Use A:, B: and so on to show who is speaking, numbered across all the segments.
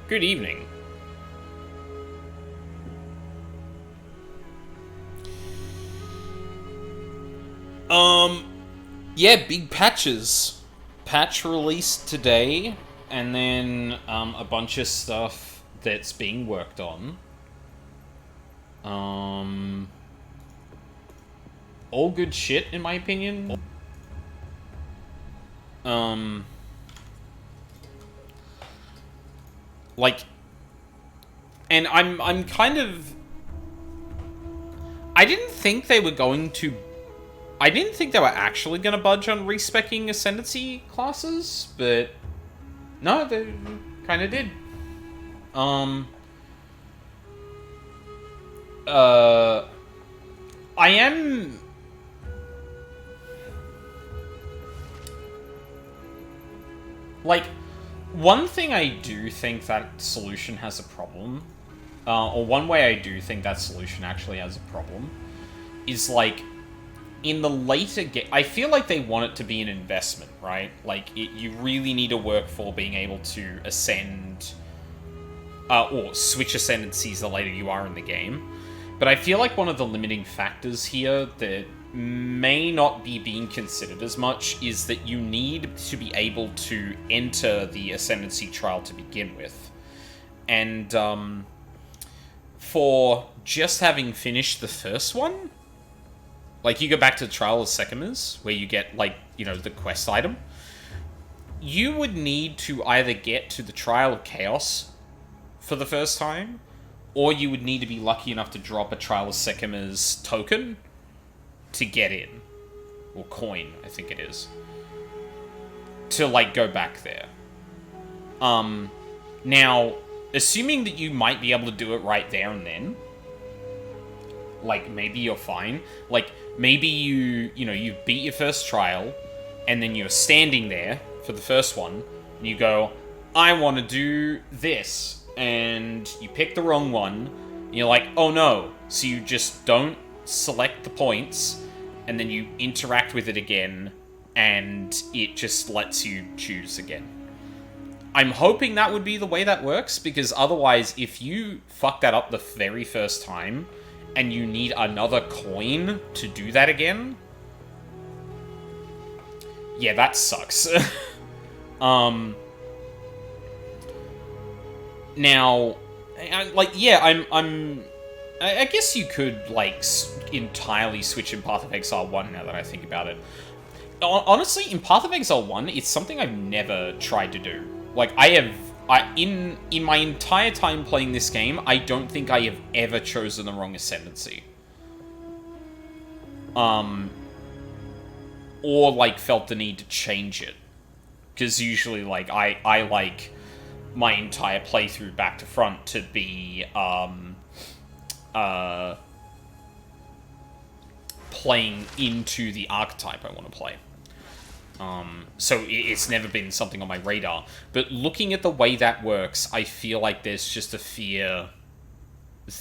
A: Good evening. Yeah, big patches. Patch released today, and then a bunch of stuff that's being worked on. Um, all good shit, in my opinion. Um, like, and I'm kind of. I didn't think they were going to. I didn't think they were actually going to budge on respecing ascendancy classes, but no, they kind of did. Um, uh, I am. Like, one thing I do think that solution has a problem, or one way I do think that solution actually has a problem, is like, in the later game, I feel like they want it to be an investment, right? Like, you really need to work for being able to ascend, or switch ascendancies the later you are in the game. But I feel like one of the limiting factors here that may not be being considered as much is that you need to be able to enter the ascendancy trial to begin with. And for just having finished the first one, like, you go back to the Trial of Sekimas, where you get, like, the quest item, you would need to either get to the Trial of Chaos for the first time, or you would need to be lucky enough to drop a Trial of Sekima's token to get in. Or coin, I think it is. To, like, go back there. Now, assuming that you might be able to do it right there and then, like, maybe you're fine. Like, maybe you beat your first trial, and then you're standing there for the first one, and you go, I want to do this, and you pick the wrong one, and you're like, oh no. So you just don't select the points, and then you interact with it again, and it just lets you choose again. I'm hoping that would be the way that works, because otherwise, if you fuck that up the very first time, and you need another coin to do that again, yeah, that sucks. Now, like, yeah, I guess you could, like, entirely switch in Path of Exile 1 now that I think about it. Honestly, in Path of Exile 1, it's something I've never tried to do. Like, in my entire time playing this game, I don't think I have ever chosen the wrong ascendancy. Or, like, felt the need to change it. Because usually, like, I like my entire playthrough back to front to be, playing into the archetype I want to play. So it's never been something on my radar. But looking at the way that works, I feel like there's just a fear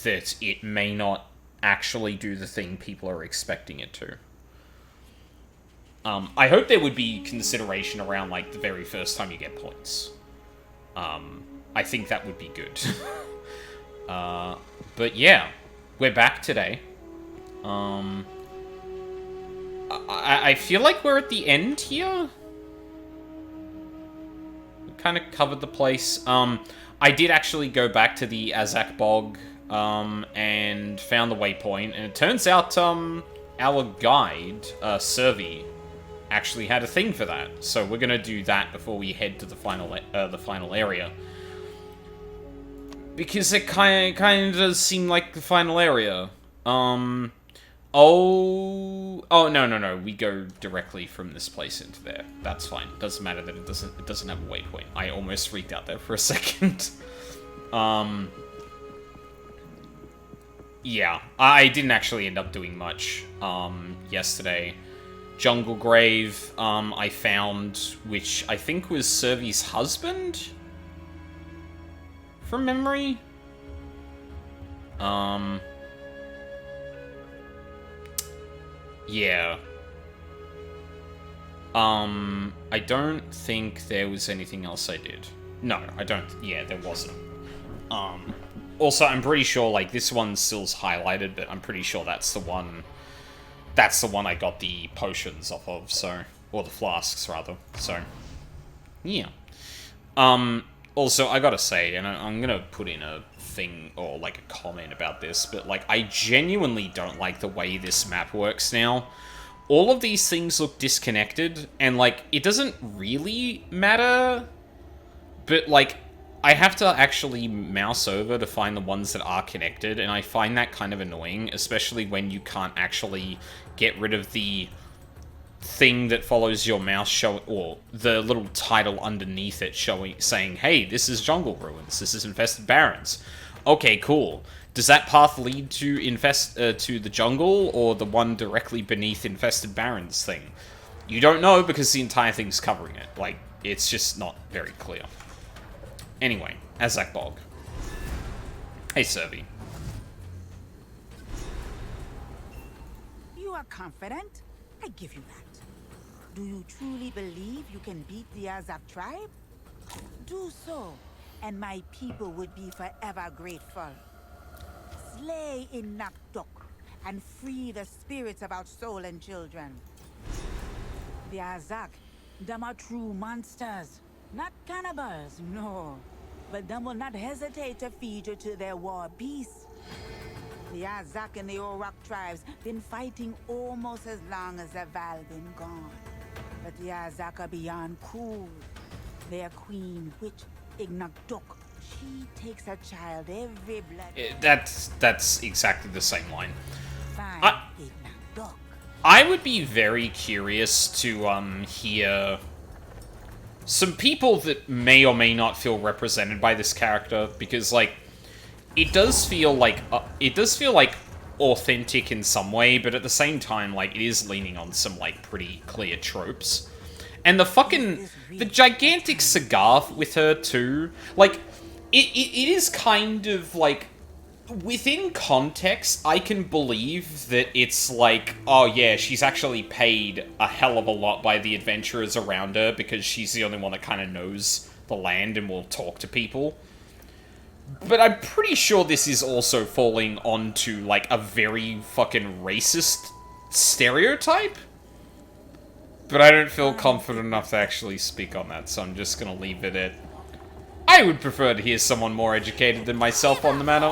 A: that it may not actually do the thing people are expecting it to. I hope there would be consideration around, like, the very first time you get points. I think that would be good. But yeah, we're back today. I feel like we're at the end here. We kind of covered the place. I did actually go back to the Azak Bog, and found the waypoint, and it turns out, our guide, Servi, actually had a thing for that. So we're gonna do that before we head to the final area. Because it kind of does seem like the final area. Oh, no. We go directly from this place into there. That's fine. Doesn't matter that it doesn't have a waypoint. I almost freaked out there for a second. Yeah, I didn't actually end up doing much yesterday. Jungle Grave, I found, which I think was Servi's husband, from memory. Yeah. I don't think there was anything else I did. No, I don't. Yeah, there wasn't. Also, I'm pretty sure, like, this one still's highlighted, but I'm pretty sure that's the one... That's the one I got the potions off of, so... Or the flasks, rather. So, yeah. Also, I gotta say, and I'm gonna put in a thing, or, like, a comment about this, but, like, I genuinely don't like the way this map works now. All of these things look disconnected, and, like, it doesn't really matter, but, like, I have to actually mouse over to find the ones that are connected, and I find that kind of annoying, especially when you can't actually get rid of the thing that follows your mouse showing, or the little title underneath it saying, hey, this is Jungle Ruins, this is Infested Barrens. Okay, cool. Does that path lead to to the jungle, or the one directly beneath Infested Barrens thing? You don't know, because the entire thing's covering it. Like, it's just not very clear. Anyway, Azak Bog. Hey, Servi.
B: You are confident? I give you that. Do you truly believe you can beat the Azak tribe? Do so, and my people would be forever grateful. Slay in Nakdok, and free the spirits of our stolen children. The Azak, them are true monsters. Not cannibals, no. But them will not hesitate to feed you to their war beasts. The Azak and the Orak tribes been fighting almost as long as the Val been gone. But the Azak are beyond cool. Their queen witch, Ignakdok, she takes a child every blood.
A: That's exactly the same line.
B: Fine, Ignakdok.
A: I would be very curious to hear some people that may or may not feel represented by this character, because, like, it does feel like authentic in some way, but at the same time, like, it is leaning on some, like, pretty clear tropes. And the gigantic cigar with her too, like, it is kind of like, within context, I can believe that it's like, oh yeah, she's actually paid a hell of a lot by the adventurers around her because she's the only one that kind of knows the land and will talk to people. But I'm pretty sure this is also falling onto, like, a very fucking racist stereotype. But I don't feel confident enough to actually speak on that, so I'm just gonna leave it at... I would prefer to hear someone more educated than myself on the matter.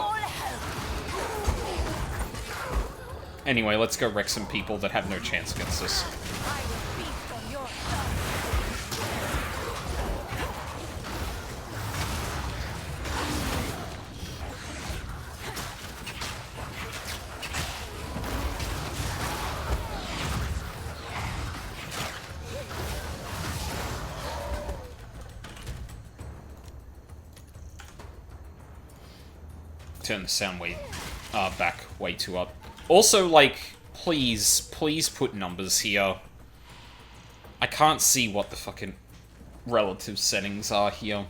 A: Anyway, let's go wreck some people that have no chance against us. Turn the sound back way too up. Also, like, please put numbers here. I can't see what the fucking relative settings are here.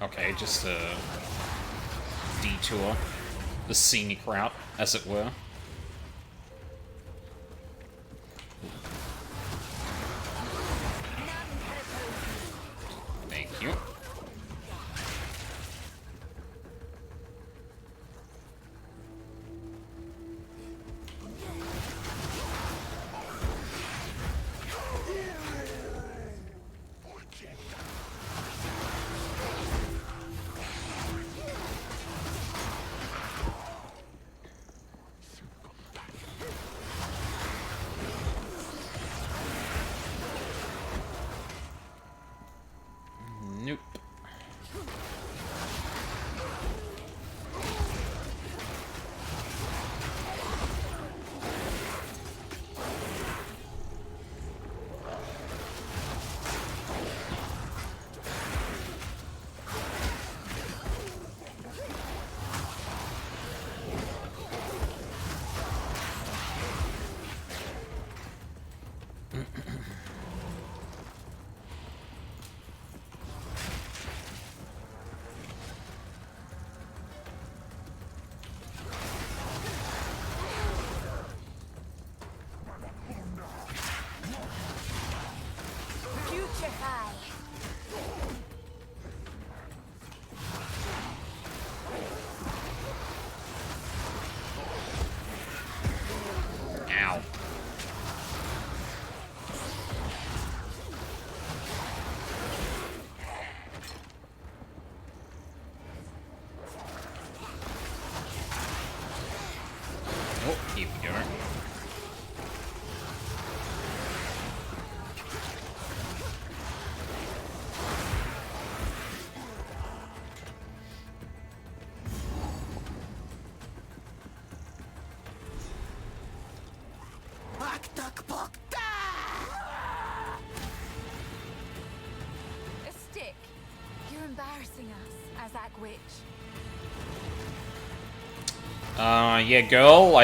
A: Okay, just a detour. The scenic route, as it were. Thank you. Ow. Oh, here we go.
C: A stick. You're embarrassing us, Azak Witch.
A: Yeah, girl,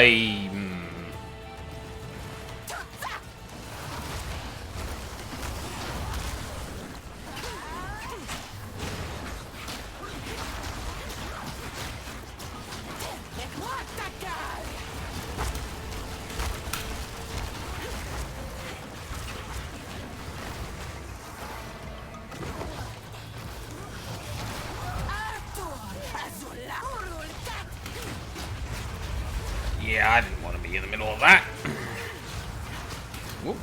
A: Yeah, I didn't want to be in the middle of that. Whoop.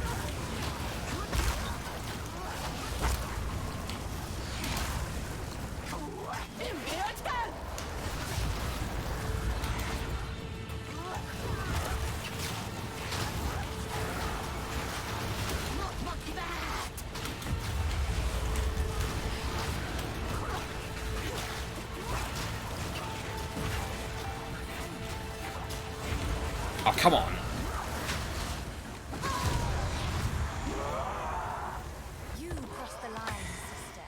A: Oh, come on.
C: You crossed the line, sister.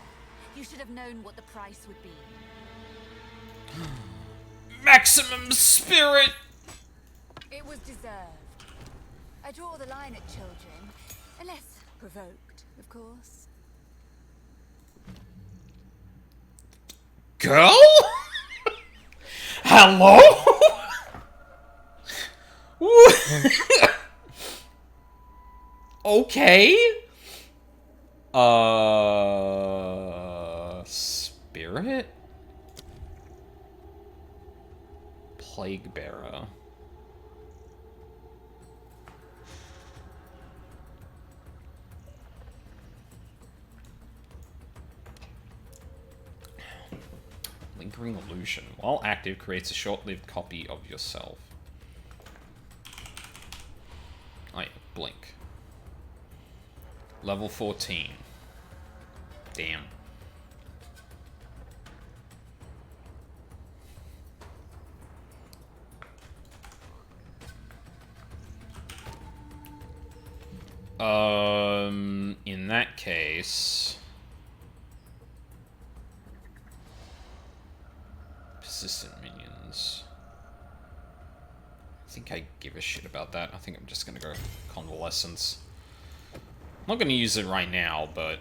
C: You should have known what the price would be.
A: Maximum spirit!
C: It was deserved. I draw the line at children, unless provoked, of course.
A: Girl? Hello? Okay. Spirit? Plague Bearer. Lingering illusion. While active, creates a short-lived copy of yourself. Oh yeah, blink. Level 14. Damn. In that case... Persistent minions. I think I give a shit about that. I think I'm just gonna go Convalescence. I'm not gonna use it right now, but...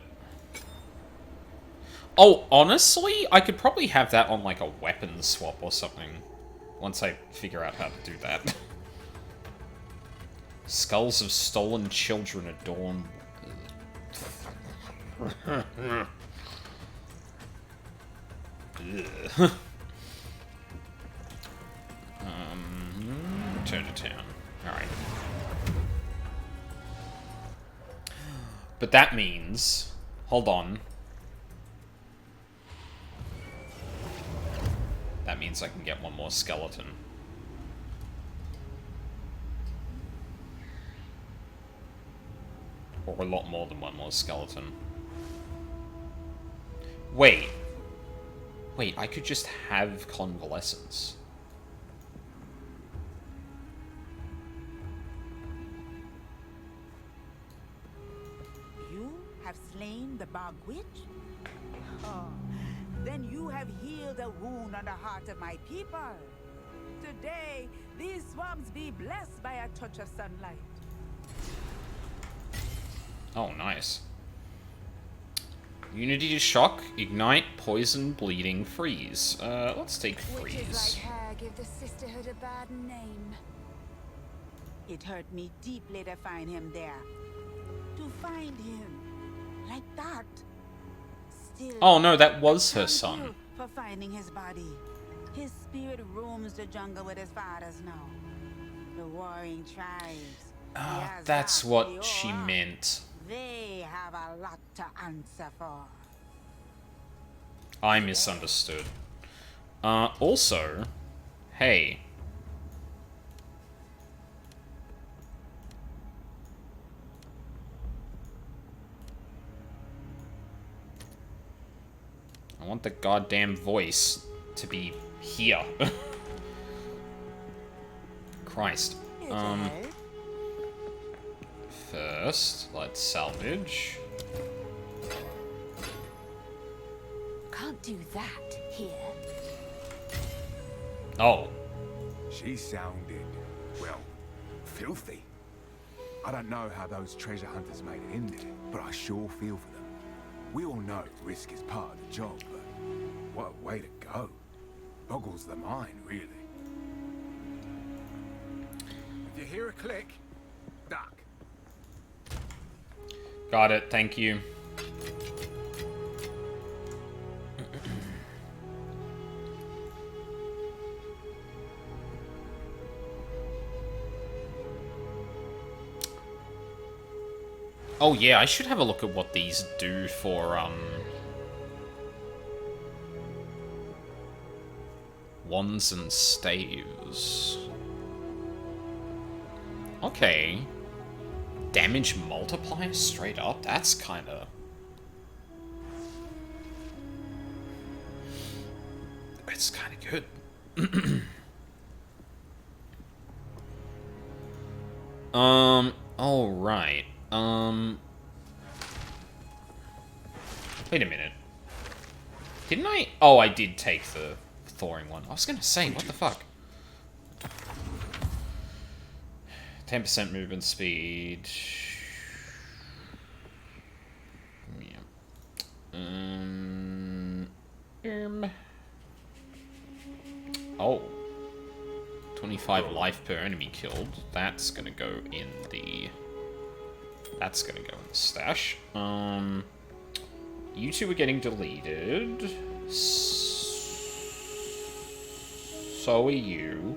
A: Oh, honestly, I could probably have that on, like, a weapon swap or something. Once I figure out how to do that. Skulls of stolen children adorn... Return to town. Alright. But that means... Hold on. That means I can get one more skeleton. Or a lot more than one more skeleton. Wait. Wait, I could just have Convalescence.
B: You have slain the Bog Witch? Oh, then you have healed a wound on the heart of my people. Today, these swamps be blessed by a touch of sunlight.
A: Oh, nice. Unity to shock, ignite, poison, bleeding, freeze. Let's take
C: Witches
A: freeze.
C: like her give the sisterhood a bad name.
B: It hurt me deeply to find him there. To find him like that. Still,
A: Oh no, that was her
B: thank
A: son.
B: you for finding his body. His spirit roams the jungle with his fathers now. The warring tribes.
A: That's what she meant.
B: They have a lot to answer for.
A: I misunderstood. Also, hey. I want the goddamn voice to be here. Christ. First, let's salvage.
C: Can't do that here.
A: Oh.
D: She sounded, well, filthy. I don't know how those treasure hunters made it in there, but I sure feel for them. We all know risk is part of the job, but what a way to go. Boggles the mind, really. If you hear a click, duck.
A: Got it, thank you. Oh yeah, I should have a look at what these do for, wands and staves. Okay. Damage multiplier straight up? That's kinda... It's kinda good. Alright. Wait a minute. Didn't I? Oh, I did take the thawing one. I was gonna say, what the fuck? 10% movement speed. Yeah. Oh. 25 life per enemy killed. That's gonna go in the... That's gonna go in the stash. You two are getting deleted. So are you.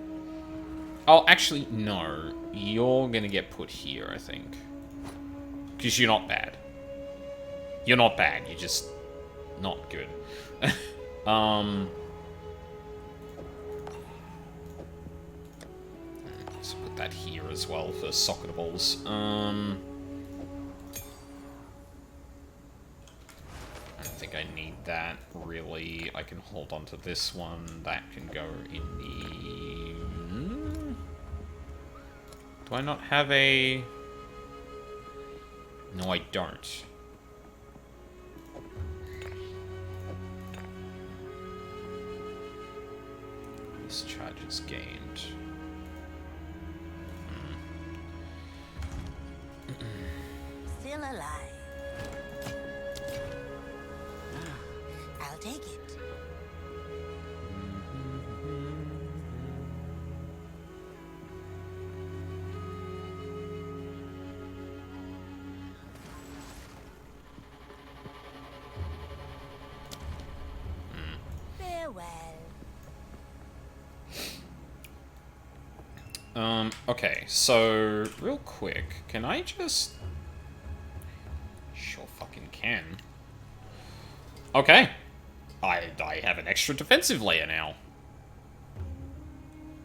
A: Oh, actually, no. You're gonna get put here, I think. Because you're not bad. You're not bad, you're just not good. Let's put that here as well for socketables. I don't think I need that, really. I can hold on to this one. That can go in the... Do I not have a... No, I don't. This charge is gained.
B: Still alive. I'll take it. Farewell.
A: Okay, so, real quick, can I just... Sure fucking can. Okay. I have an extra defensive layer now.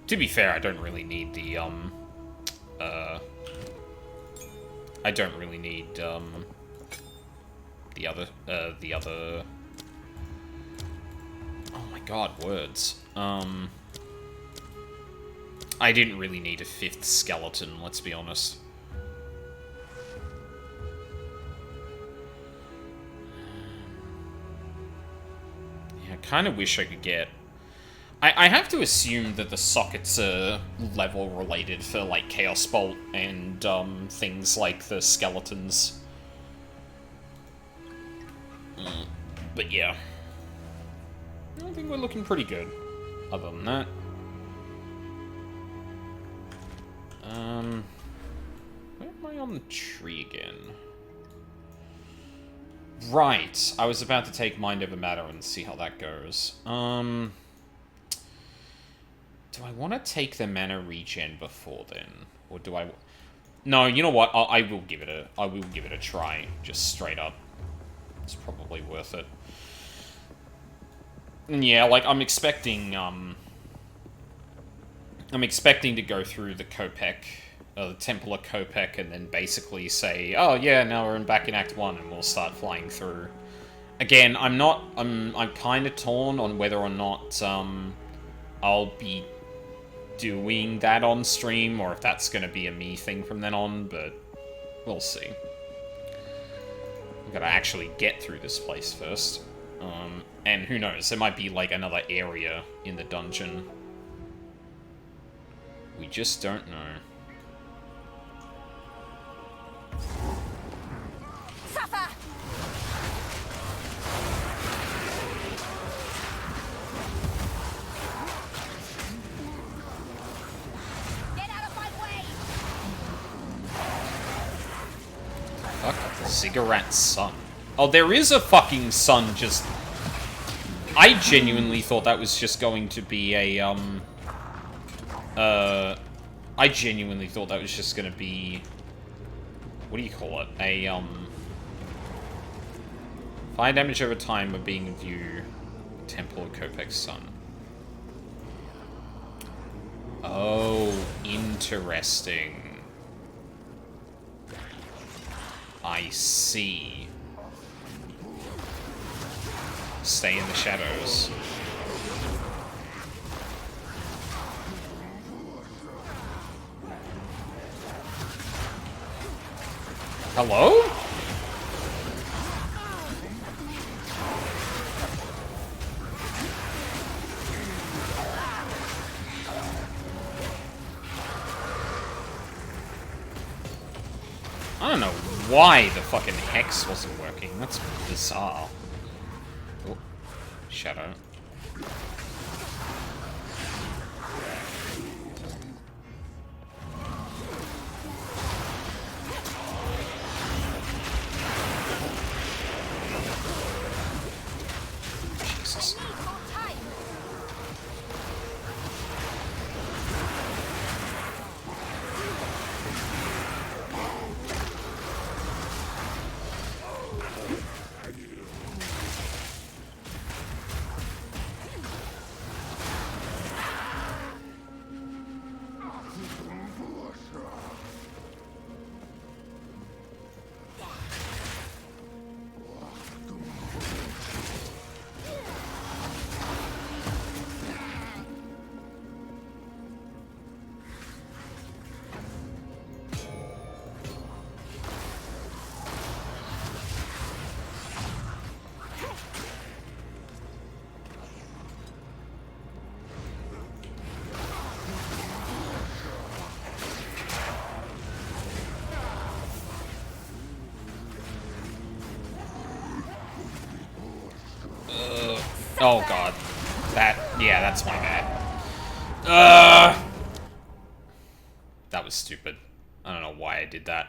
A: To be fair, I don't really need the, I don't really need, the other... Oh my god, words. I didn't really need a 5th skeleton, let's be honest. Yeah, I kind of wish I could get... I have to assume that the sockets are level related for, like, Chaos Bolt and, things like the skeletons. But yeah. I think we're looking pretty good, other than that. Where am I on the tree again? Right, I was about to take Mind Over Matter and see how that goes. Do I want to take the mana regen before then? Or do I... No, you know what? I will give it a. I will give it a try. Just straight up. It's probably worth it. And yeah, like I'm expecting to go through the Kopek, the Temple of Kopek, and then basically say, oh yeah, now we're back in Act 1, and we'll start flying through. Again, I'm kind of torn on whether or not I'll be doing that on stream, or if that's going to be a me thing from then on, but we'll see. I've got to actually get through this place first. And who knows, there might be like another area in the dungeon. We just don't know.
C: Suffer! Get out of my way!
A: Fuck, the Ziggurat sun. Oh, there is a fucking sun just... I genuinely thought that was just going to be a, I genuinely thought that was just gonna be... What do you call it? A, fire damage over time of being in view. Temple of Kopek's sun. Oh, interesting. I see. Stay in the shadows. Hello? I don't know why the fucking hex wasn't working. That's bizarre. Oh, shadow. Jesus. Oh god. Yeah, that's my bad. That was stupid. I don't know why I did that.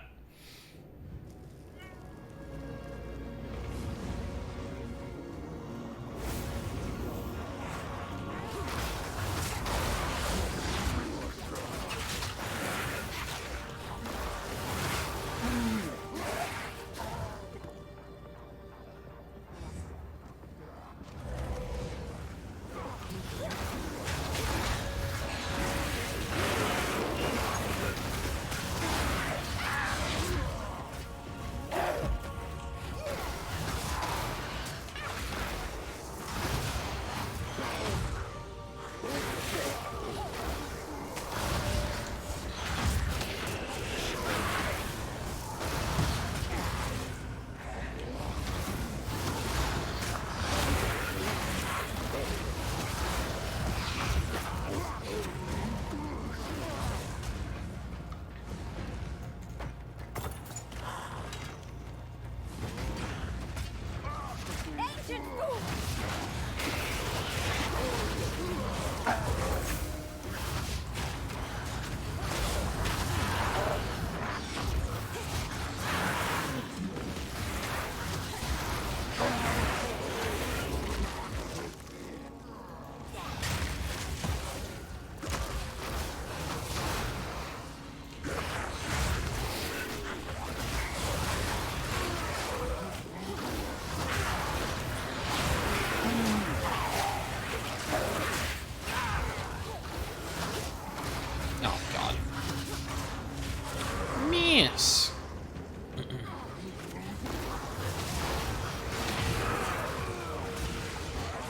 A: this.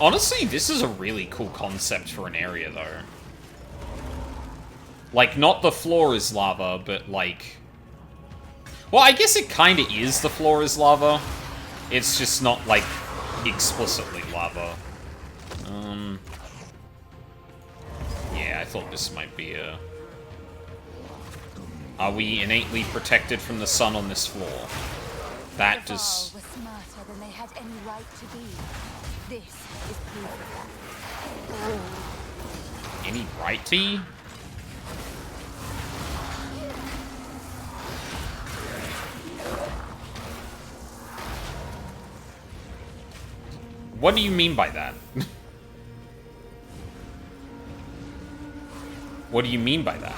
A: Honestly, this is a really cool concept for an area, though. Like, not the floor is lava, but, like... Well, I guess it kind of is the floor is lava. It's just not, like, explicitly lava. Yeah, I thought this might be a... Are we innately protected from the sun on this floor? That does...
C: were smarter than they had any right to be. This is proof of that.
A: Any right to be? What do you mean by that? What do you mean by that?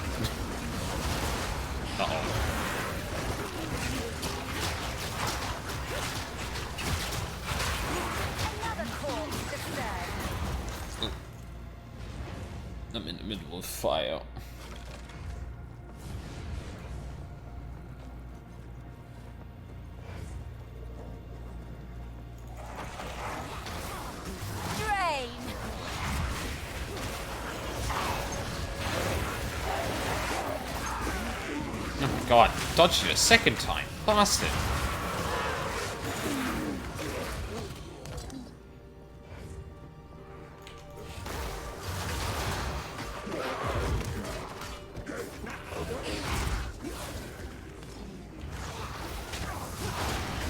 A: Uh-oh.
C: Another corpse disturbed.
A: I'm in the middle of fire.
C: Drain.
A: Oh my god, dodged it a second time. Bastard.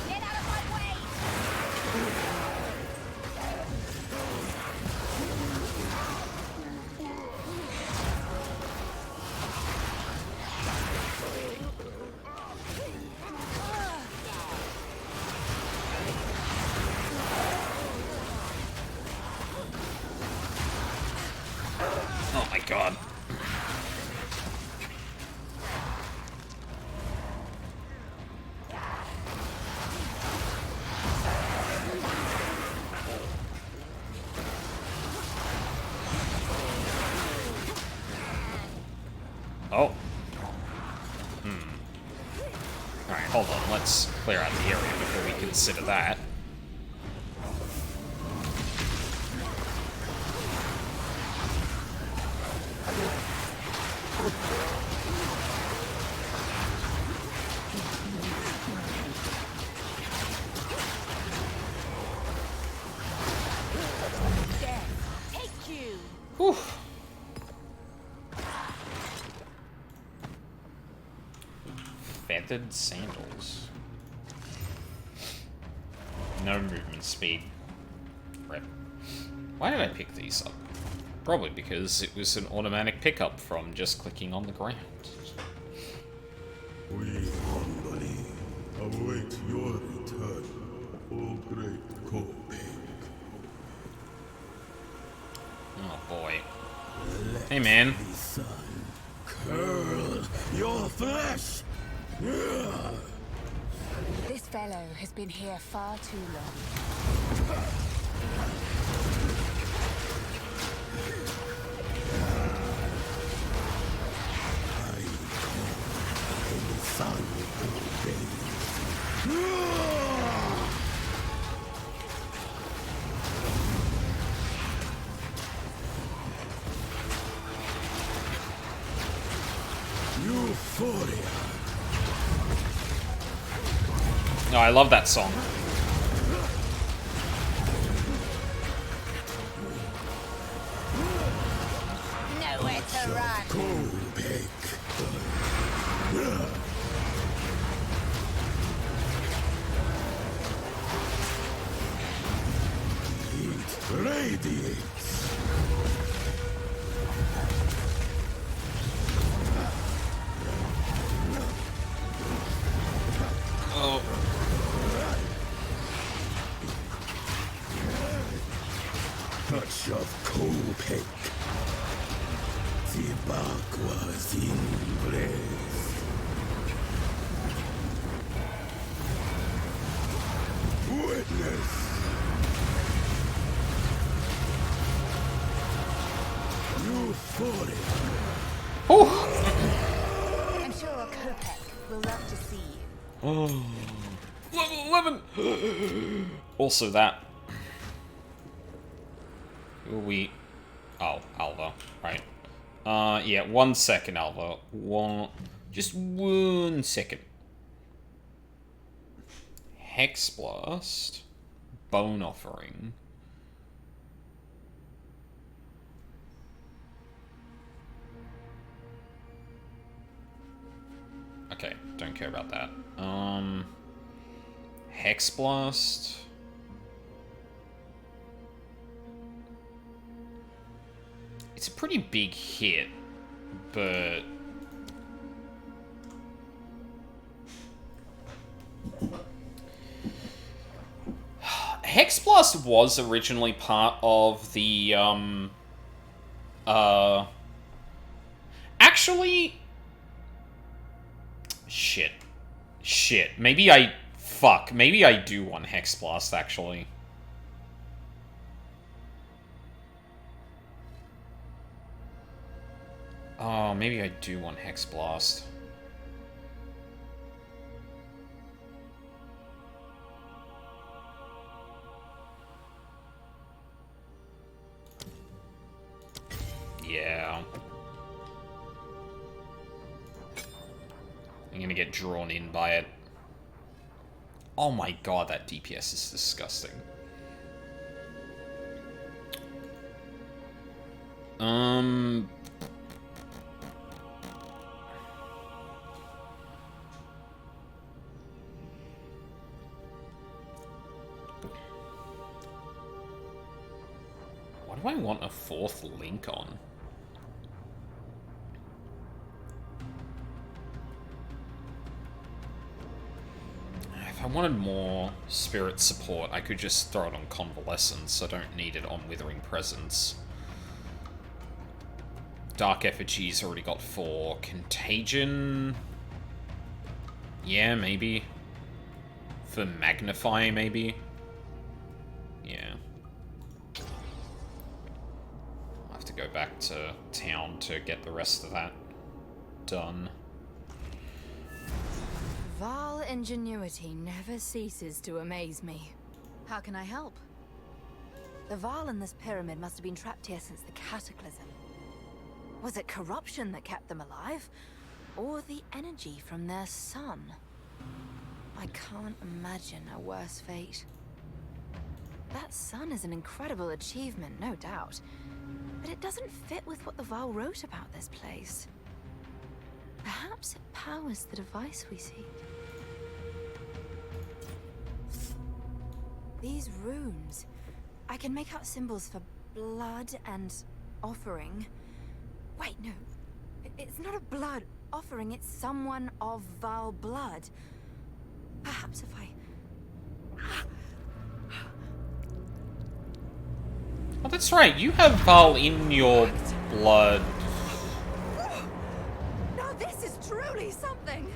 C: Get out of my way.
A: Oh my god. Oh. Alright, hold on. Let's clear out the area before we consider that.
C: Death. Take you.
A: Whew. Feathered sandals. No movement speed. Rip. Why did I pick these up? Probably because it was an automatic pickup from just clicking on the ground.
E: We humbly await your return, O great Kobe.
A: Oh boy. Hey man.
E: The sun curl your flesh.
C: This fellow has been here far too long.
E: The sun obeys. Euphoria.
A: No, I love that song.
C: Nowhere to run.
E: Kobe. It radiates.
A: Oh.
E: Touch of Kobe. The bark was in place. Witness. Euphoria.
A: Oh.
C: I'm sure Kopek will love to see
A: Oh. Level 11! Also that. Who are we... Oh, Alva. Right. Yeah, 1 second, Alva. Just 1 second. Hex Blast. Bone Offering. Okay, don't care about that. Hex Blast. It's a pretty big hit, but... Hex Blast was originally part of the, Actually... Shit. Maybe I... Fuck. Maybe I do want Hex Blast, actually. Oh, maybe I do want Hex Blast. Yeah. I'm gonna get drawn in by it. Oh my god, that DPS is disgusting. What do I want a 4th link on? If I wanted more spirit support, I could just throw it on Convalescence. I don't need it on Withering Presence. Dark Effigy's already got 4. Contagion... Yeah, maybe. For Magnify, maybe? Yeah. I'll have to go back to town to get the rest of that done.
C: Val ingenuity never ceases to amaze me. How can I help? The Val in this pyramid must have been trapped here since the Cataclysm. Was it corruption that kept them alive? Or the energy from their sun? I can't imagine a worse fate. That sun is an incredible achievement, no doubt. But it doesn't fit with what the Val wrote about this place. Perhaps it powers the device we seek. These runes. I can make out symbols for blood and offering. Wait, no. It's not a blood offering, it's someone of Val blood. Perhaps if I...
A: Oh, that's right. You have Val in your blood.
C: Now this is truly something!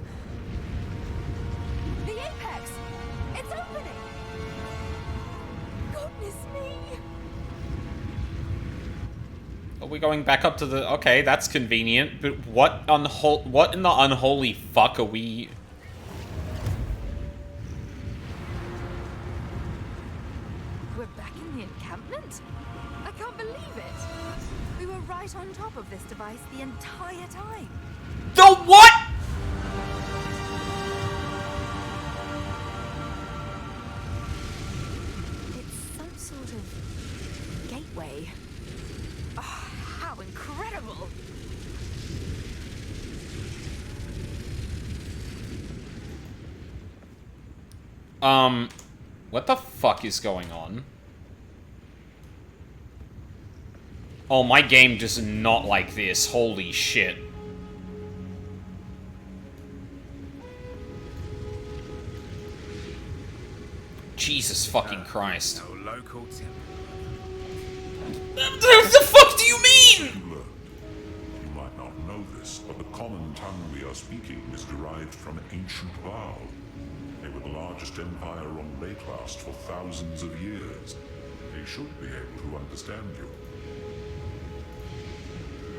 C: The apex! It's opening! Goodness me!
A: Are we going back up to the... Okay, that's convenient. But what in the unholy fuck are we...
C: We're back in the encampment? I can't believe it! We were right on top of this device the entire time.
A: The what?!
C: It's some sort of gateway. Oh, how incredible!
A: What the fuck is going on? Oh, my game does not like this. Holy shit. Jesus fucking Christ.
D: No local temple.
A: What the fuck do you mean?!
F: You might not know this, but the common tongue we are speaking is derived from ancient Val. They were the largest empire on Leyclast for thousands of years. They should be able to understand you.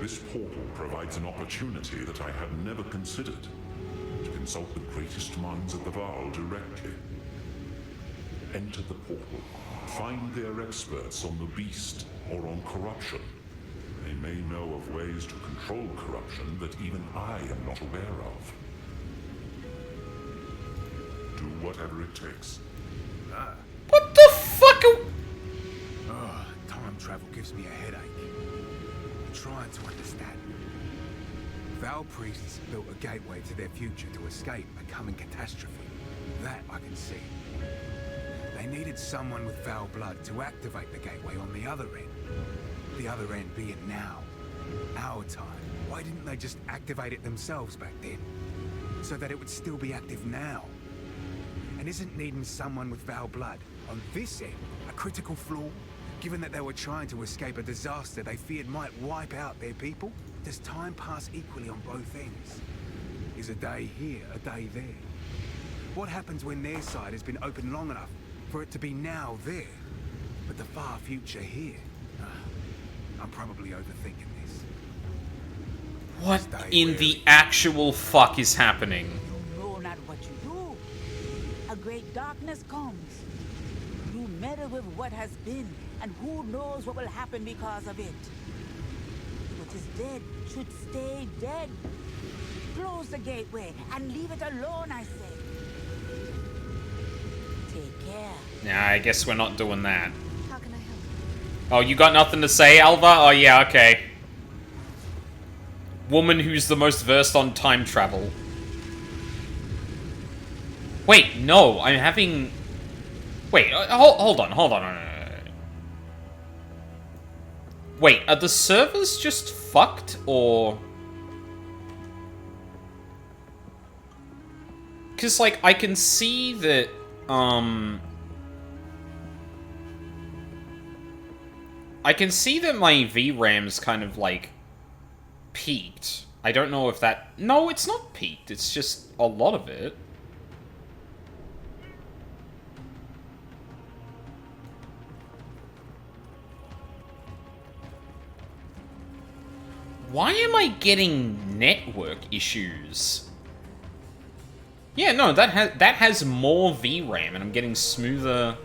F: This portal provides an opportunity that I had never considered. To consult the greatest minds of the Varl directly. Enter the portal. Find their experts on the beast or on corruption. They may know of ways to control corruption that even I am not aware of. Do whatever it takes.
A: What the fuck?
D: Time travel gives me a headache. I'm trying to understand. Val priests built a gateway to their future to escape a coming catastrophe. That I can see. They needed someone with Val blood to activate the gateway on the other end. The other end being now. Our time. Why didn't they just activate it themselves back then? So that it would still be active now. And isn't needing someone with Val blood on this end a critical flaw? Given that they were trying to escape a disaster they feared might wipe out their people? Does time pass equally on both ends? Is a day here a day there? What happens when their side has been open long enough for it to be now there, but the far future here? I'm probably overthinking this.
A: What
D: Stay
A: in
D: wary.
A: the actual fuck is happening?
B: You know not what you do. A great darkness comes. You meddle with what has been, and who knows what will happen because of it. What is dead should stay dead. Close the gateway and leave it alone, I say. Take care.
A: Nah, I guess we're not doing that.
C: How can I help?
A: Oh, you got nothing to say, Alva? Oh, yeah, okay. Woman who's the most versed on time travel. Wait, no, I'm having... Wait, hold on. Wait, are the servers just fucked, or... Because, like, I can see that, I can see that my VRAM's kind of, like, peaked. I don't know if that... No, it's not peaked, it's just a lot of it. Why am I getting network issues? Yeah, no, that has more VRAM, and I'm getting smoother...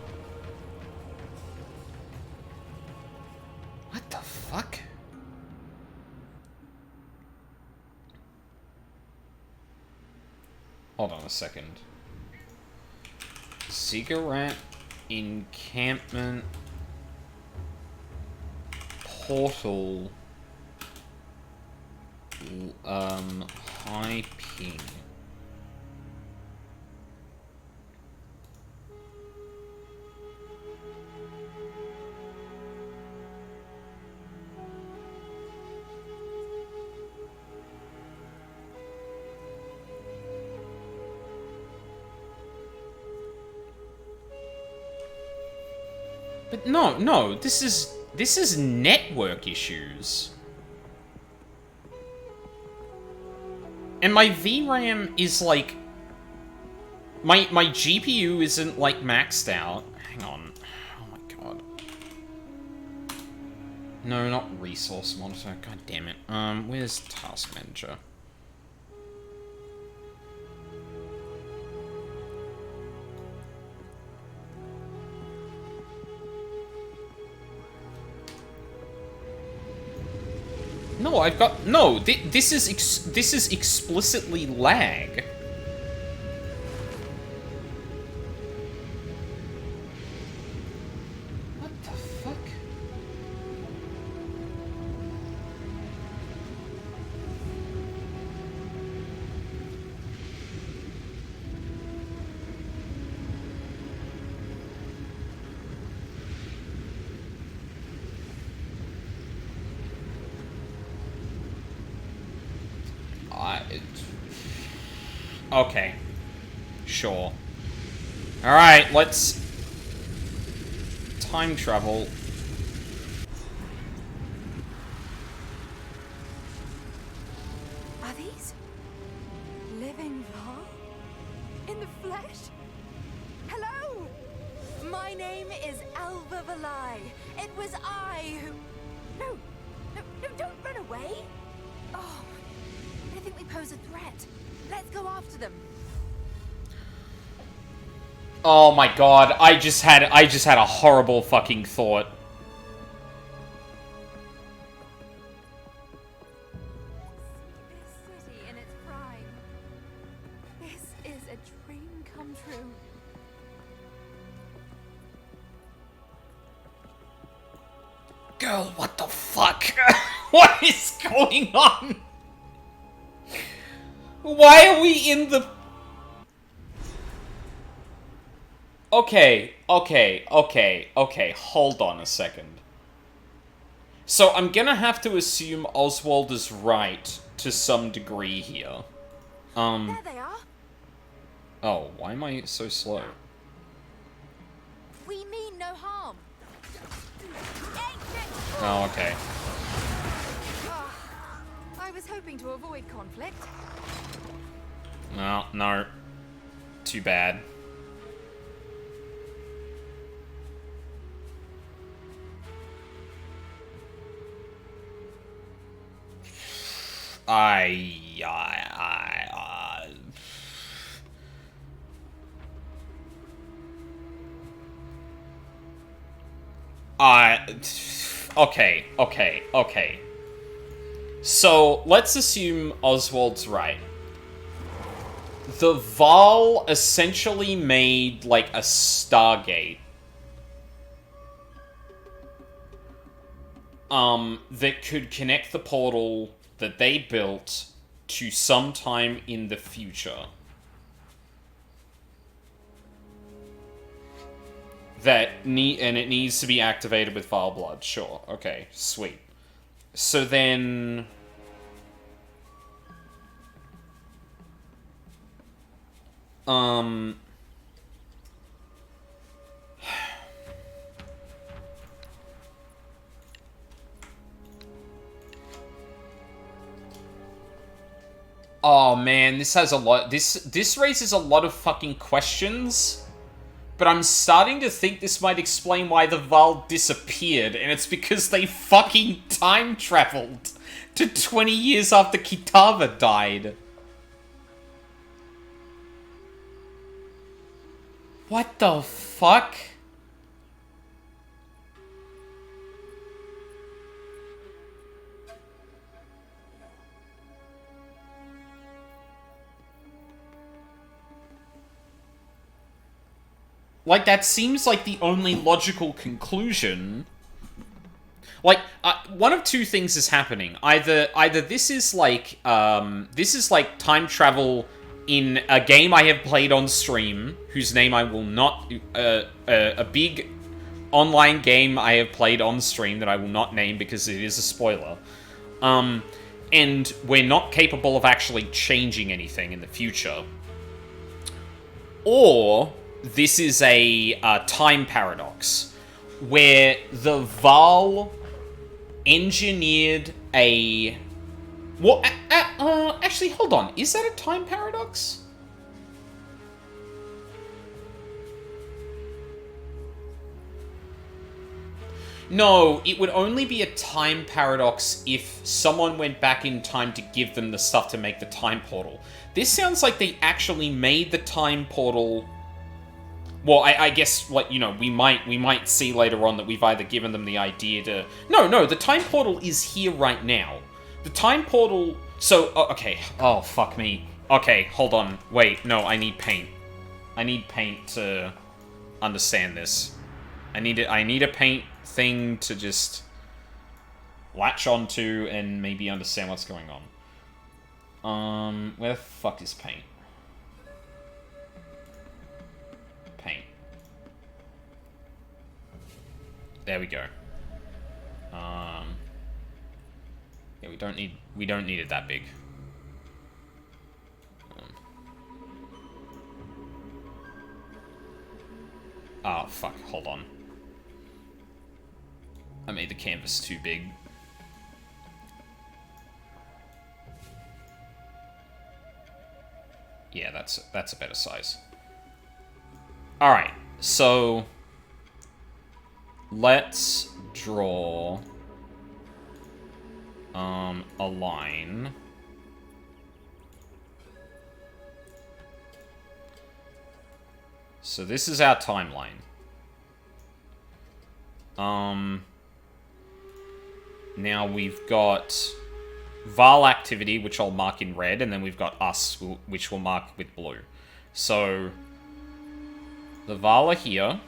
A: What the fuck? Hold on a second. Ziggurat encampment portal high ping. But no, this is network issues. And my VRAM is like... My GPU isn't like maxed out. Hang on. Oh my god. No, not resource monitor. God damn it. Where's task manager? No, I've got... No, this is explicitly lag. What the fuck? Okay. Sure. Alright, let's... time travel.
C: Are these living Val? In the flesh? Hello! My name is Alva Valai. It was I who... No, don't run away! Oh, I think we pose a threat. Let's go after them.
A: Oh my god, I just had a horrible fucking thought.
C: This city in its prime. This is a dream come true.
A: Girl, what the fuck? What is going on? Why are we in the... Okay, hold on a second. So I'm gonna have to assume Oswald is right to some degree here.
C: There they are.
A: Oh, why am I so slow?
C: We mean no harm.
A: Oh, okay.
C: I was hoping to avoid conflict.
A: No. Too bad. Okay. So, let's assume Oswald's right. The Val essentially made, like, a Stargate. That could connect the portal that they built to sometime in the future. And it needs to be activated with Vile Blood. Sure. Okay. Sweet. So then... Oh man, this has a lot... This raises a lot of fucking questions. But I'm starting to think this might explain why the Val disappeared, and it's because they fucking time traveled to 20 years after Kitava died. What the fuck? Like, that seems like the only logical conclusion. Like, one of two things is happening. Either this is like time travel in a game I have played on stream, whose name I will not, a big online game I have played on stream that I will not name because it is a spoiler. And we're not capable of actually changing anything in the future. Or this is a time paradox, where the Val engineered a... Well, actually, hold on. Is that a time paradox? No, it would only be a time paradox if someone went back in time to give them the stuff to make the time portal. This sounds like they actually made the time portal... Well, I guess, like, you know, we might see later on that we've either given them the idea to... No, the time portal is here right now. The time portal... So, okay. Oh, fuck me. Okay, hold on. Wait, no, I need paint. I need paint to understand this. I need a paint thing to just latch onto and maybe understand what's going on. Where the fuck is paint? Paint. There we go. Yeah, we don't need it that big. Oh, fuck, hold on. I made the canvas too big. Yeah, that's a better size. Alright, so let's draw a line So this is our timeline. Now we've got Val activity, which I'll mark in red, and then we've got us, which we'll mark with blue. So the Val are here.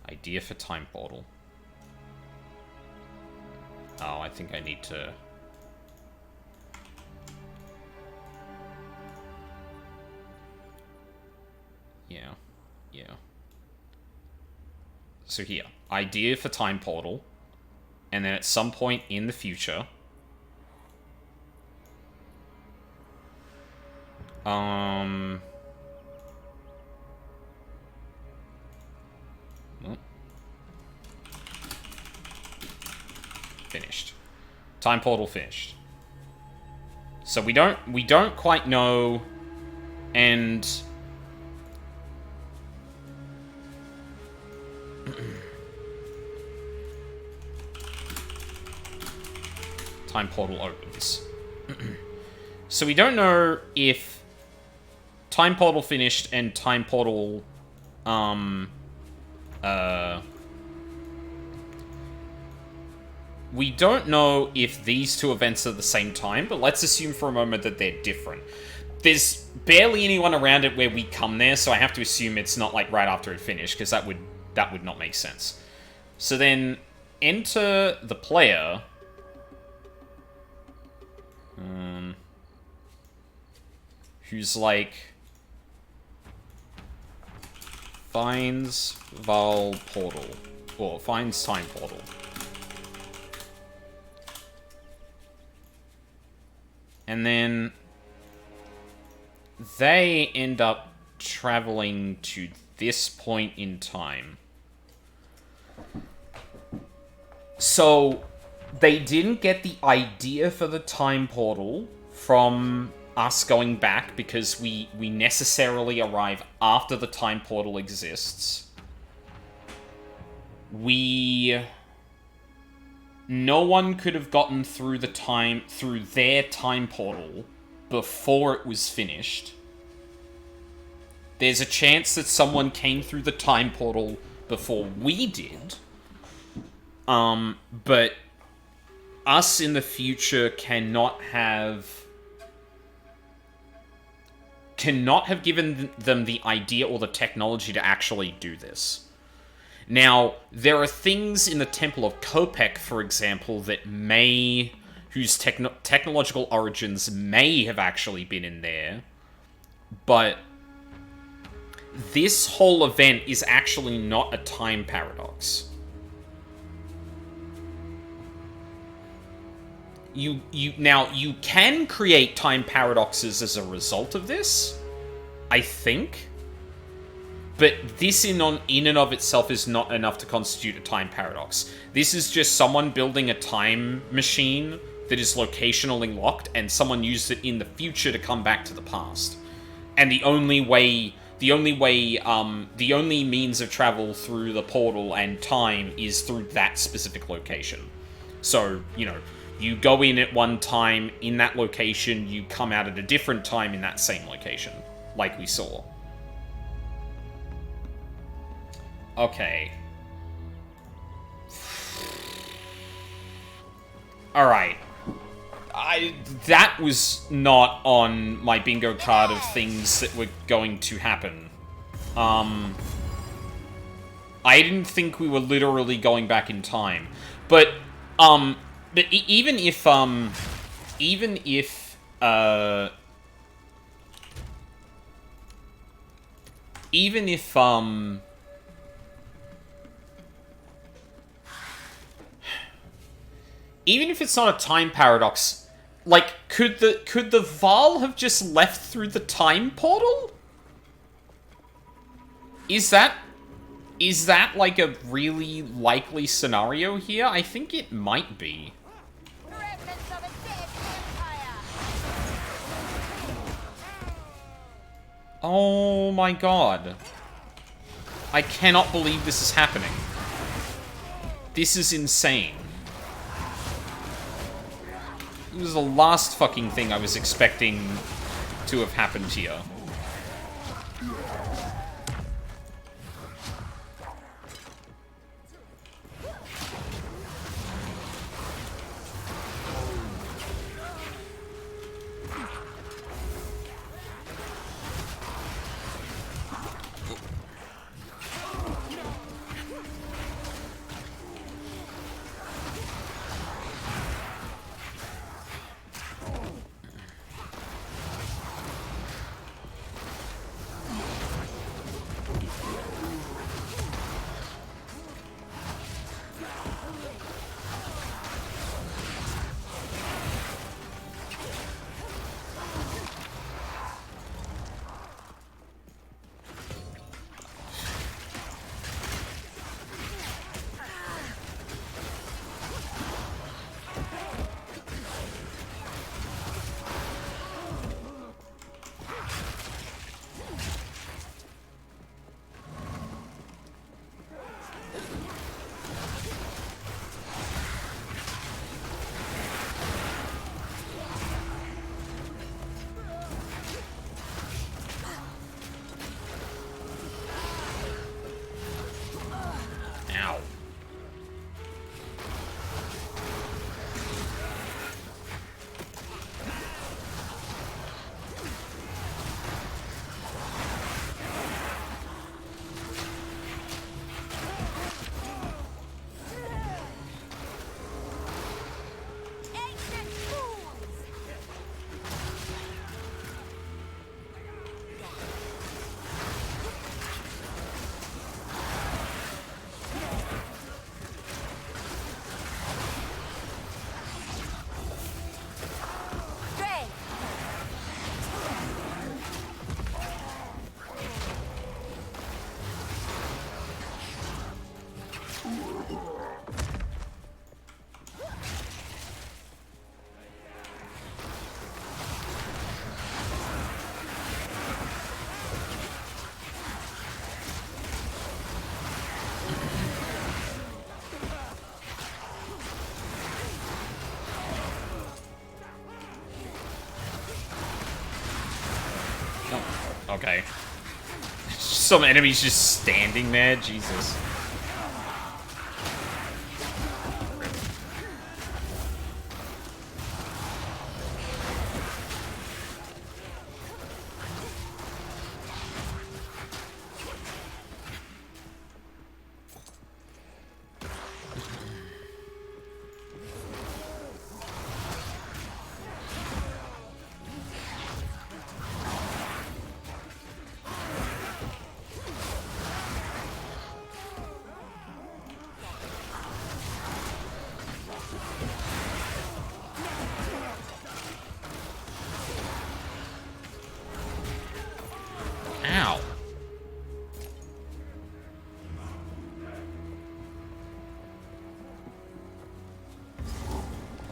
A: Idea for time portal. Oh, I think I need to... Yeah. So here, idea for time portal, and then at some point in the future, oh. Finished. Time portal finished. So we don't quite know, and time portal opens. So we don't know if time portal finished and time portal we don't know if these two events are the same time, but let's assume for a moment that they're different. There's barely anyone around it where we come there, so I have to assume it's not like right after it finished, because that would not make sense. So then enter the player. Who's like finds Val portal, or finds time portal. And then they end up traveling to this point in time. So they didn't get the idea for the time portal from us going back, because we necessarily arrive after the time portal exists. No one could have gotten through their time portal before it was finished. There's a chance that someone came through the time portal before we did. But us in the future cannot have given them the idea or the technology to actually do this. Now, there are things in the Temple of Kopek, for example, whose technological origins may have actually been in there, but this whole event is actually not a time paradox. You can create time paradoxes as a result of this, I think. But this in and of itself is not enough to constitute a time paradox. This is just someone building a time machine that is locationally locked, and someone used it in the future to come back to the past. And the only means of travel through the portal and time is through that specific location. So, you go in at one time in that location, you come out at a different time in that same location, like we saw. Okay. Alright. That was not on my bingo card of things that were going to happen. I didn't think we were literally going back in time. But even if it's not a time paradox, like, could the Val have just left through the time portal? Is that like a really likely scenario here? I think it might be.
G: Remnants of a dead empire.
A: Oh my god. I cannot believe this is happening. This is insane. It was the last fucking thing I was expecting to have happened here. Ow.
G: Ancient fools! Stray!
A: Oh, okay. Some enemies just standing there, Jesus. Ow.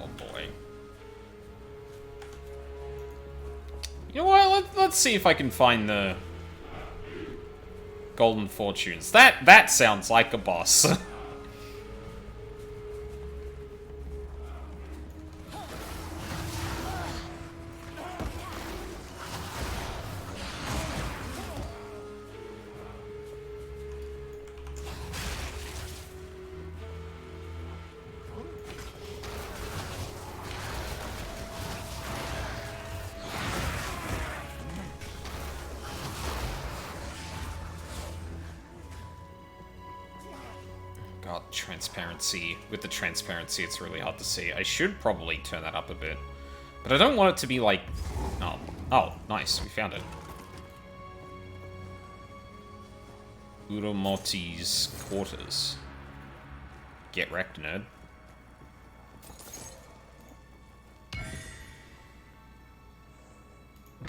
A: Oh boy. You know what? Let's see if I can find the Golden Fortunes. That sounds like a boss. God, transparency. With the transparency, it's really hard to see. I should probably turn that up a bit. But I don't want it to be like... Oh, oh, nice. We found it. Uromoti's quarters. Get wrecked, nerd.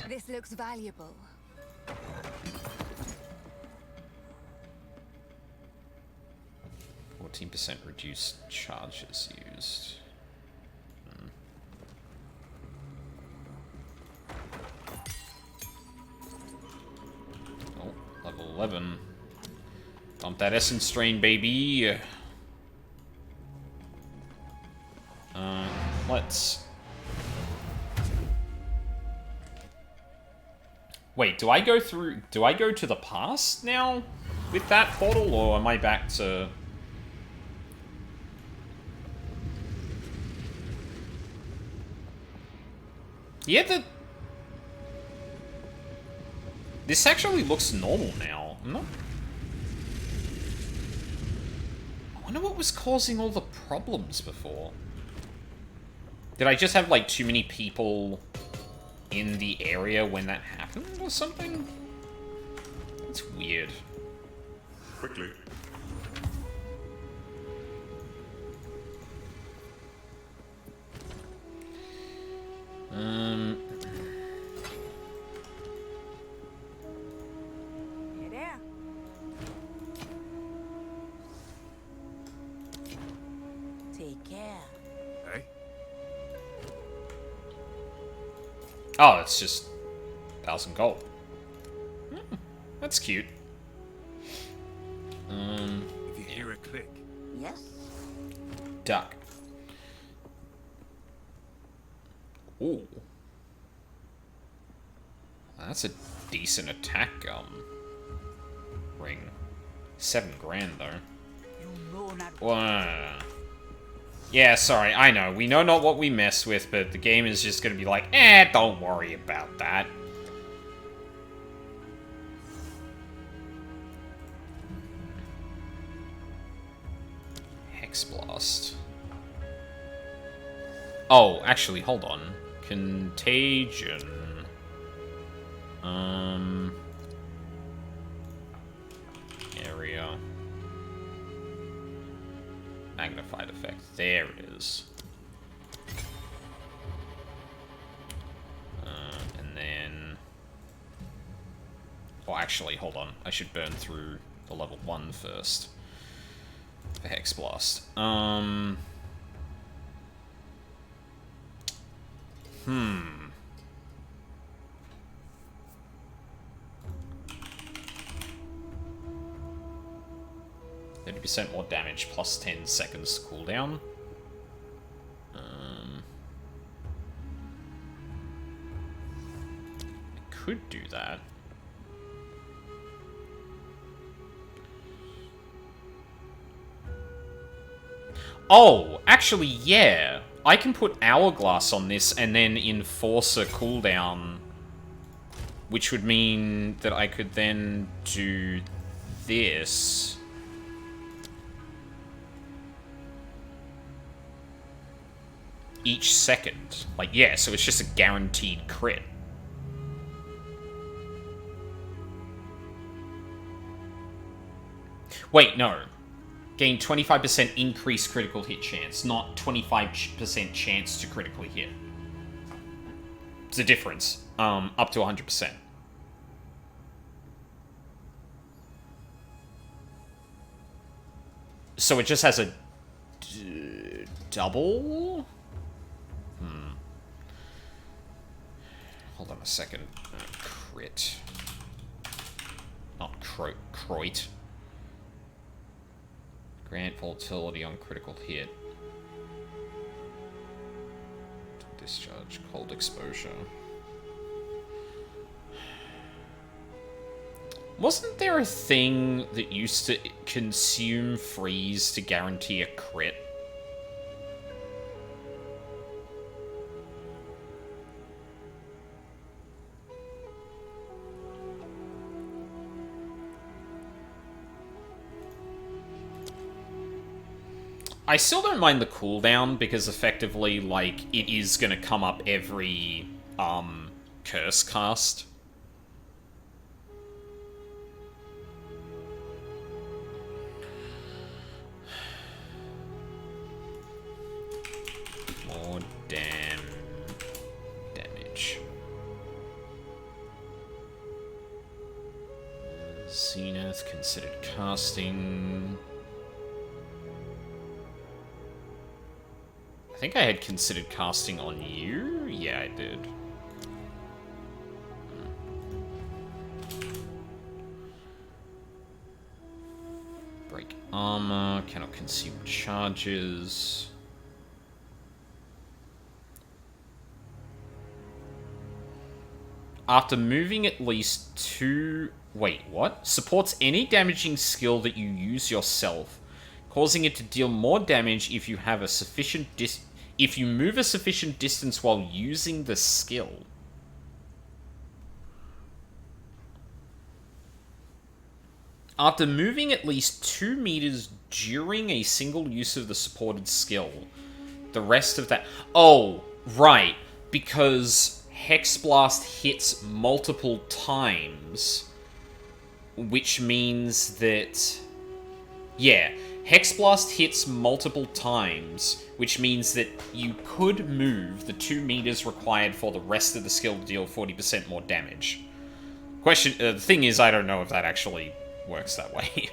C: This looks valuable.
A: 14% reduced charges used. Oh, level 11. Dump that essence strain, baby. Let's Wait, do I go to the past now with that portal, or am I back to... Yeah, this actually looks normal now. I'm not... I wonder what was causing all the problems before. Did I just have, like, too many people in the area when that happened or something? It's weird.
F: Quickly.
B: Hey there. Take care.
D: Hey?
A: Oh, it's just 1,000 gold. That's cute.
D: If you hear a click,
B: Yes?
A: Duck. Ooh. That's a decent attack ring. 7 grand though.
B: You know not
A: Wow. Yeah, sorry, I know. We know not what we mess with, but the game is just gonna be like, don't worry about that. Hex Blast. Oh, actually, hold on. Contagion. Area. Magnified effect. There it is. And then... Oh, actually, hold on. I should burn through the level 1 first. For Hex Blast. Hmm. 30% more damage plus 10 seconds cooldown. I could do that. Oh, actually, yeah. I can put Hourglass on this and then enforce a cooldown, which would mean that I could then do this. Each second. Like, yeah, so it's just a guaranteed crit. Wait, no. Gain 25% increased critical hit chance, not 25% chance to critically hit. It's a difference. Up to 100%. So it just has a double? Hold on a second. Crit. Not croit. Grant volatility on critical hit. Discharge. Cold exposure. Wasn't there a thing that used to consume freeze to guarantee a crit? I still don't mind the cooldown, because effectively, like, it is gonna come up every, curse cast. More damage. Zenith, considered casting... I think I had considered casting on you? Yeah, I did. Break armor, cannot consume charges. After moving at least 2... Wait, what? Supports any damaging skill that you use yourself, causing it to deal more damage if you have a sufficient if you move a sufficient distance while using the skill. After moving at least 2 meters during a single use of the supported skill, the rest of that... Oh, right. Because Hex Blast hits multiple times, which means that... Yeah, Hex Blast hits multiple times, which means that you could move the 2 meters required for the rest of the skill to deal 40% more damage. The thing is, I don't know if that actually works that way.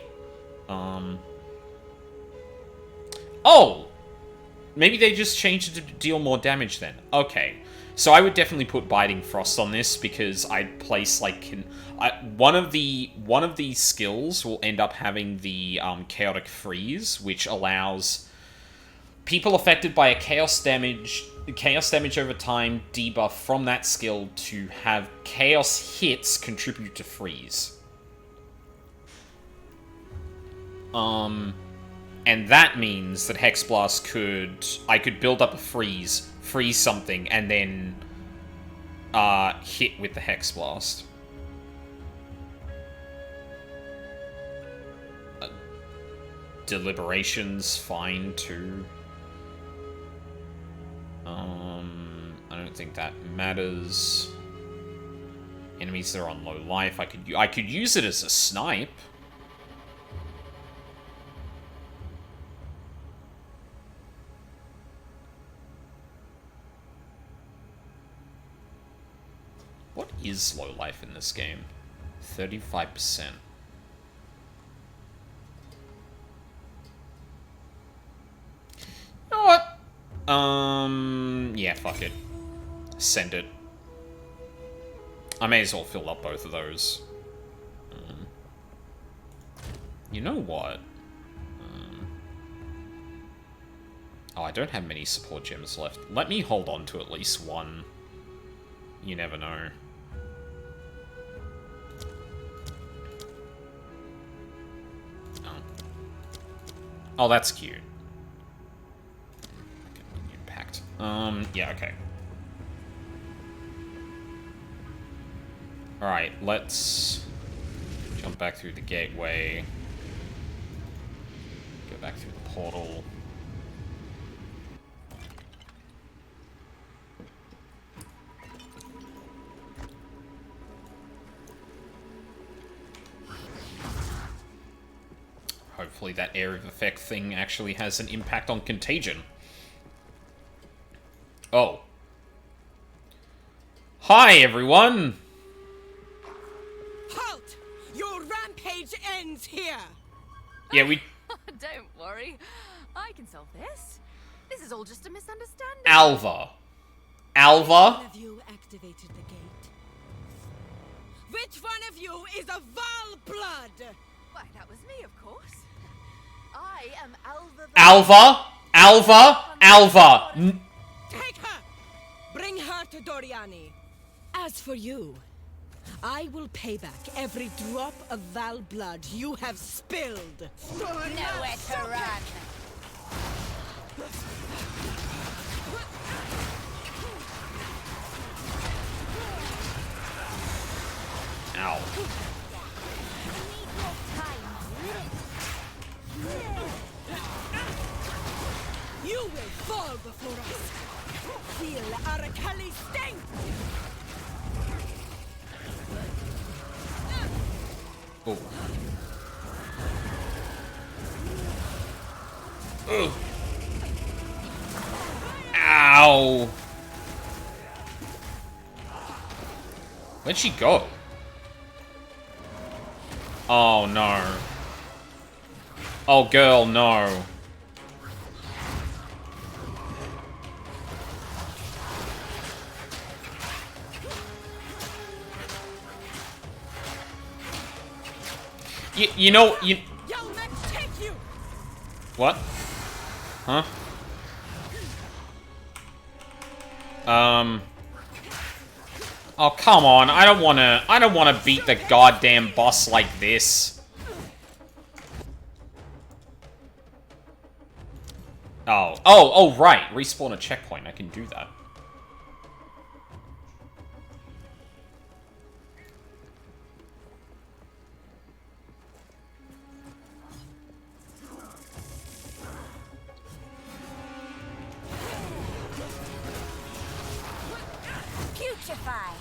A: Oh! Maybe they just changed it to deal more damage then. Okay. So I would definitely put Biting Frost on this, because I'd place, like... one of these skills will end up having the Chaotic Freeze, which allows people affected by a Chaos damage over time debuff from that skill to have Chaos hits contribute to Freeze. And that means that Hex Blast I could build up a freeze something, and then hit with the Hex Blast. Deliberation's fine too. I don't think that matters. Enemies that are on low life, I could use it as a snipe. What is low life in this game? 35%. You know what? Yeah, fuck it. Send it. I may as well fill up both of those. You know what? Oh, I don't have many support gems left. Let me hold on to at least one. You never know. Oh, that's cute. Impact. Yeah, okay. Alright, let's jump back through the gateway. Go back through the portal. Hopefully that area of effect thing actually has an impact on contagion. Oh. Hi, everyone!
H: Halt! Your rampage ends here!
A: Yeah, we...
C: Don't worry. I can solve this. This is all just a misunderstanding.
A: Alva.
H: One of you activated the gate. Which one of you is a Val blood?
C: Why, that was me, of course. I am
A: Alva!
H: Take her! Bring her to Doriani. As for you, I will pay back every drop of Val blood you have spilled.
G: Nowhere to run.
A: Ow.
H: You will fall before us. Feel Arakali's sting!
A: Oh. Ugh. Ow. Where'd she go? Oh, no. Oh, girl, no. You know, What? Huh? Oh, come on. I don't wanna beat the goddamn boss like this. Oh, right. Respawn a checkpoint. I can do that.
G: Putrefy.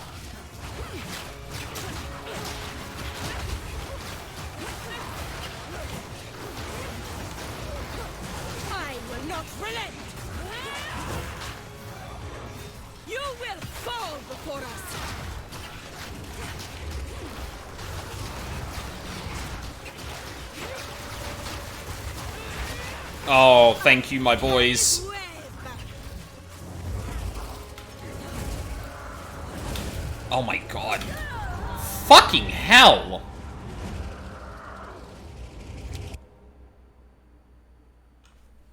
H: I will not relent! You will fall before us!
A: Oh, thank you, my boys. Oh my god. Fucking hell!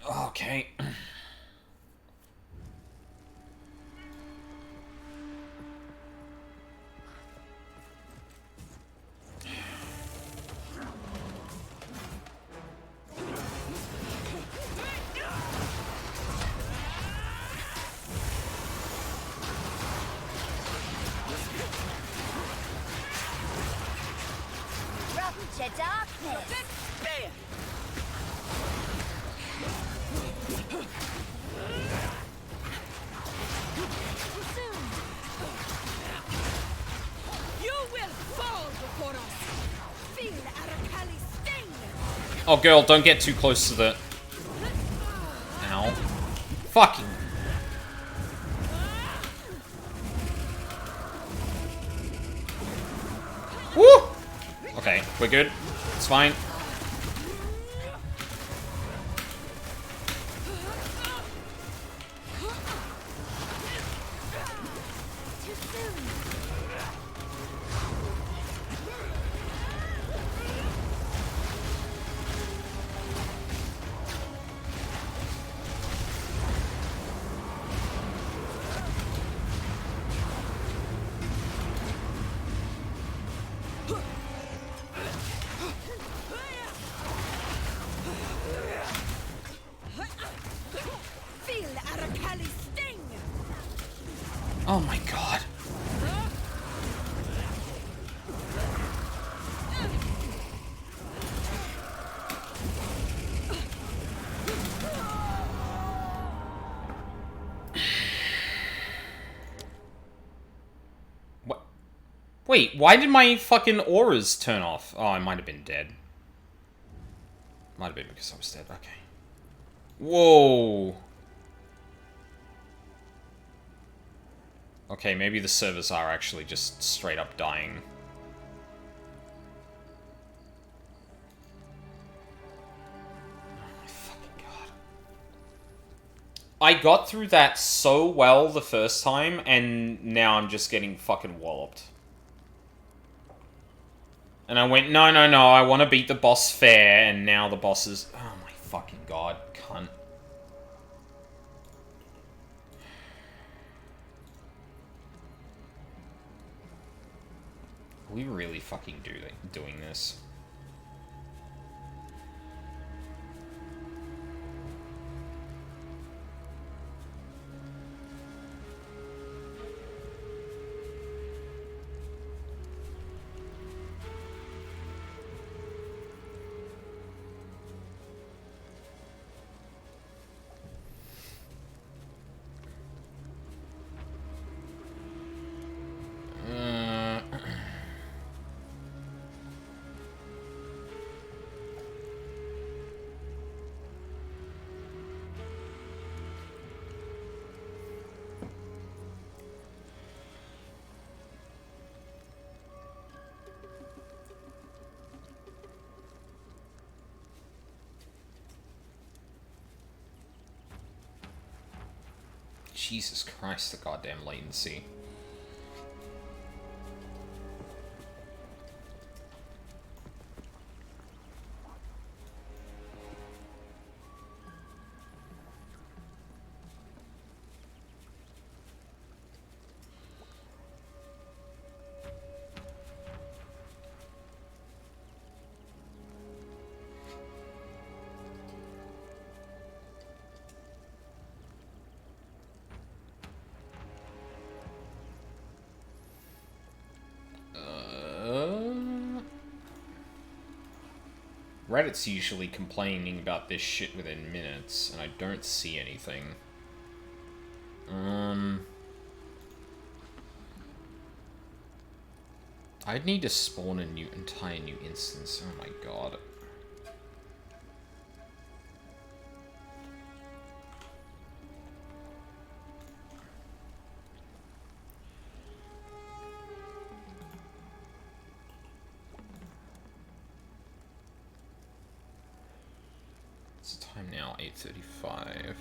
A: Okay.
G: Rupture darkness.
H: You will fall before us! Feel Arakali's sting!
A: Oh, girl, don't get too close to the... Ow. Fucking... Woo! Okay, we're good. It's fine.
H: Feel Arakali's sting!
A: Oh my god. What? Wait, why did my fucking auras turn off? Oh, I might have been dead. Might have been because I was dead. Okay. Whoa. Okay, maybe the servers are actually just straight up dying. Oh my fucking god. I got through that so well the first time, and now I'm just getting fucking walloped. And I went, no, I want to beat the boss fair, and now the boss is... Oh my fucking god, cunt. Are we really fucking doing this? Jesus Christ, the goddamn latency. Reddit's usually complaining about this shit within minutes, and I don't see anything. I'd need to spawn a new entire new instance. Oh my god. What's the time now? 8:35.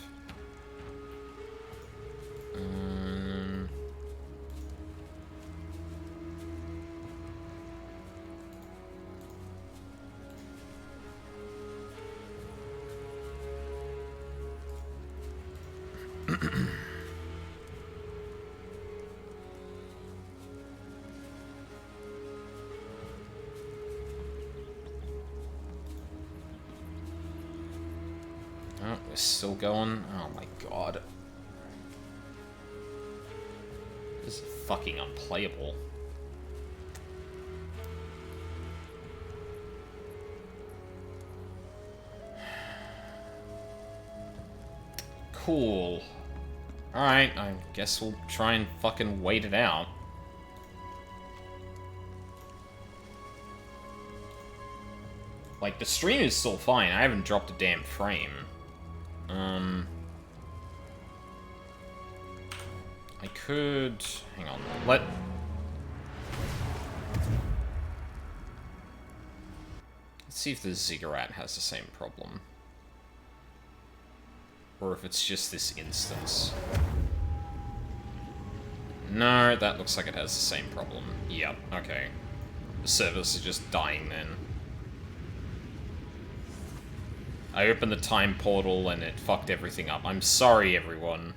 A: Oh, we're still going. Oh my god. This is fucking unplayable. Cool. Alright, I guess we'll try and fucking wait it out. Like, the stream is still fine. I haven't dropped a damn frame. I could... Hang on. Let's see if the ziggurat has the same problem. Or if it's just this instance. No, that looks like it has the same problem. Yep, okay. The servers are just dying then. I opened the time portal and it fucked everything up. I'm sorry, everyone.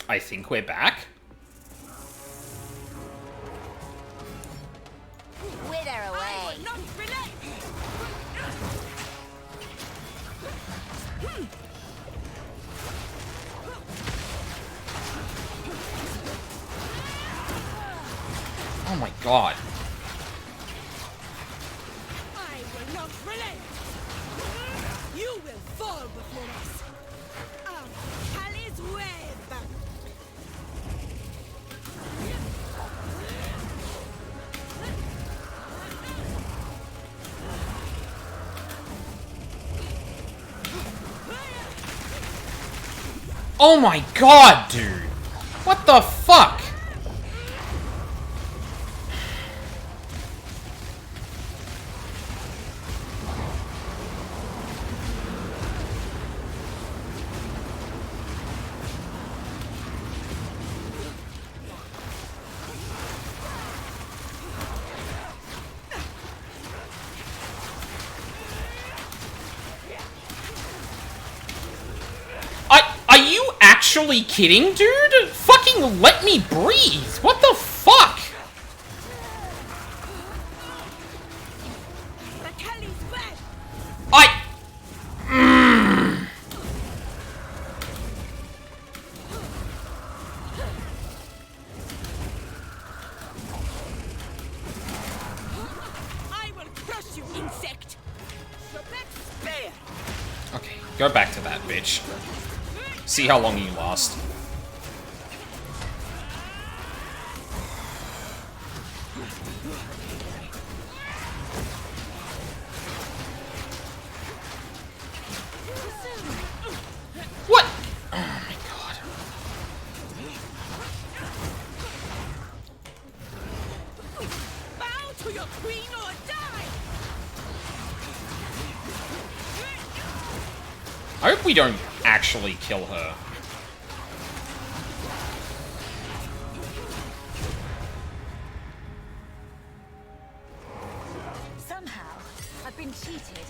A: I think we're back.
G: Wither away.
A: Oh my god.
H: I will not relent. You will fall before us. Kali's web.
A: Oh my god, dude! What the fuck? Are you actually kidding, dude? Fucking let me breathe! What the fuck?
H: I will crush you, insect. Spare.
A: Okay, go back to that, bitch. See how long you last. What? Oh my god.
H: Bow to your queen or die.
A: I hope we don't actually kill her.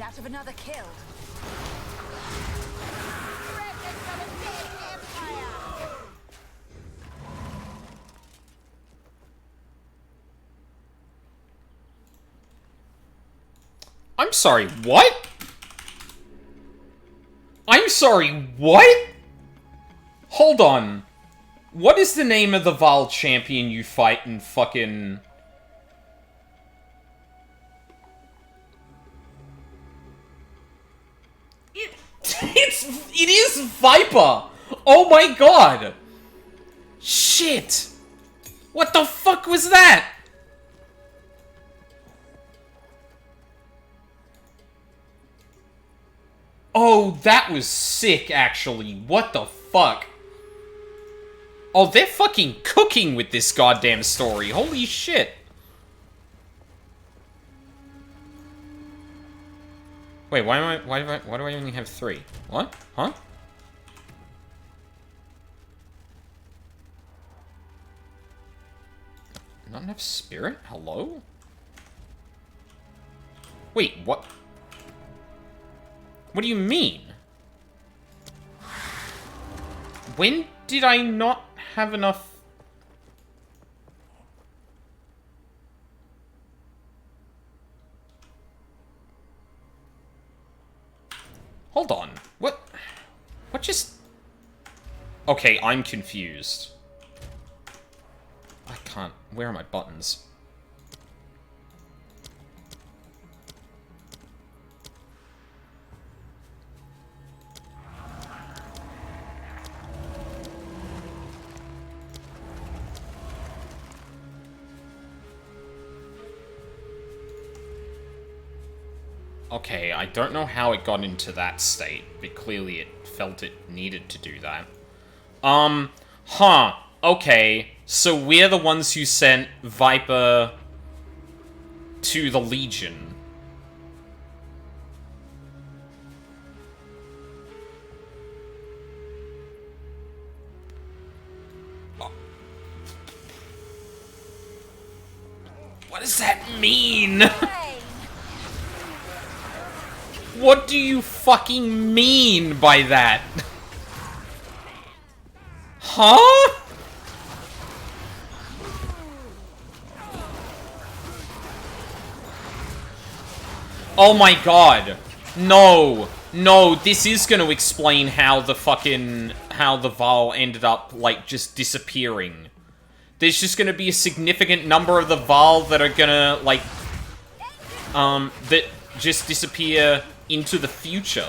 C: out of another kill.
G: Remnants of a dead empire!
A: I'm sorry, what? I'm sorry, what? Hold on. What is the name of the Val champion you fight in fucking... It is Viper! Oh my god! Shit! What the fuck was that? Oh, that was sick, actually. What the fuck? Oh, they're fucking cooking with this goddamn story. Holy shit. Wait, why do I only have 3? What? Huh? Not enough spirit? Hello? Wait, what? What do you mean? When did I not have enough? Hold on. What just... Okay, I'm confused. I can't... Where are my buttons? Okay, I don't know how it got into that state, but clearly it felt it needed to do that. Huh. Okay, so we're the ones who sent Viper to the Legion. What does that mean? What do you fucking mean by that? Huh? Oh my god. No. No, this is gonna explain how the Val ended up, like, just disappearing. There's just gonna be a significant number of the Val that are gonna, like, that just disappear into the future.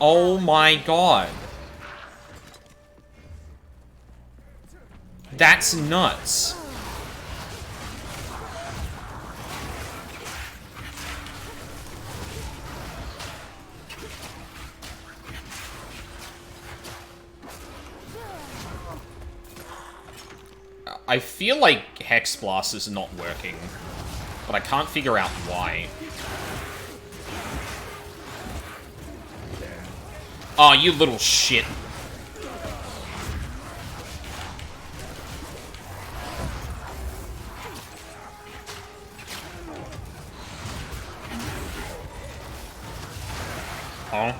A: Oh my god. That's nuts. I feel like Hex Blast is not working, but I can't figure out why. Oh, you little shit. Huh?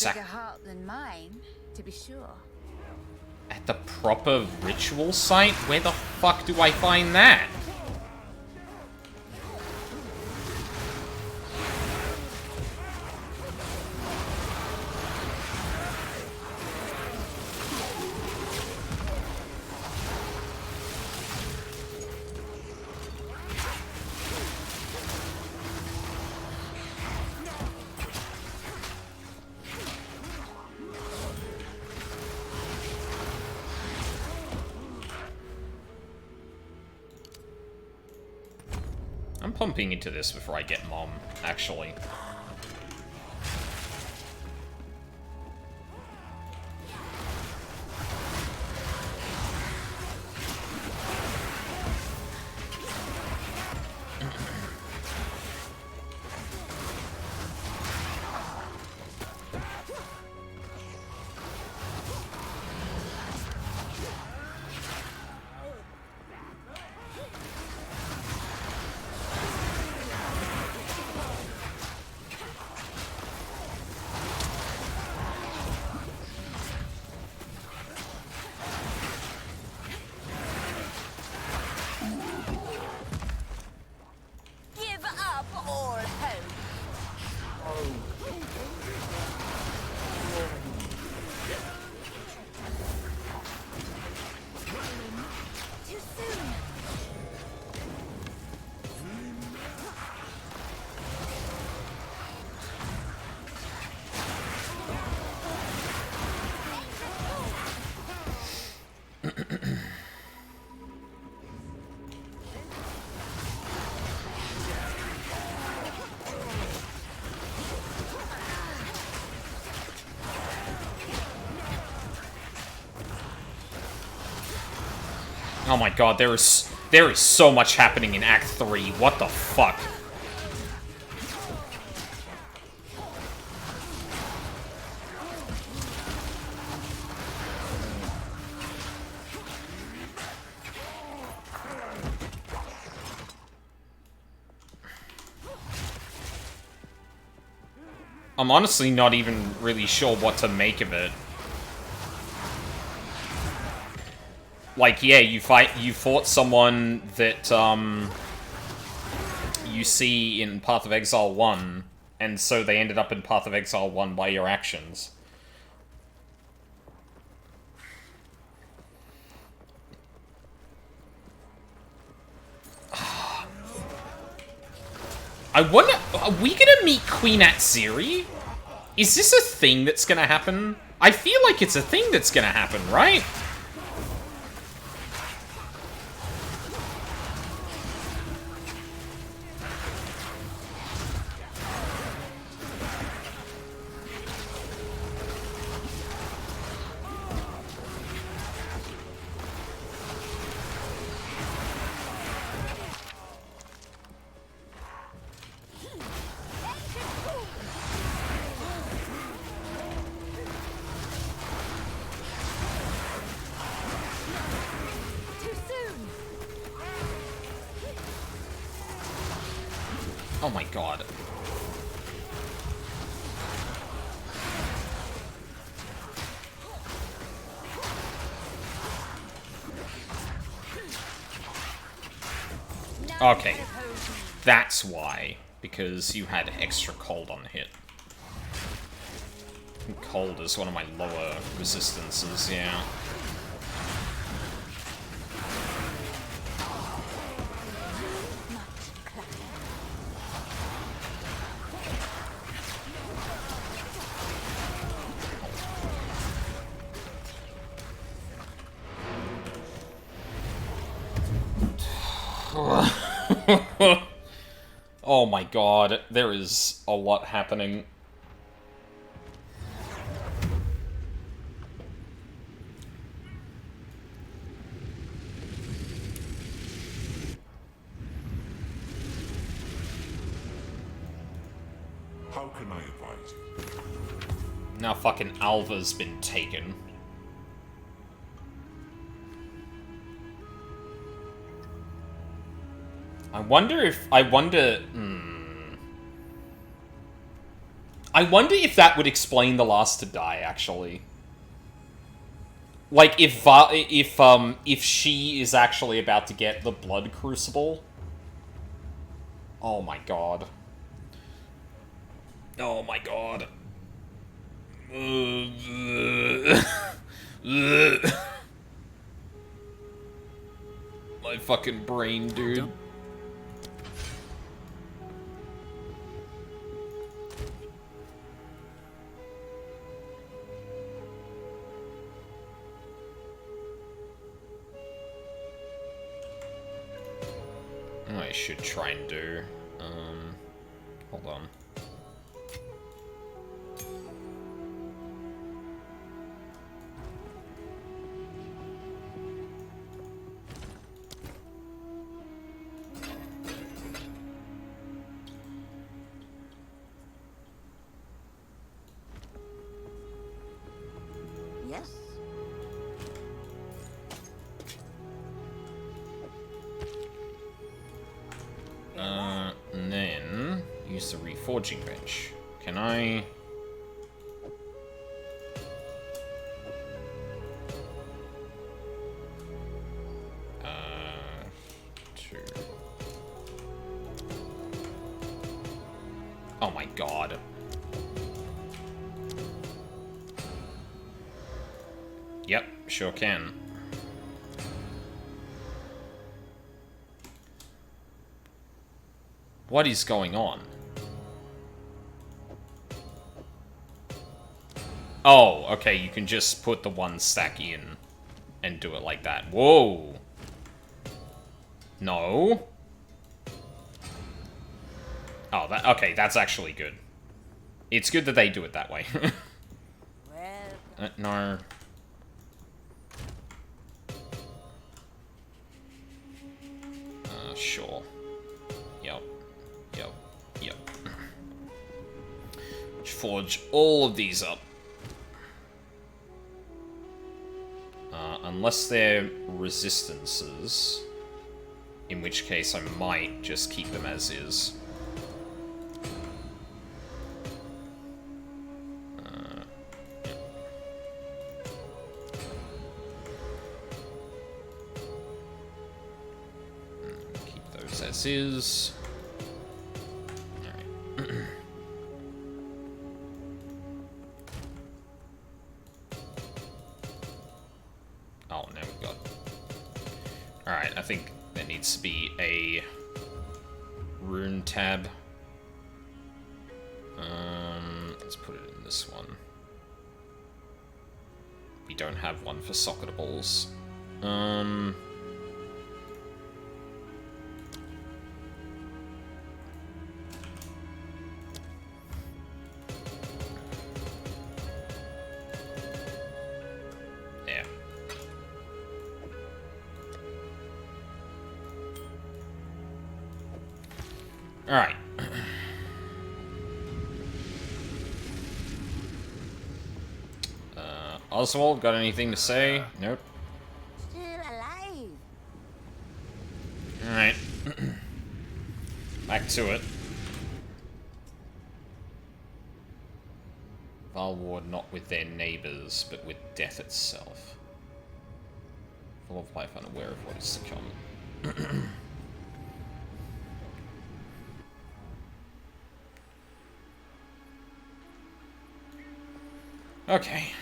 G: Bigger heart than mine, to be sure.
A: At the proper ritual site? Where the fuck do I find that? I'm pumping into this before I get Mom, actually. Oh my god, there is so much happening in Act 3. What the fuck? I'm honestly not even really sure what to make of it. Like, yeah, you fought someone that, you see in Path of Exile 1, and so they ended up in Path of Exile 1 by your actions. I wonder, are we gonna meet Queen Atziri? Is this a thing that's gonna happen? I feel like it's a thing that's gonna happen, right? Oh my god. Okay. That's why. Because you had extra cold on hit. And cold is one of my lower resistances, yeah. Oh my god, there is a lot happening.
F: How can I advise you?
A: Now fucking Alva's been taken. I wonder if that would explain the last to die, actually. Like, if she is actually about to get the Blood Crucible. Oh my god. Oh my god. My fucking brain, dude. I should try and do. Hold on.
B: Yes?
A: And then use the reforging bench. Can I? Two. Oh my god. Yep, sure can. What is going on? Oh, okay, you can just put the one stack in and do it like that. Whoa. No. Oh, okay, that's actually good. It's good that they do it that way.
B: Well,
A: No. Sure. Yep. Yep. Yep. Forge all of these up. Unless they're resistances, in which case I might just keep them as is. Keep those as is. Alright. Oh, now we've got... Alright, I think there needs to be a rune tab. Let's put it in this one. We don't have one for socketables. Yeah. Alright. Oswald, got anything to say? Nope.
B: Still alive.
A: Alright. Back to it. Val Ward not with their neighbours, but with death itself. Full of life, unaware of what is to come. Okay.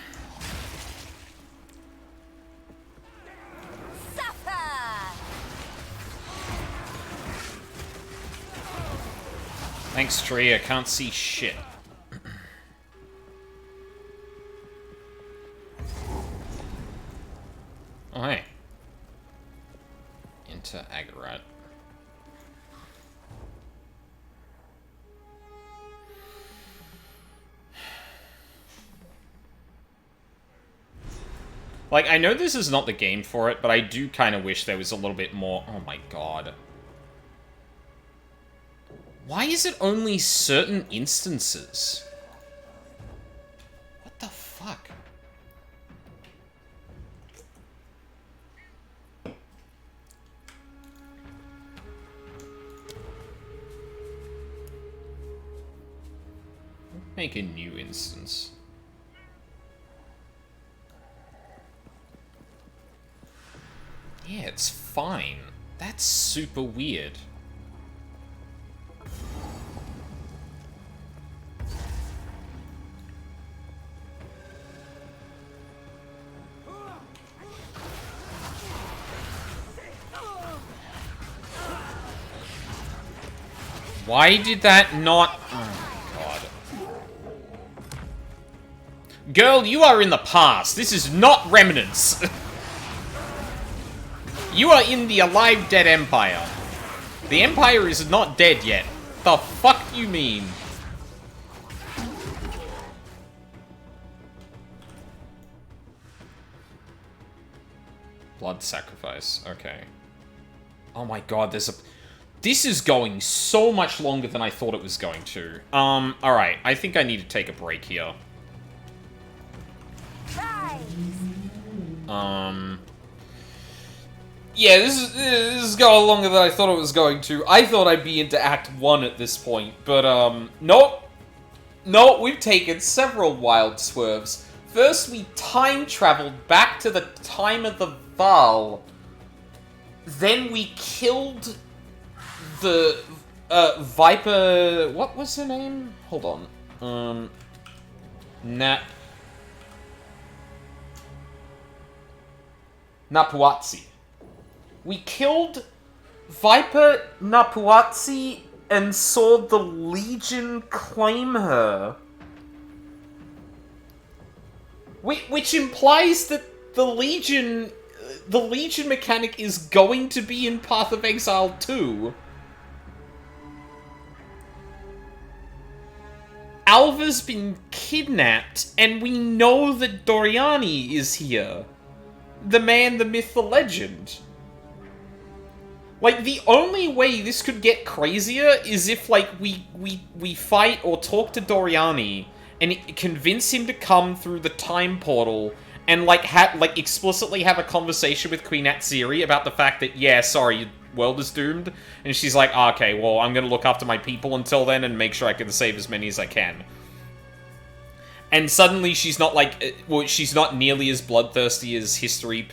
A: Thanks, tree. I can't see shit. Oh, hey. Into Agarat. Like, I know this is not the game for it, but I do kind of wish there was a little bit more... Oh my god. Why is it only certain instances? What the fuck? Make a new instance. Yeah, it's fine. That's super weird. Why did that not... Oh, God. Girl, you are in the past. This is not Remnants. You are in the Alive Dead Empire. The Empire is not dead yet. The fuck you mean? Blood sacrifice. Okay. Oh my god, there's a... This is going so much longer than I thought it was going to. Alright. I think I need to take a break here. Yeah, this is going longer than I thought it was going to. I thought I'd be into Act 1 at this point, but, nope. Nope, we've taken several wild swerves. First, we time-traveled back to the time of the Val. Then we killed the, Viper... What was her name? Hold on. Napuatsi. We killed Viper Napuatsi and saw the Legion claim her. Which implies that the Legion mechanic is going to be in Path of Exile 2. Alva's been kidnapped, and we know that Doriani is here. The man, the myth, the legend. Like, the only way this could get crazier is if, like, we fight or talk to Doriani and convince him to come through the time portal and, like, explicitly have a conversation with Queen Atsiri about the fact that, yeah, sorry, your world is doomed. And she's like, okay, well, I'm gonna look after my people until then and make sure I can save as many as I can. And suddenly she's not, like, well, she's not nearly as bloodthirsty as history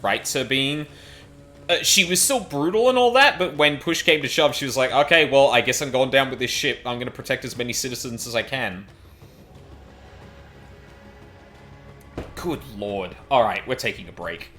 A: writes her being. She was still brutal and all that, but when push came to shove, she was like, okay, well, I guess I'm going down with this ship. I'm going to protect as many citizens as I can. Good lord. Alright, we're taking a break.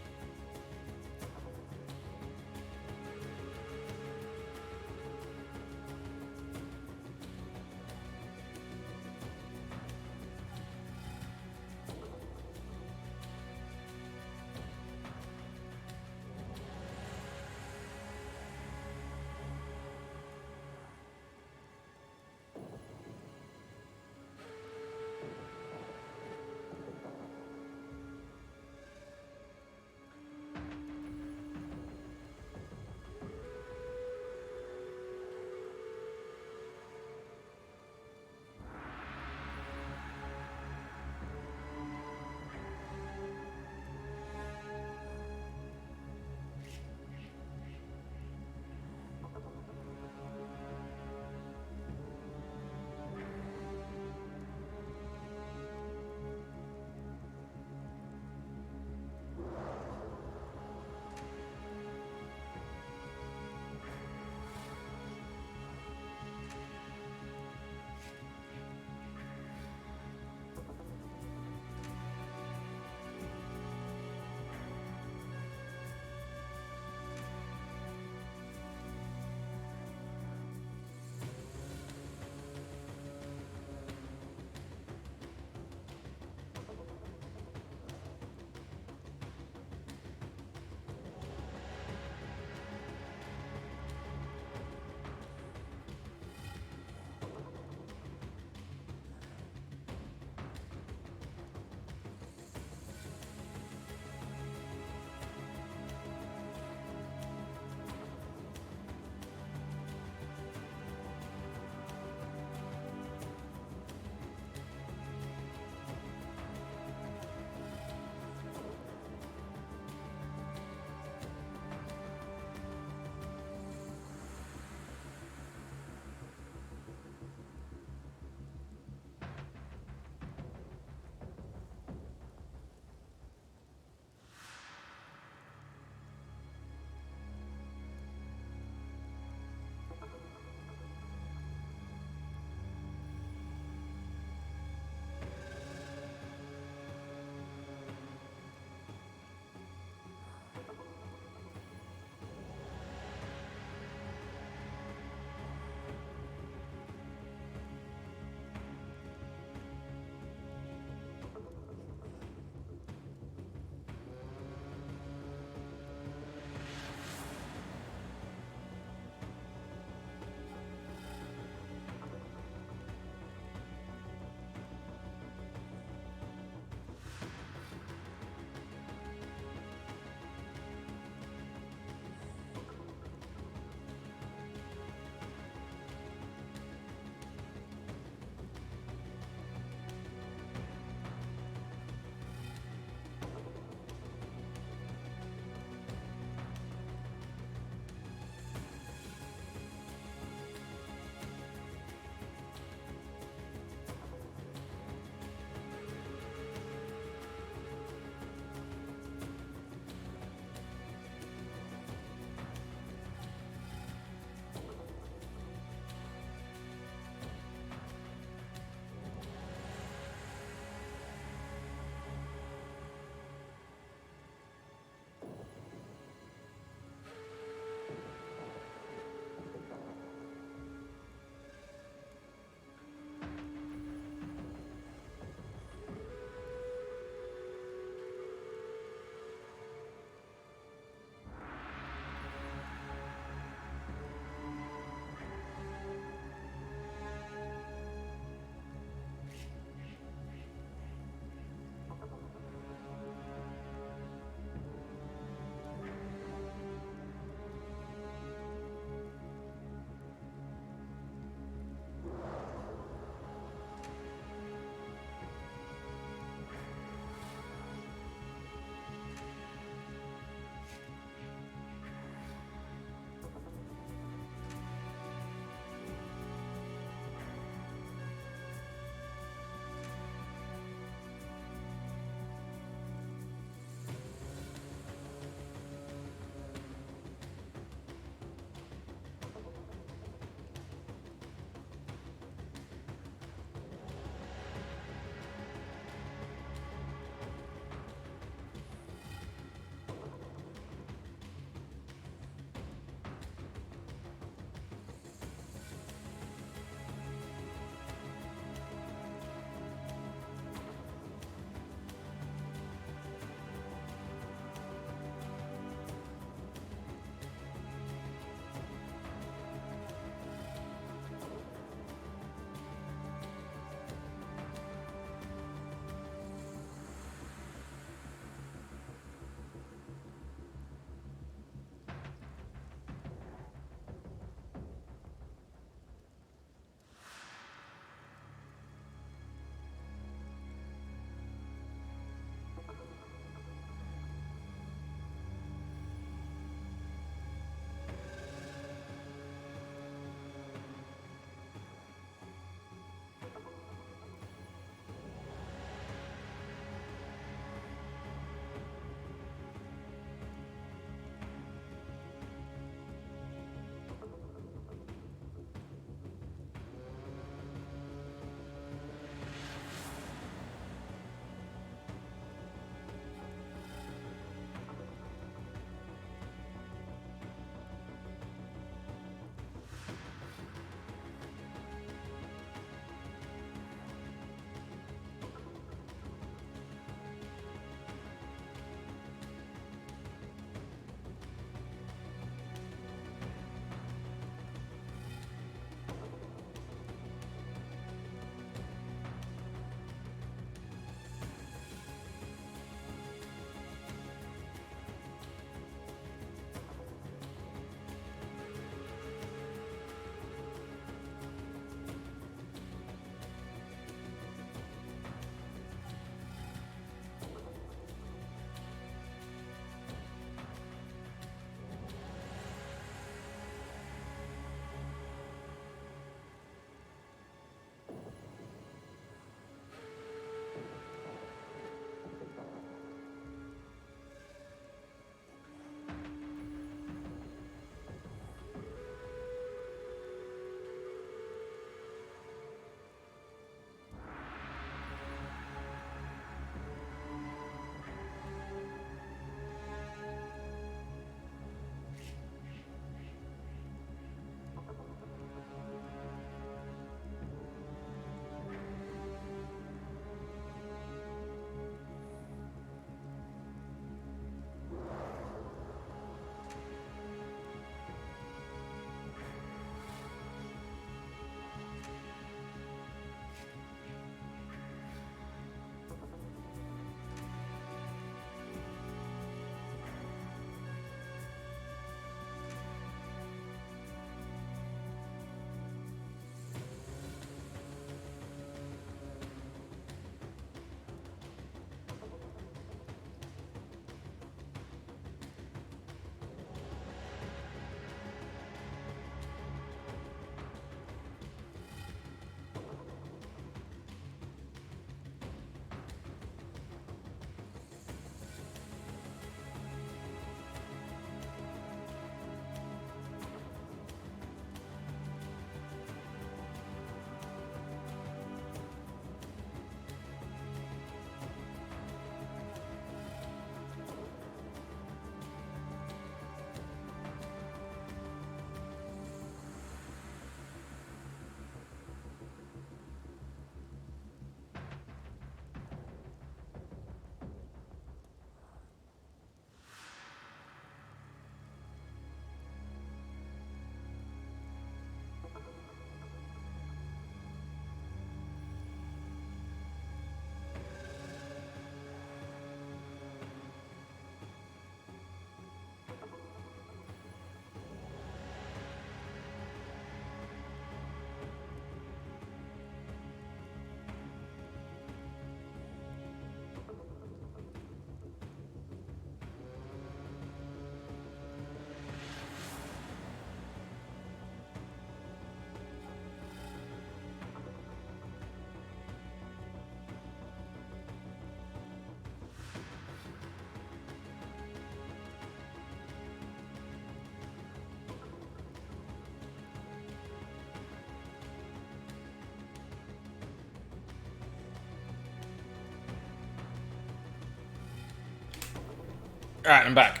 A: Alright, I'm back.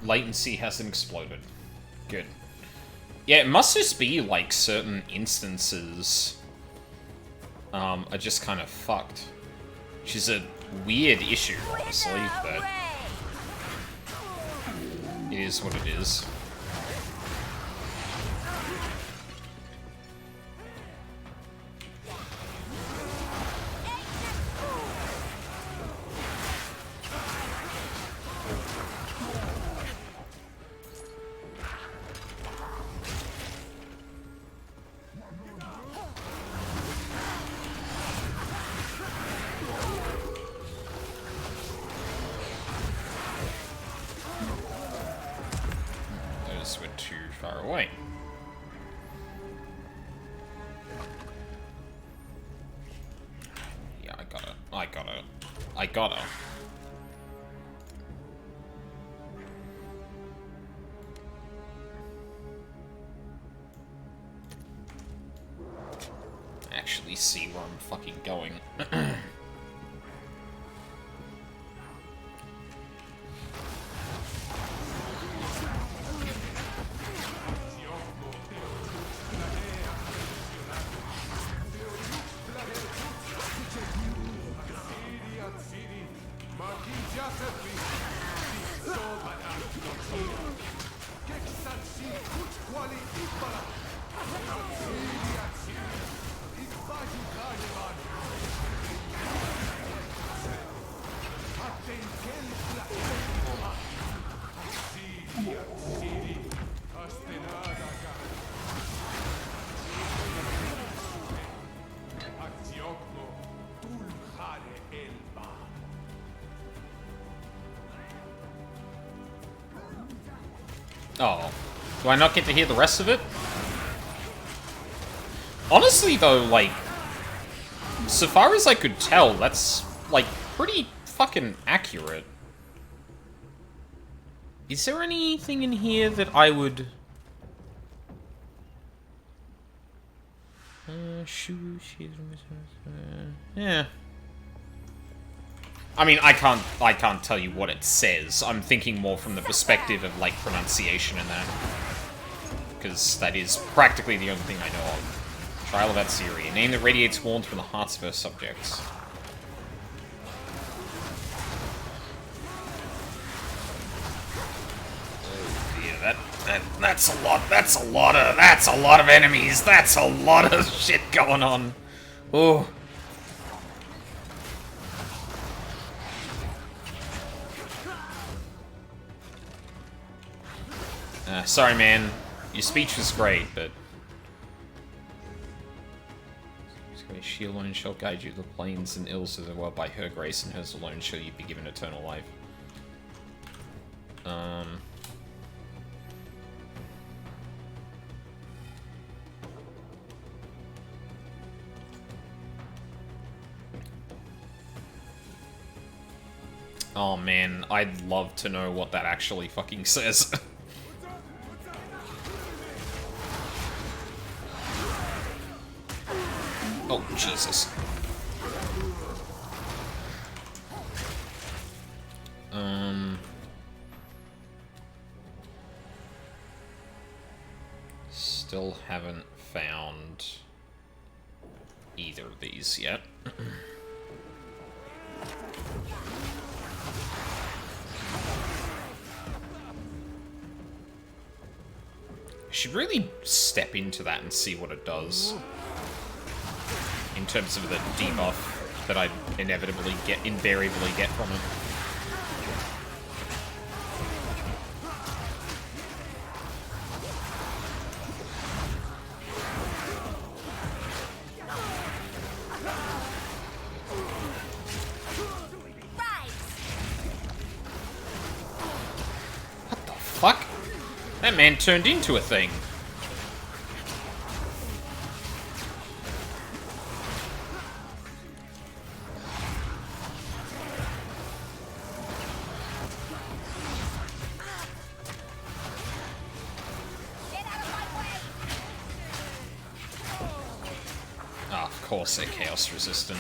A: Latency hasn't exploded. Good. Yeah, it must just be, like, certain instances are just kind of fucked. Which is a weird issue, honestly, but it is what it is. Those were too far away. Yeah, I gotta. Actually see where I'm fucking going. Oh. Do I not get to hear the rest of it? Honestly, though, like, so far as I could tell, that's, like, pretty fucking accurate. Is there anything in here that I would... yeah. I mean, I can't tell you what it says. I'm thinking more from the perspective of, like, pronunciation and that. Because that is practically the only thing I know of. Trial of Atsiri, a name that radiates warmth from the hearts of her subjects. Oh dear, that's a lot of enemies, that's a lot of shit going on. Oh. Sorry, man. Your speech was great, but... She alone shall guide you to the plains and ills of the world. By her grace and hers alone shall you be given eternal life. Oh man, I'd love to know what that actually fucking says. Oh, Jesus. Still haven't found either of these yet. I should really step into that and see what it does. In terms of the debuff that I invariably get from it. What the fuck? That man turned into a thing. Of course they're chaos resistant.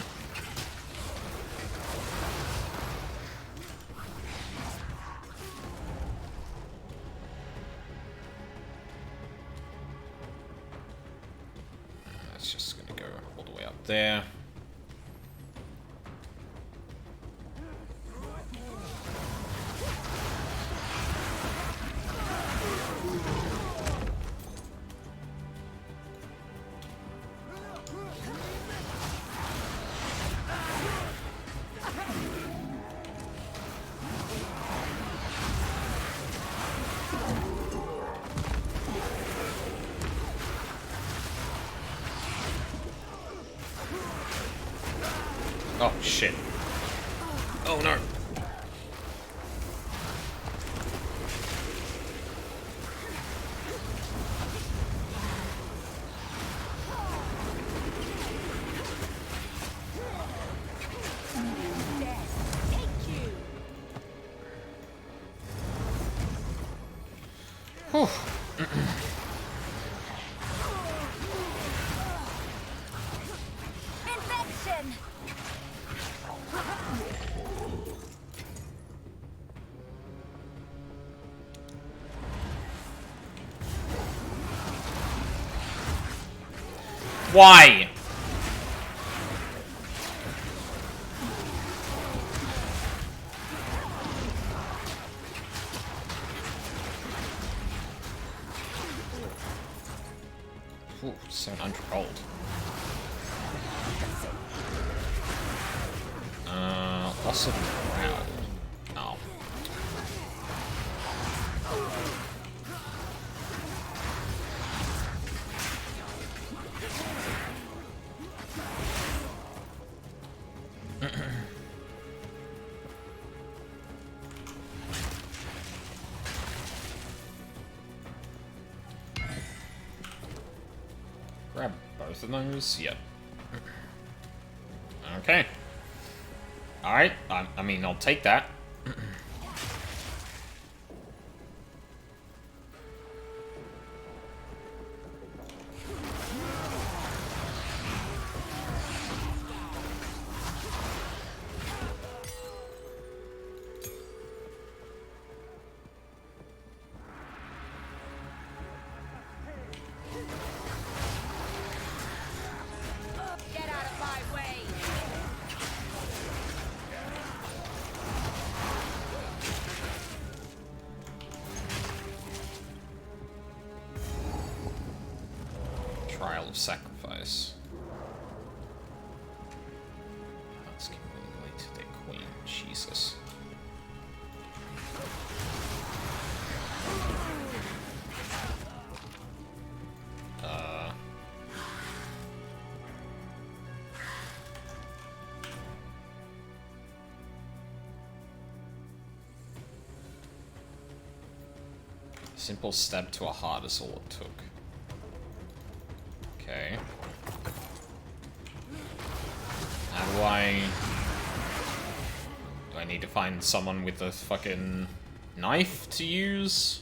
A: He's just gonna go all the way up there. Oh, shit. Oh, no. Whew.
C: Infection!
A: Why? Ooh, 700 gold. Loss of morale. Oh. Grab both of those? Yep. Okay. Alright, I mean, I'll take that.
G: Get out of my way!
A: Trial of Sacrifice. Let's give away to their queen. Jesus. Simple stab to a heart is all it took. Okay. How do I... Do I need to find someone with a fucking knife to use?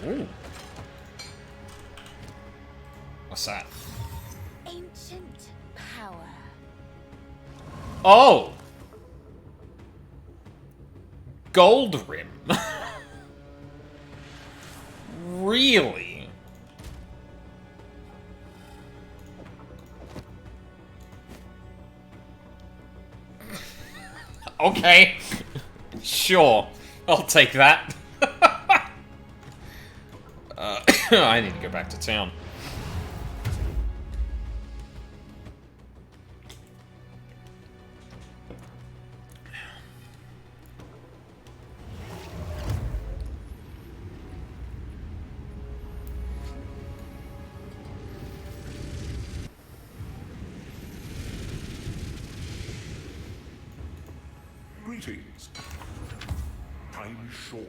A: Ooh. What's that?
G: Ancient power.
A: Oh! Gold rim. Really? Okay. Sure. I'll take that. I need to go back to town.
F: Greetings. Time is short.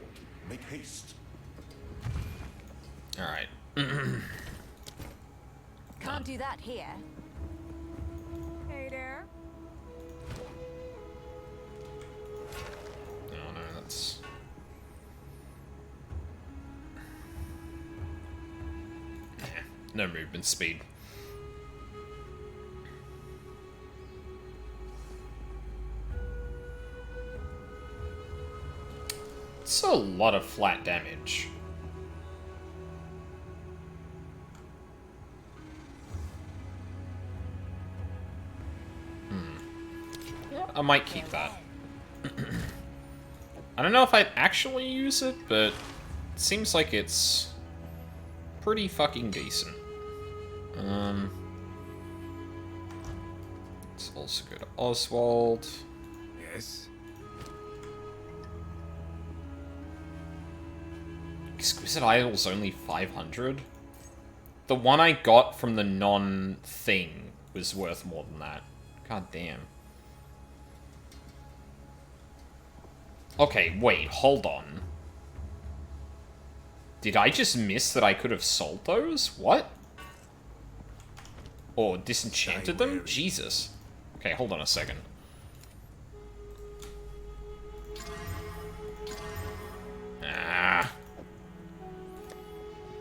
F: Make haste.
A: Alright.
C: Can't do that here.
B: Hey there.
A: Oh no, that's... No movement speed. It's a lot of flat damage. Yeah, I might keep that. I don't know if I'd actually use it, but it seems like it's pretty fucking decent. Let's also go to Oswald.
D: Yes?
A: Exquisite Idol's only 500? The one I got from the non-thing was worth more than that. God damn. Okay, wait, hold on. Did I just miss that I could have sold those? What? Or disenchanted them? Jesus. Okay, hold on a second. Ah.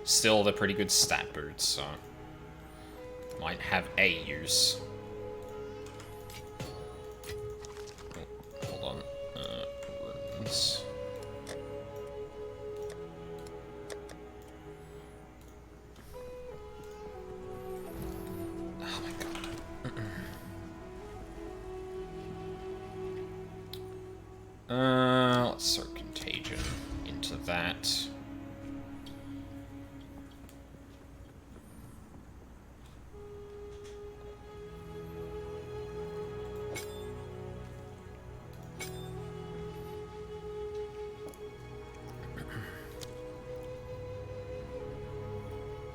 A: Still, they're pretty good stat boots, so... might have a use. Oh, hold on. Runes. Oh my god. Let's throw Contagion into that.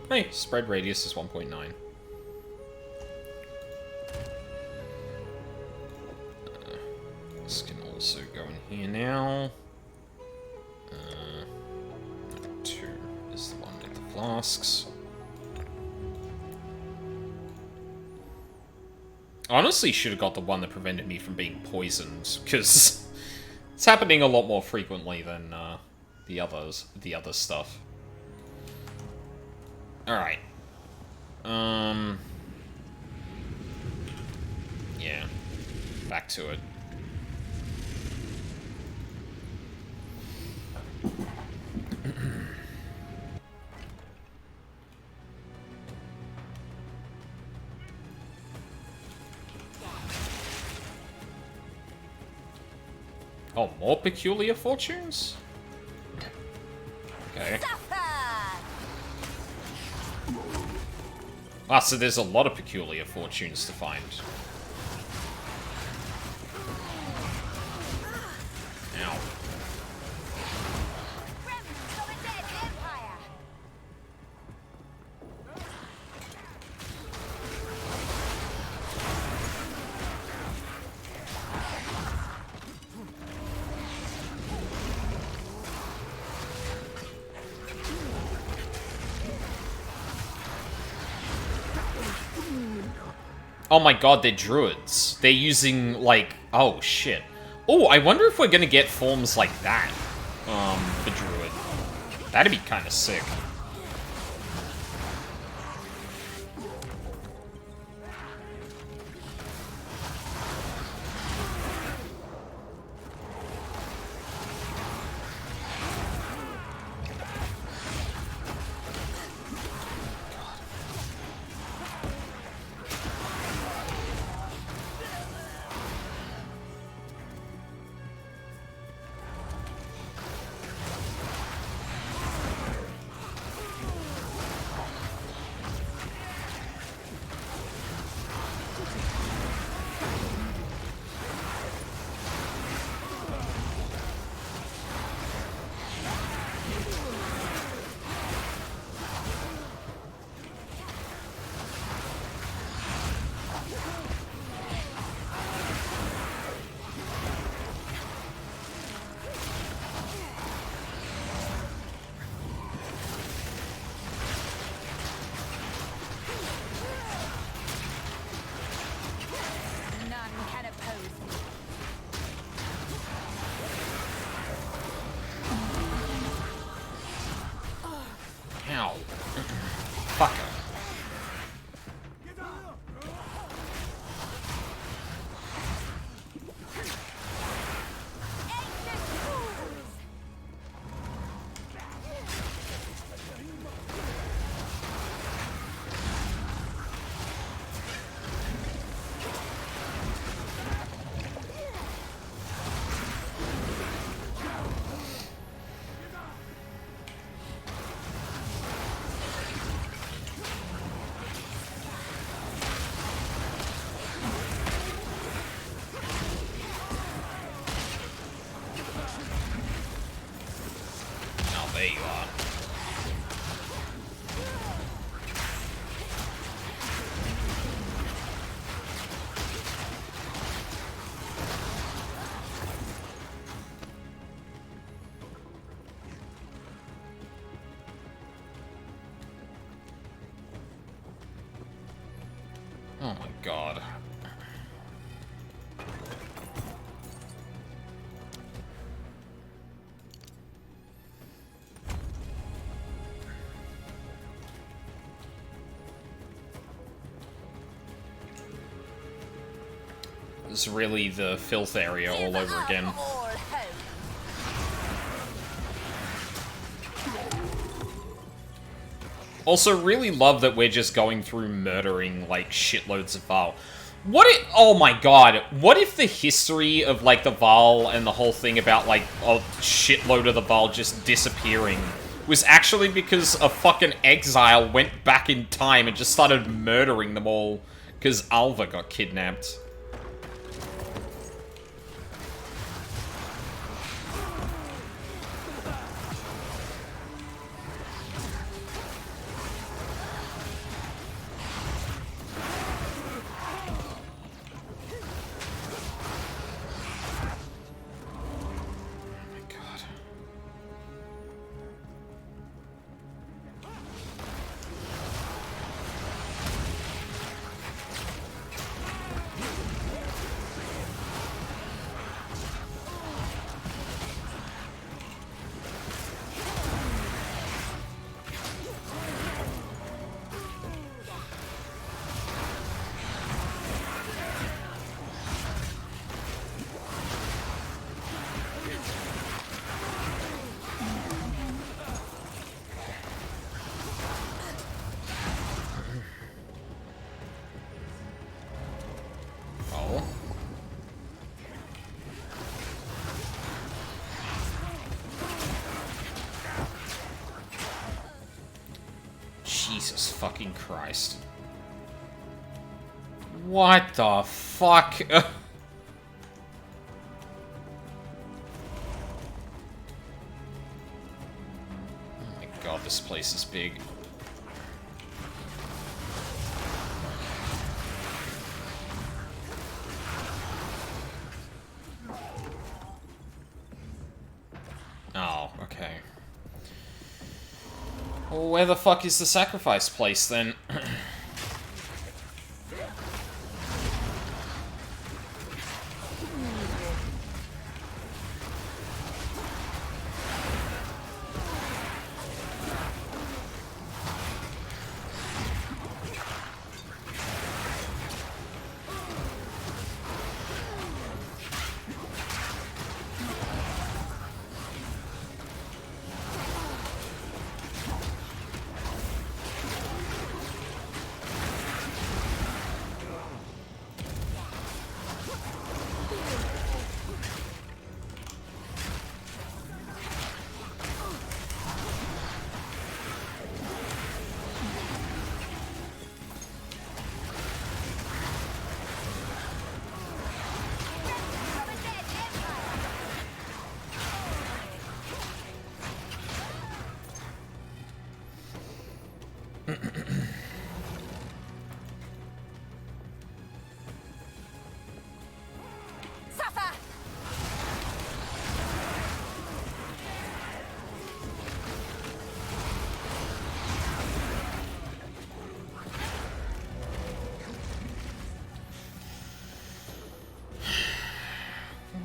A: Hey, spread radius is 1.9. This can also go in here now. 2 is the one with the flasks. Honestly, should have got the one that prevented me from being poisoned, because it's happening a lot more frequently than the other stuff. Alright. Yeah. Back to it. Oh, more peculiar fortunes? Okay. Ah, so there's a lot of peculiar fortunes to find. Ow. Oh my god, they're druids. They're using, like... Oh, shit. Oh, I wonder if we're gonna get forms like that, for druid. That'd be kind of sick. there you are. Oh my god. It's really the filth area all over again. Also, really love that we're just going through murdering, like, shitloads of Val. What if... Oh my god. What if the history of, like, the Val and the whole thing about, like, a shitload of the Val just disappearing was actually because a fucking Exile went back in time and just started murdering them all because Alva got kidnapped? Jesus fucking Christ. What the fuck? Oh my god, this place is big. Oh, okay. Well, where the fuck is the sacrifice place, then?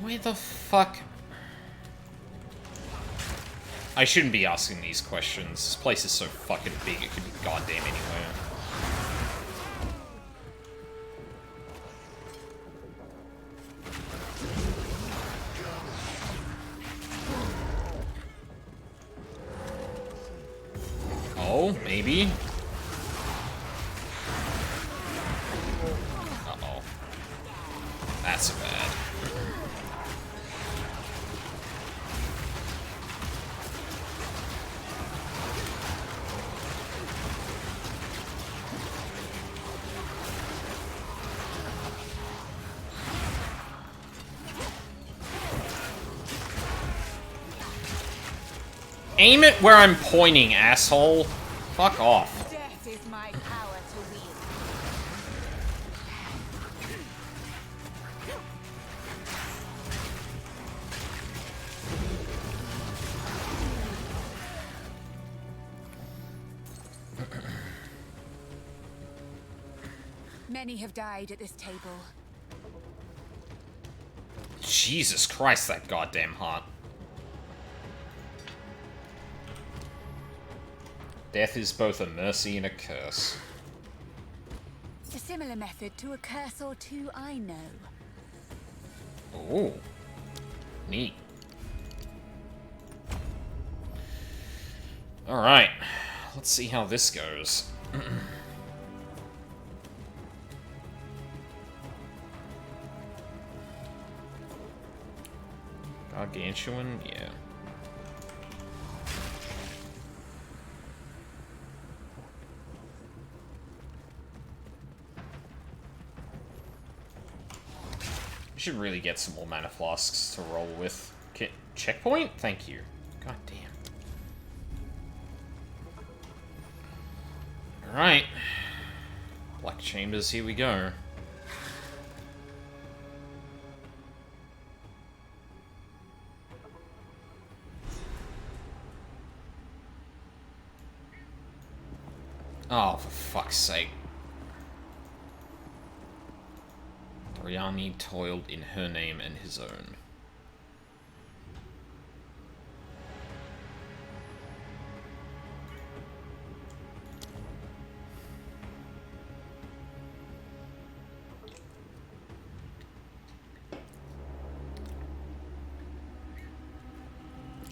A: Where the fuck? I shouldn't be asking these questions. This place is so fucking big, it could be goddamn anywhere. Oh, maybe? Uh-oh. That's bad. Aim it where I'm pointing, asshole. Fuck off.
B: Death is my power to wield. Many have died at this table.
A: Jesus Christ, that goddamn heart. Death is both a mercy and a curse.
B: A similar method to a curse or two I know.
A: Ooh. Neat. Alright. Let's see how this goes. Gargantuan? Yeah. We should really get some more mana flasks to roll with. Checkpoint? Thank you. God damn. Alright. Black Chambers, here we go. Oh, for fuck's sake. Doriani toiled in her name and his own.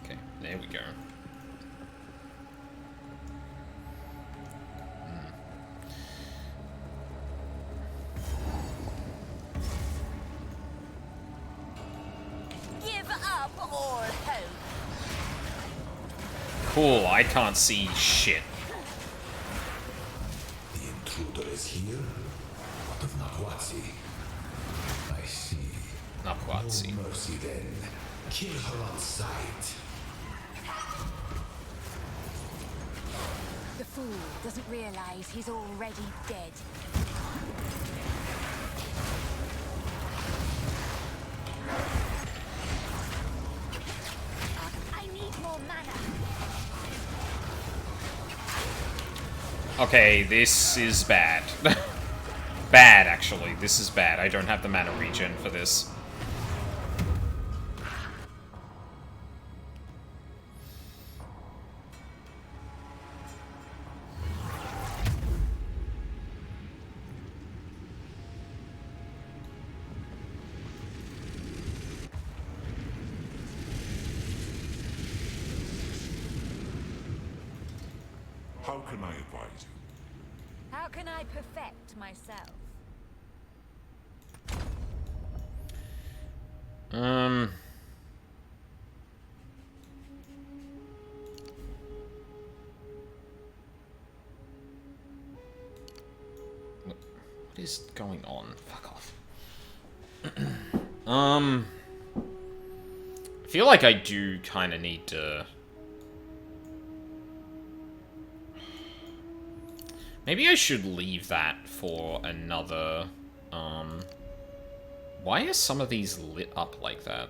A: Okay, there we go.
B: Give up all hope.
A: Cool, I can't see shit.
E: The intruder is here? Out of Nahuatzi. I see.
A: Not quite see.
E: No mercy then. Kill her on sight.
B: The fool doesn't realize he's already dead. I need more mana.
A: Okay, this is bad. Bad, actually. This is bad. I don't have the mana regen for this.
F: How can I advise you?
B: How can I perfect myself?
A: What is going on? Fuck off. I feel like I do kind of need to... Maybe I should leave that for another, Why are some of these lit up like that?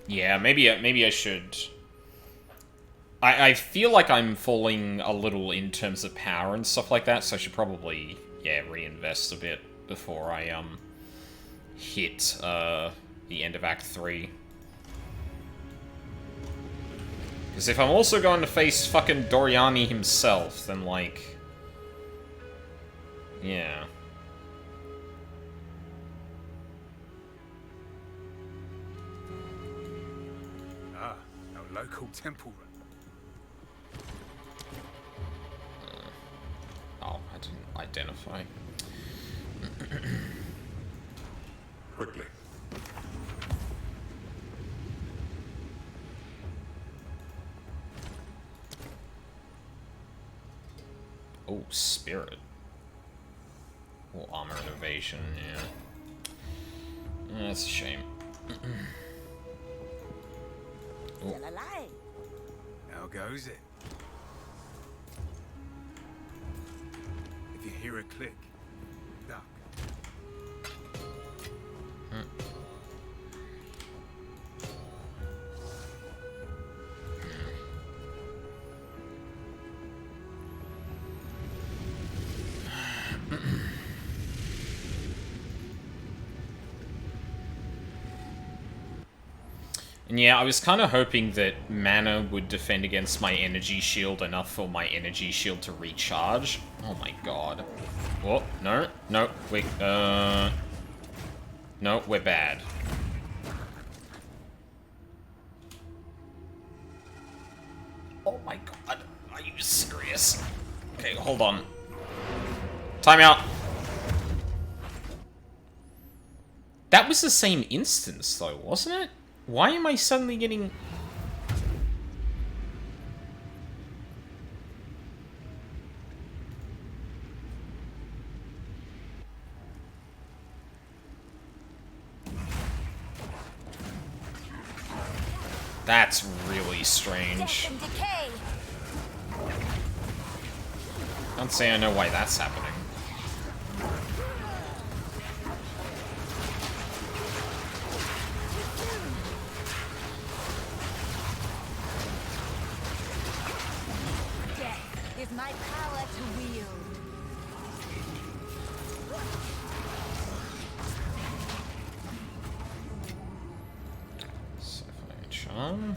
A: Yeah, maybe I should. I feel like I'm falling a little in terms of power and stuff like that, so I should probably, yeah, reinvest a bit before I hit the end of Act 3. Because if I'm also going to face fucking Doriani himself, then like, yeah.
D: No local temple run.
A: Oh, I didn't identify.
F: quickly.
A: Oh, spirit. Oh, armor and evasion, yeah. That's a shame.
B: Still alive.
D: How goes it? If you hear a click, duck.
A: And yeah, I was kind of hoping that mana would defend against my energy shield enough for my energy shield to recharge. Oh my god. Oh, no, no, wait, no, we're bad. Oh my god, are you serious? Okay, hold on. Time out. That was the same instance, though, wasn't it? Why am I suddenly getting... That's really strange. Can't say I know why that's happening.
C: Death is my power to wield.
A: Siphoning charm.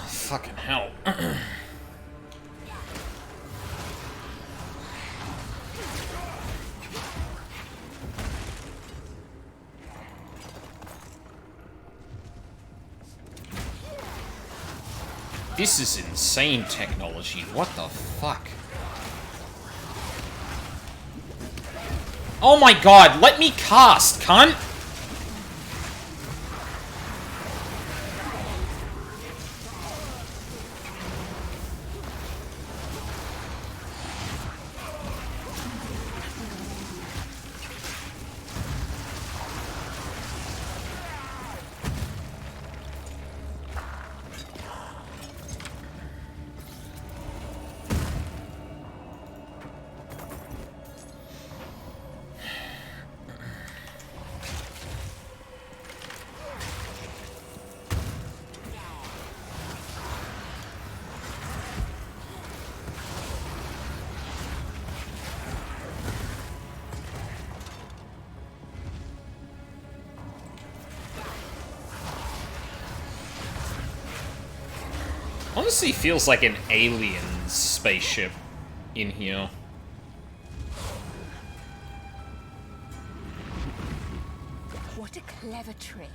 A: Fucking hell. This is insane technology. What the fuck? Oh my god, let me cast, cunt! Honestly feels like an alien spaceship in here.
C: What a clever trick.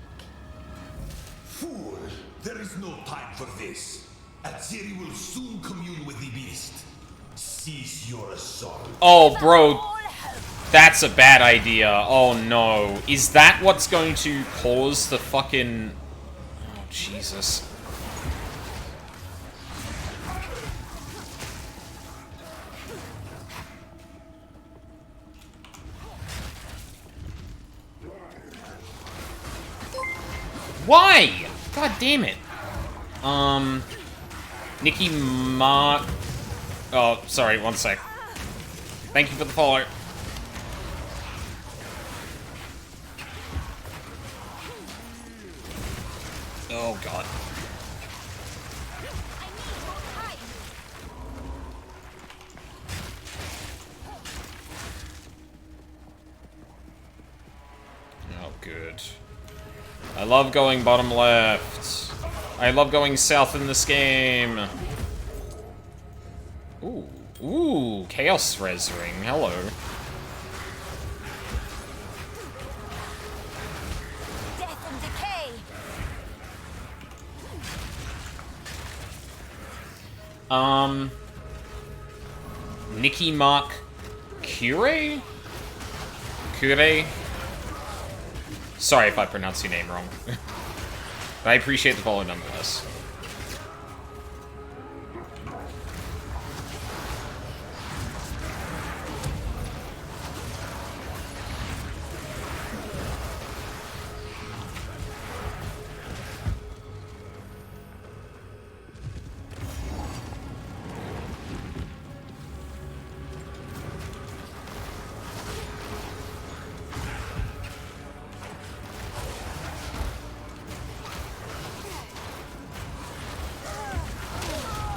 E: Fool! There is no time for this. Atziri will soon commune with the beast. Cease your assault.
A: Oh, bro. That's a bad idea. Oh, no. Is that what's going to cause the fucking... Oh, Jesus. Why? God damn it. Nikki Mark. Oh, sorry, one sec. Thank you for the follow. Oh, God. Oh, good. I love going bottom left. I love going south in this game. Ooh. Ooh, Chaos Res Ring. Hello.
G: Death and decay.
A: Nikki Mark Cure? Cure? Sorry if I pronounced your name wrong. But I appreciate the follow nonetheless.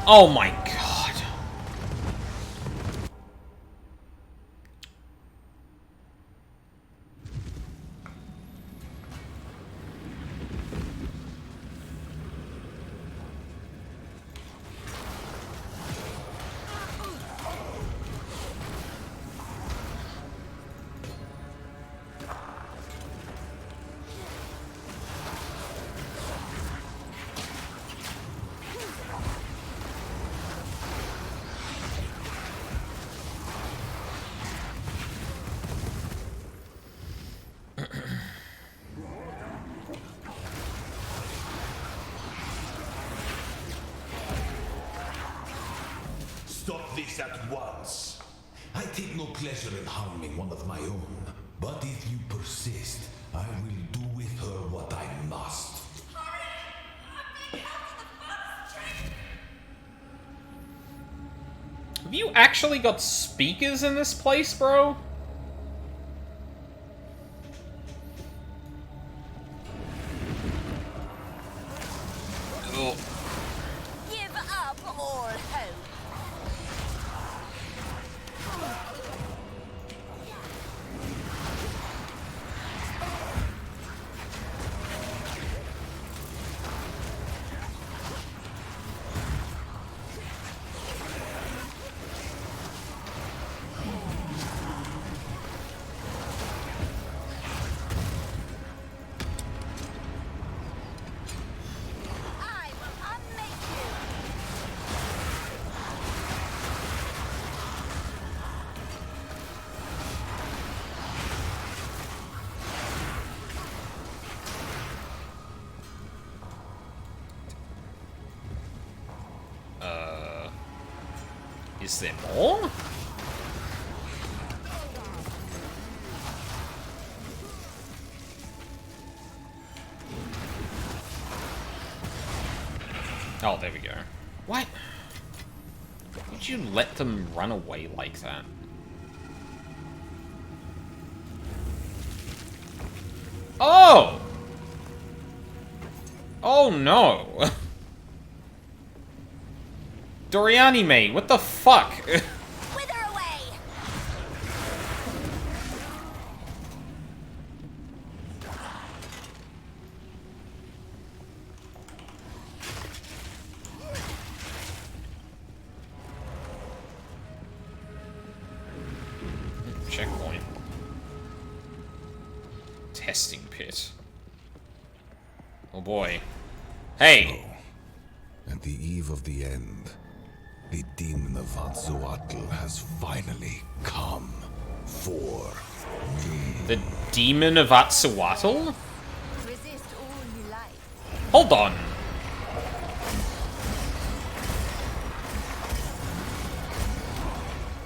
A: Oh my god.
E: Stop this at once. I take no pleasure in harming one of my own, but if you persist, I will do with her what I must.
A: Have you actually got speakers in this place, bro? Ugh.
G: Give up all hope. I will unmake you.
A: Is there more? Oh, there we go. What? Would you let them run away like that? Oh! Oh no! Doriani, mate, what the fuck?
G: Wither away.
A: Checkpoint. Testing pit. Oh boy. Hey!
I: At the eve of the end, the demon of Atzoatl has finally come for me.
A: The demon of Atzoatl?
G: Resist all you like.
A: Hold on.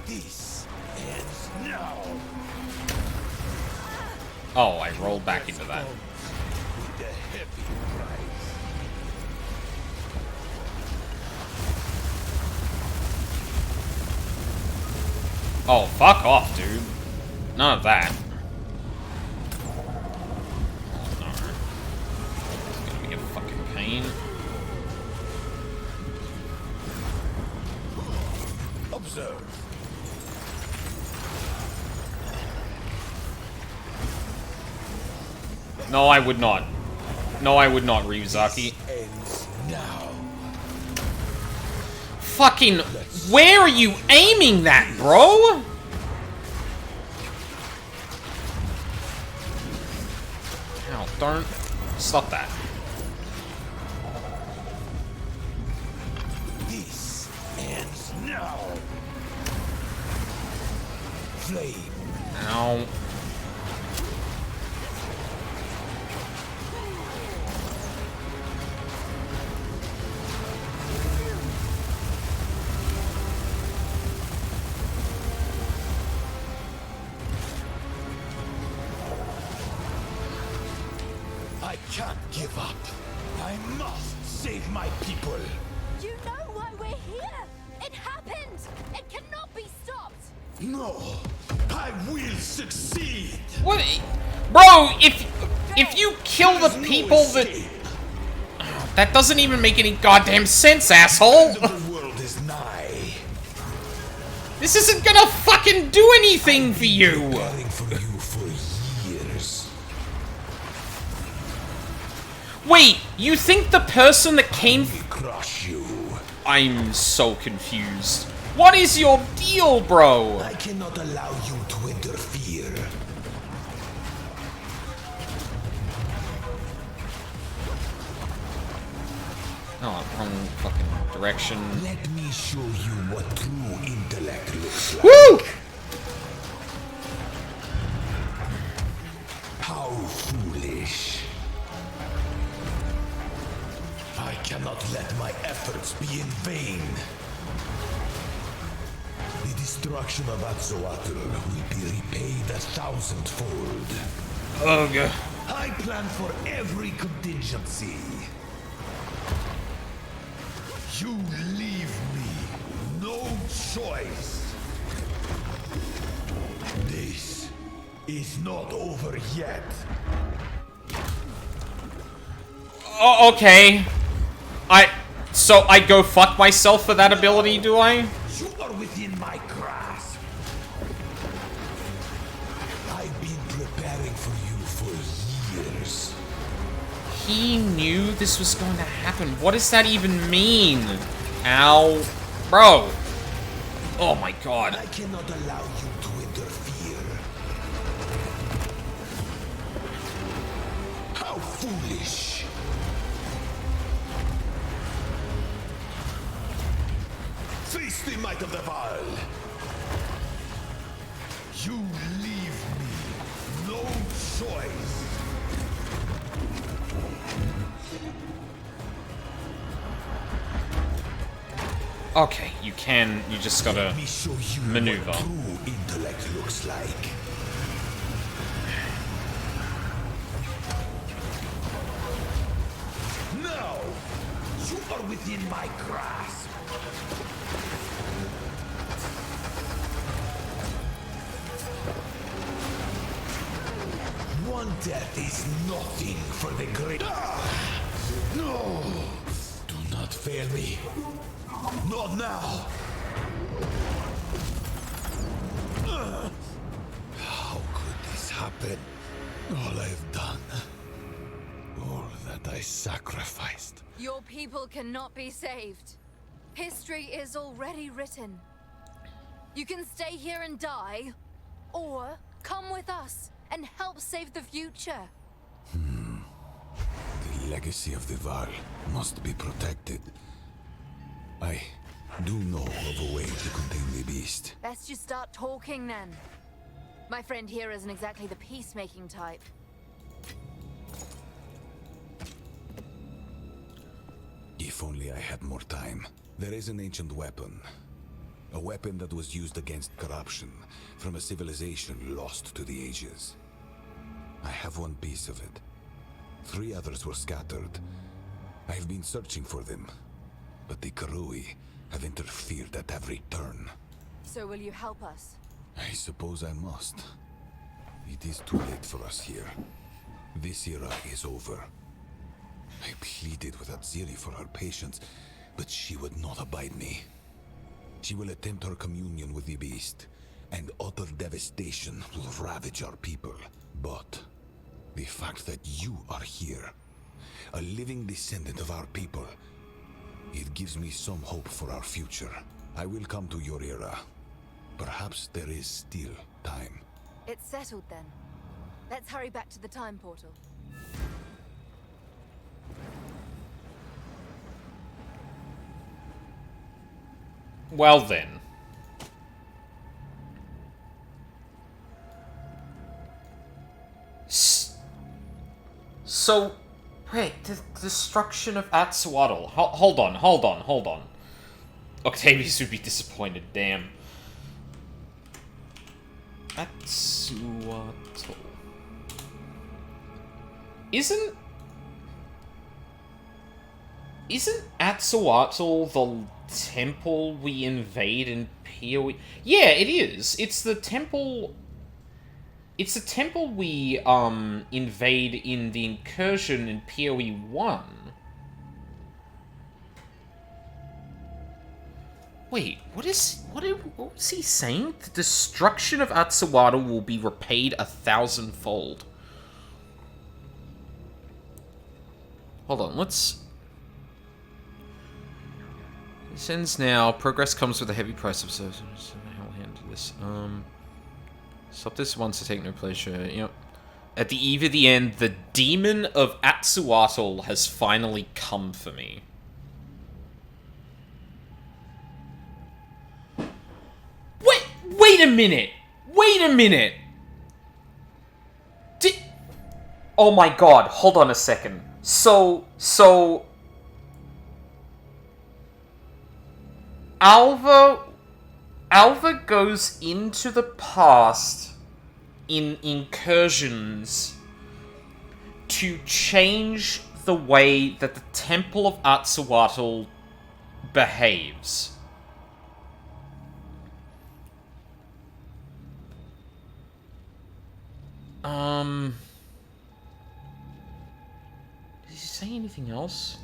E: This ends now.
A: Oh, I rolled back into that.
E: With the heavy price.
A: Oh, fuck off, dude. None of that. Oh, no. It's gonna be a fucking pain.
E: Observe.
A: No, I would not. No, I would not, Ryuzaki.
E: Ends now.
A: Fucking... Where are you aiming that, bro? Ow, don't... Stop that.
E: This ends now. Flame.
A: Ow.
E: I can't give up. I must save my people.
C: You know why we're here! It happened! It cannot be stopped!
E: No, I will succeed.
A: What? Bro, if you kill the people that... That doesn't even make any goddamn sense, asshole!
E: The world is nigh.
A: This isn't gonna fucking do anything for you!
E: Preparing for you for years.
A: Wait, you think the person that came...
E: Crush you.
A: I'm so confused. What is your deal, bro?
E: I cannot allow you to interfere.
A: Oh, wrong fucking direction.
E: Let me show you what true intellect looks like.
A: Woo!
E: How foolish. I cannot let my efforts be in vain. The destruction of Azzoatl will be repaid 1,000-fold.
A: Ugh.
E: I plan for every contingency. You leave me no choice. This is not over yet.
A: Oh, okay. So I go fuck myself for that ability, do I?
E: You are within my grasp. I've been preparing for you for years.
A: He knew this was going to happen. What does that even mean? Ow. Bro. Oh my god.
E: I cannot allow you to interfere. How foolish. Face the might of the Val. You leave me no choice.
A: Okay, you just gotta
E: Let me show you
A: maneuver.
E: what true intellect looks like. Now, you are within my grasp. One death is nothing for the great. No! Do not fail me. Not now! How could this happen? All I've done. All that I sacrificed.
C: Your people cannot be saved. History is already written. You can stay here and die, or come with us and help save the future.
I: The legacy of the Val must be protected. I do know of a way to contain the beast.
C: Best you start talking then. My friend here isn't exactly the peacemaking type.
I: If only I had more time. There is an ancient weapon. A weapon that was used against corruption from a civilization lost to the ages. I have one piece of it. 3 others were scattered. I have been searching for them, but the Karui have interfered at every turn.
C: So will you help us?
I: I suppose I must. It is too late for us here. This era is over. I pleaded with Atziri for her patience, but she would not abide me. She will attempt her communion with the beast, and utter devastation will ravage our people. But the fact that you are here, a living descendant of our people, it gives me some hope for our future. I will come to your era. Perhaps there is still time.
C: It's settled then. Let's hurry back to the time portal.
A: Well then. So, wait, the destruction of Atsuatl. Hold on. Octavius would be disappointed, damn. Atsuatl. Isn't Atsuatl the temple we invade in PoE? Yeah, it is. It's the temple... It's the temple we, invade in the incursion in PoE 1. Wait, what was he saying? The destruction of Atsuatl will be repaid 1,000-fold. Hold on, let's... This ends now. Progress comes with a heavy price of service. How will handle this? Stop this once to take no pleasure. Yep. At the eve of the end, the demon of Atsuatl has finally come for me. Wait a minute! Wait a minute! Oh my god, hold on a second. So... Alva goes into the past in incursions to change the way that the Temple of Atsuatl behaves. Did he say anything else?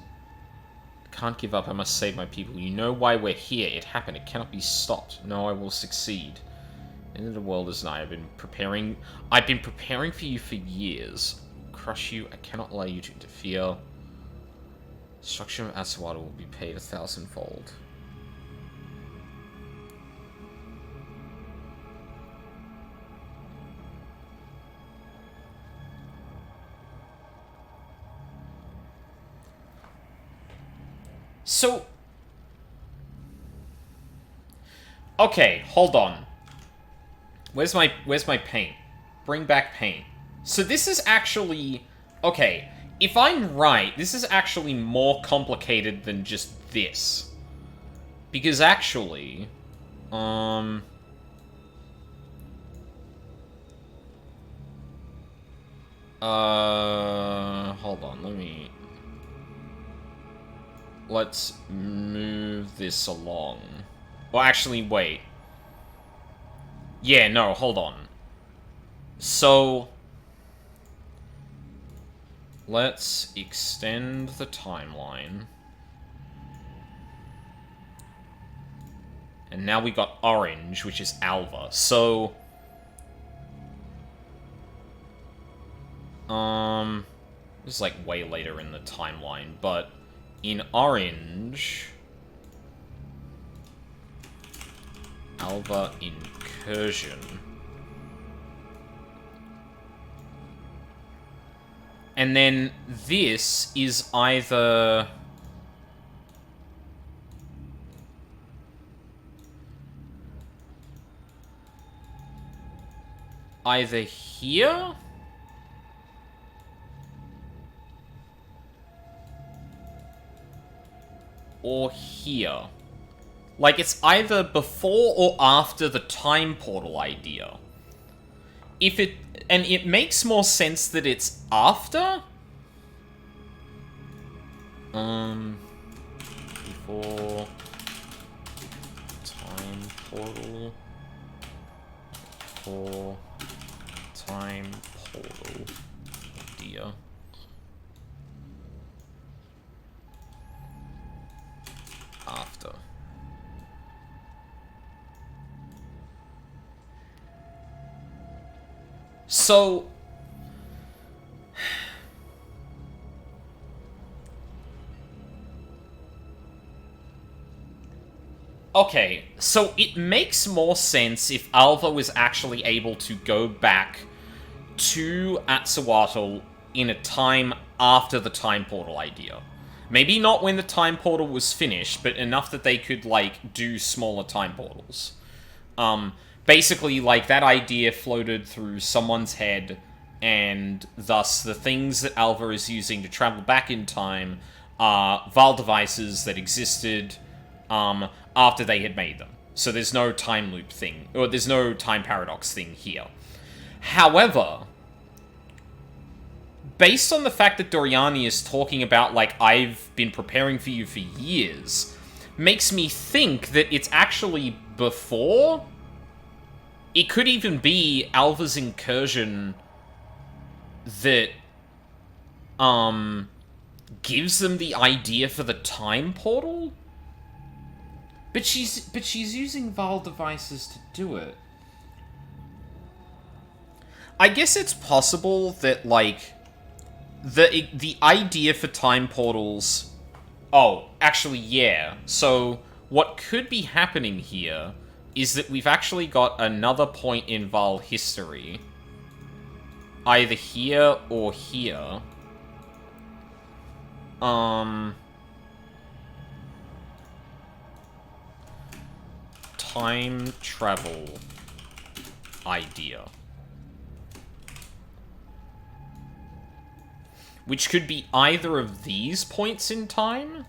A: Can't give up, I must save my people. You know why we're here. It happened. It cannot be stopped. No, I will succeed. The end of the world is nigh. I've been preparing for you for years. Crush you. I cannot allow you to interfere. Destruction of Atsuatl will be paid 1,000-fold. So... Okay, hold on. Where's my paint? Bring back paint. So this is actually... Okay, if I'm right, this is actually more complicated than just this. Because actually... hold on, let's move this along. Well, actually, wait. Yeah, no, hold on. So... Let's extend the timeline. And now we got orange, which is Alva. So... This is like way later in the timeline, but... In orange... Alva Incursion. And then this is either... Either here? Or here. Like, it's either before or after the time portal idea. If it... And it makes more sense that it's after? Before... Time portal... for time portal idea. After. So... Okay, so it makes more sense if Alva was actually able to go back to Atsuatl in a time after the time portal idea. Maybe not when the time portal was finished, but enough that they could, like, do smaller time portals. Basically, like, that idea floated through someone's head, and thus the things that Alva is using to travel back in time are Val devices that existed, after they had made them. So there's no time loop thing, or there's no time paradox thing here. However, based on the fact that Doriani is talking about, like, I've been preparing for you for years, makes me think that it's actually before. It could even be Alva's incursion that, gives them the idea for the time portal? But she's using Val devices to do it. I guess it's possible that, like, the idea for time portals... Oh, actually, yeah. So, what could be happening here is that we've actually got another point in Val history. Either here or here. Time travel idea. Which could be either of these points in time?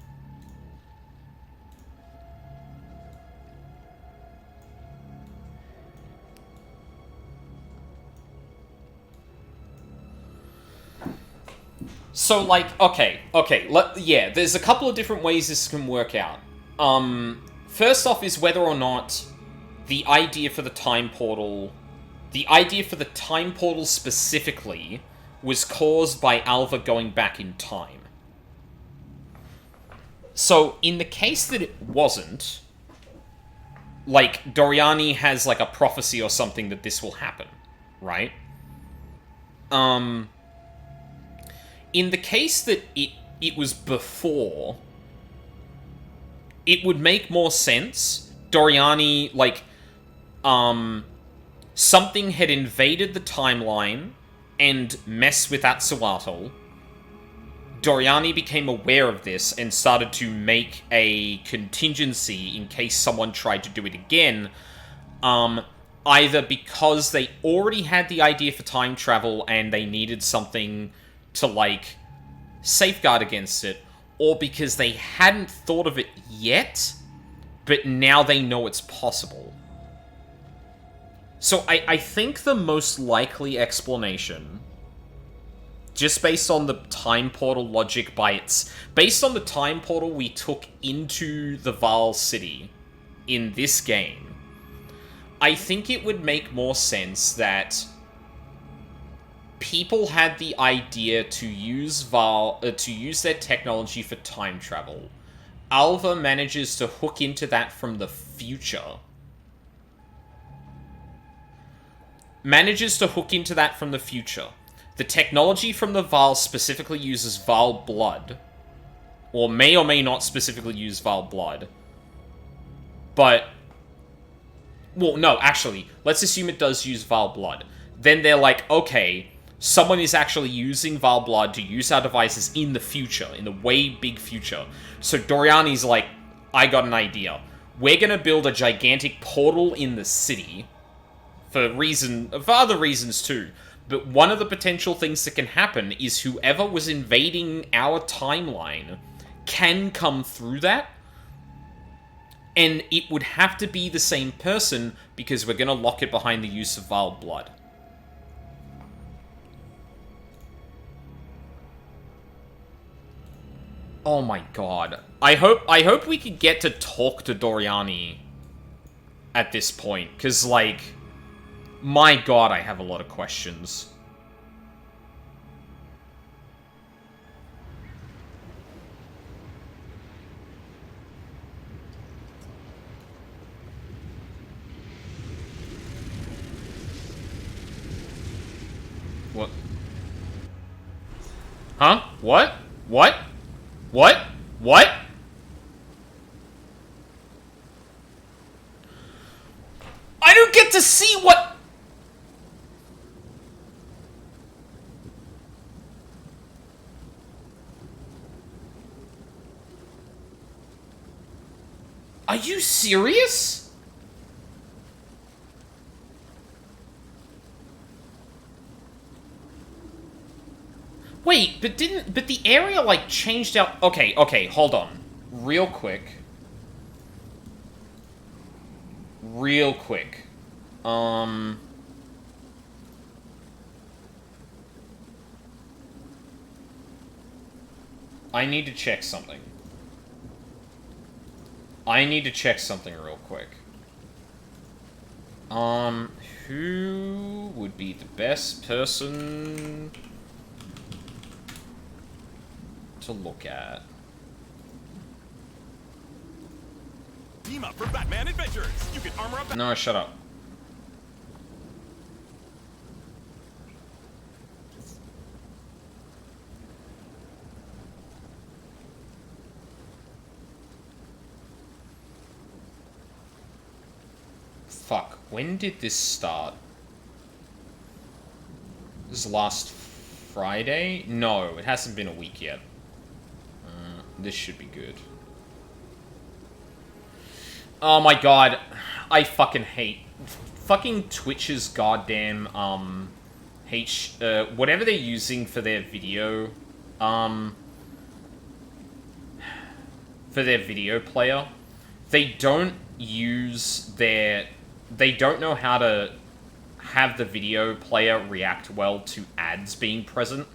A: So, like, okay, yeah, there's a couple of different ways this can work out. First off is whether or not the idea for the time portal specifically was caused by Alva going back in time. So, in the case that it wasn't, like, Doriani has, like, a prophecy or something that this will happen, right? In the case that it was before, it would make more sense. Doriani, like, something had invaded the timeline and messed with Atsuatl. Doriani became aware of this and started to make a contingency in case someone tried to do it again, either because they already had the idea for time travel and they needed something to, like, safeguard against it, or because they hadn't thought of it yet, but now they know it's possible. So I think the most likely explanation, just based on the time portal logic based on the time portal we took into the Val City in this game, I think it would make more sense that people had the idea to use their technology for time travel. Alva manages to hook into that from the future. The technology from the Val specifically uses Val blood. Or may not specifically use Val blood. But... well, no, actually, let's assume it does use Val blood. Then they're like, okay, someone is actually using Val blood to use our devices in the future, in the way big future. So Doriani's like, I got an idea. We're gonna build a gigantic portal in the city, for other reasons too. But one of the potential things that can happen is whoever was invading our timeline can come through that. And it would have to be the same person, because we're gonna lock it behind the use of Val blood. Oh my god. I hope we could get to talk to Doriani at this point, because, like, My god, I have a lot of questions. What? Huh? What? What? What? What? I don't get to see what... Are you serious? Wait, but the area, like, changed out... Okay, hold on. Real quick. I need to check something. Real quick. Who would be the best person to look at?
J: Team up for Batman Adventures. You can armor up.
A: No, shut up. Fuck, when did this start? This is last Friday? No, it hasn't been a week yet. This should be good. Oh my god, I fucking hate fucking Twitch's goddamn whatever they're using for their video player. They don't know how to have the video player react well to ads being present.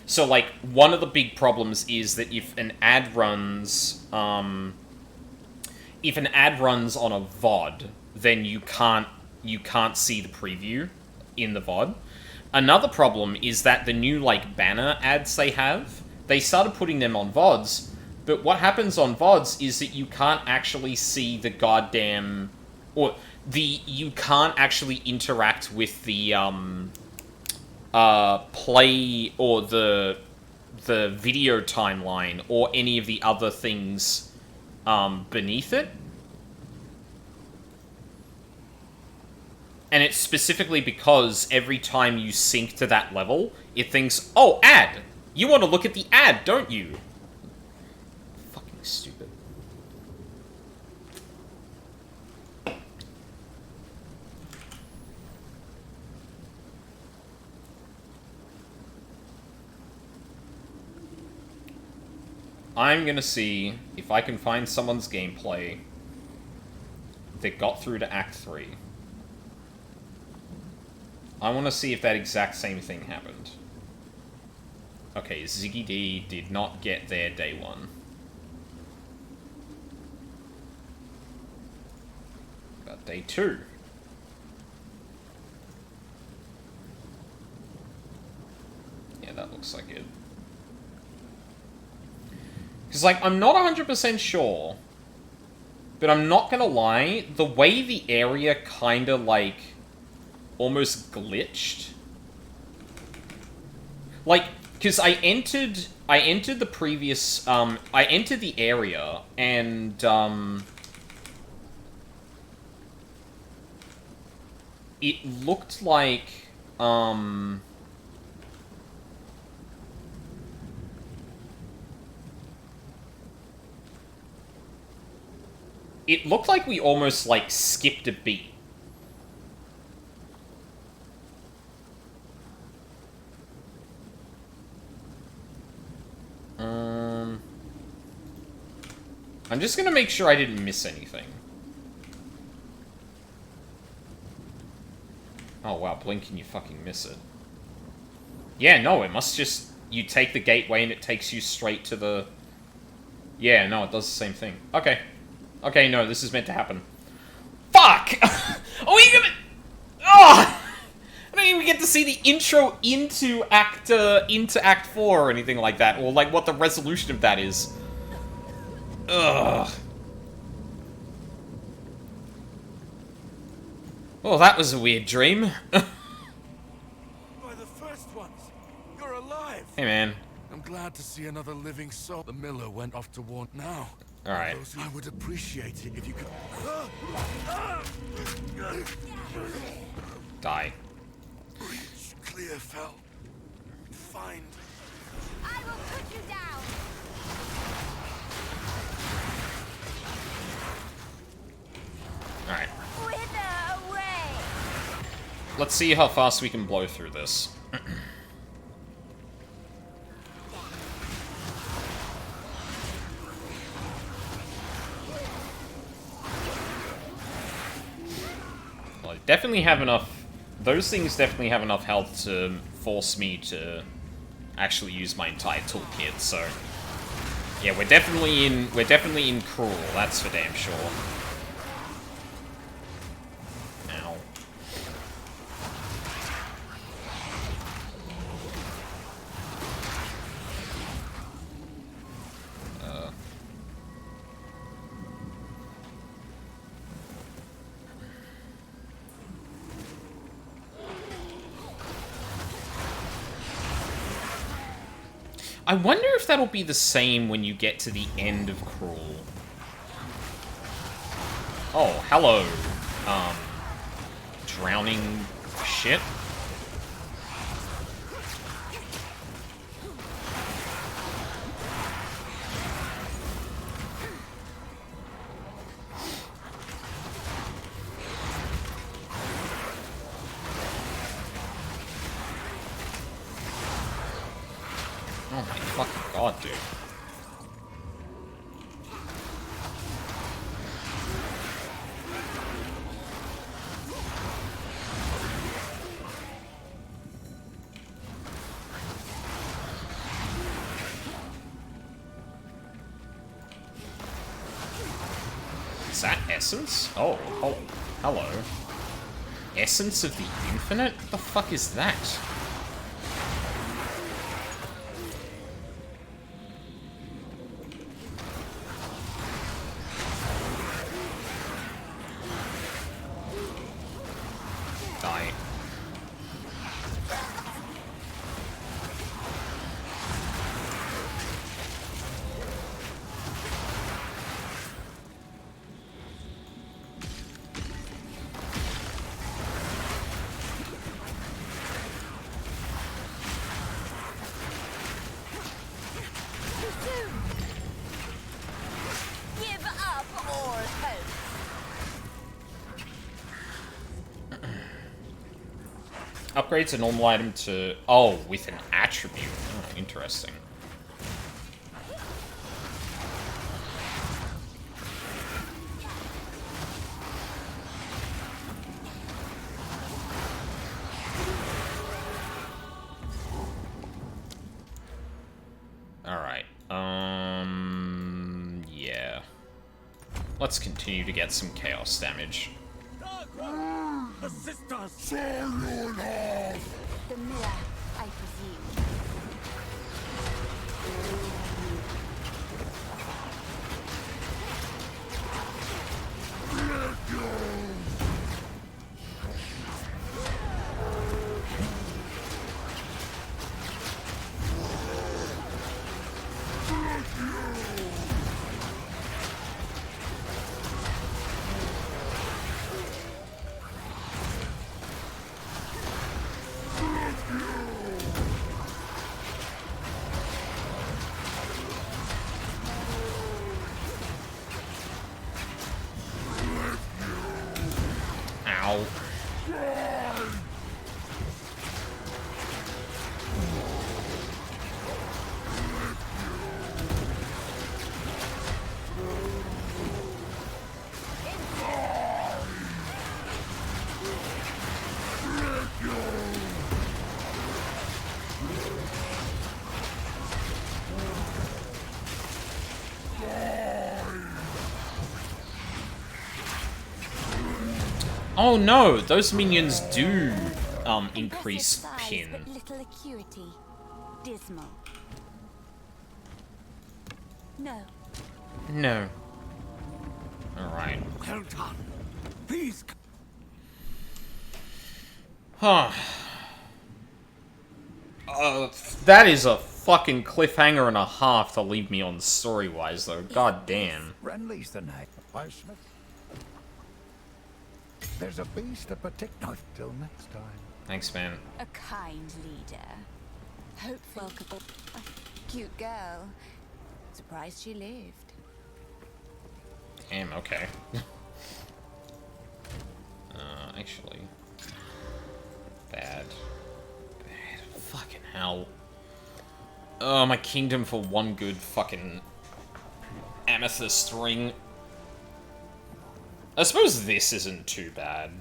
A: So, like, one of the big problems is that if an ad runs on a VOD, then you can't see the preview in the VOD. Another problem is that the new, like, banner ads they started putting them on VODs, but what happens on VODs is that you can't actually see the goddamn... you can't actually interact with the, play or the video timeline or any of the other things, beneath it. And it's specifically because every time you sync to that level, it thinks, oh, ad! You want to look at the ad, don't you? Fucking stupid. I'm gonna see if I can find someone's gameplay that got through to Act 3. I want to see if that exact same thing happened. Okay, Ziggy D did not get there day one. But day 2. Yeah, that looks like it. Because, like, I'm not 100% sure, but I'm not gonna lie, the way the area kinda, like, almost glitched. Like, because I entered the previous, I entered the area, and, it looked like, it looked like we almost, like, skipped a beat. I'm just gonna make sure I didn't miss anything. Oh, wow, blink and you fucking miss it. Yeah, no, it must just... You take the gateway and it takes you straight to the... Yeah, no, it does the same thing. Okay. Okay, no, this is meant to happen. Fuck! Oh, you gonna... Oh! see the intro into Act 4 or anything like that, or like what the resolution of that is. Ugh. Well, that was a weird dream.
D: By the first ones, you're alive.
A: Hey, man.
D: I'm glad to see another living soul. The miller went off to warn now.
A: All right.
D: I would appreciate it if you could.
A: Die.
D: Breach clear fell. Find.
G: I will put you down.
A: All right.
G: Wither away.
A: Let's see how fast we can blow through this. Well, I definitely have enough. Those things definitely have enough health to force me to actually use my entire toolkit. So, yeah, we're definitely in cruel. That's for damn sure. Ow. I wonder if that'll be the same when you get to the end of Cruel. Oh, hello. Drowning shit. Oh my fucking god, dude. Is that Essence? Oh, hello. Essence of the Infinite? What the fuck is that? Die.
G: Give up or hope.
A: Upgrades a normal item to... Oh, with an attribute. Oh, interesting. Alright. Yeah. Let's continue to get some chaos damage.
J: Assist us!
G: The mirror, I presume.
A: Ow. Oh no, those minions do increase
B: Impressive size,
A: pin.
B: but little acuity. Dismal. No.
A: No. Alright.
D: Well done. These.
A: Huh. That is a fucking cliffhanger and a half to leave me on story-wise, though. God damn.
K: Renly's the night, why, Smith? There's a beast of particular. Till next time.
A: Thanks, man.
G: A kind leader. Hopeful. A cute girl. Surprised she lived.
A: Damn, okay. Actually. Bad. Fucking hell. Oh, my kingdom for one good fucking amethyst ring. I suppose this isn't too bad.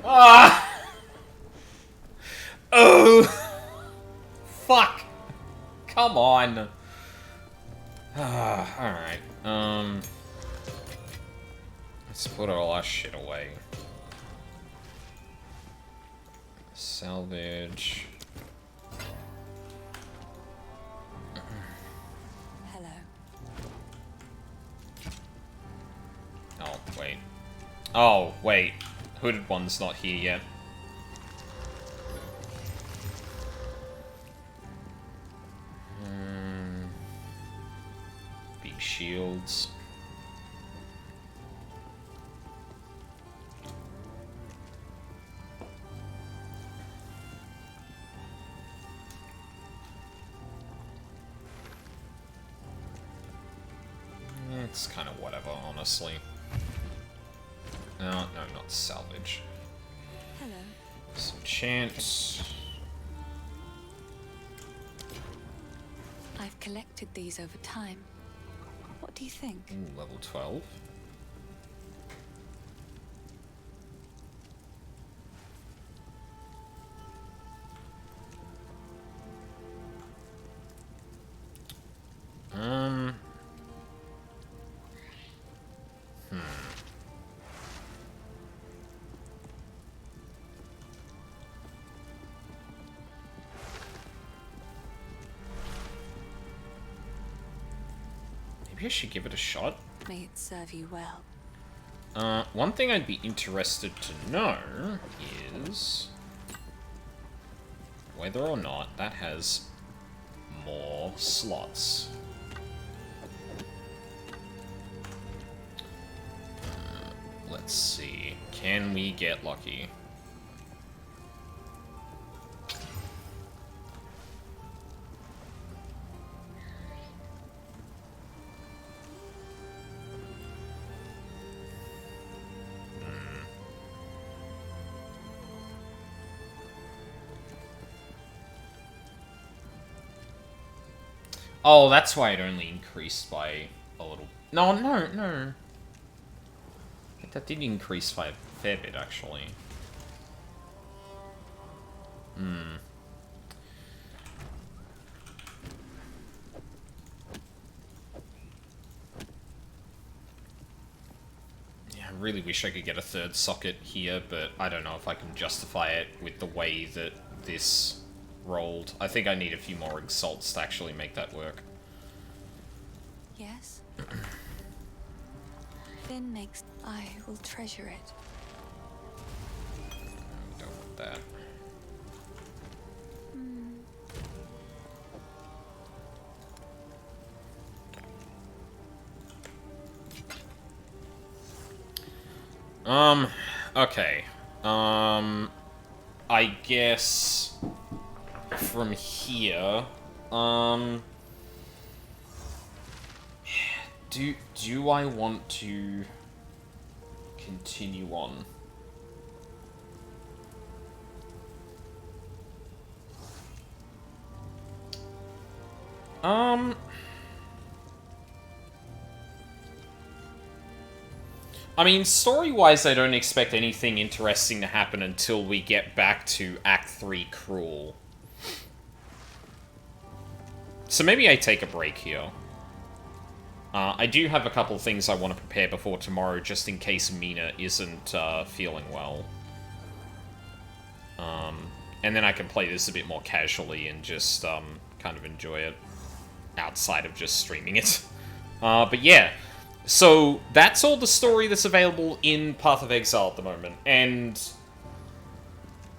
A: Ah! Oh! Fuck! Come on! Alright, let's put all our shit away. Salvage.
G: Hello.
A: Oh, wait. Oh, wait. Hooded one's not here yet. Big shields. It's kind of whatever, honestly. No, not salvage.
G: Hello.
A: Some chance.
G: I've collected these over time. What do you think?
A: Ooh, level 12. Maybe I should give it a shot.
G: May it serve you well.
A: One thing I'd be interested to know is whether or not that has more slots. Let's see. Can we get lucky? Oh, that's why it only increased by a little... No. That did increase by a fair bit, actually. Yeah, I really wish I could get a third socket here, but I don't know if I can justify it with the way that this rolled. I think I need a few more exalts to actually make that work.
G: Yes? Finn makes... I will treasure it.
A: Don't want that. Okay. I guess from here, do I want to continue on? I mean, story-wise, I don't expect anything interesting to happen until we get back to Act 3 Cruel. So maybe I take a break here. I do have a couple things I want to prepare before tomorrow, just in case Mina isn't feeling well. And then I can play this a bit more casually and just kind of enjoy it outside of just streaming it. But yeah, so that's all the story that's available in Path of Exile at the moment. And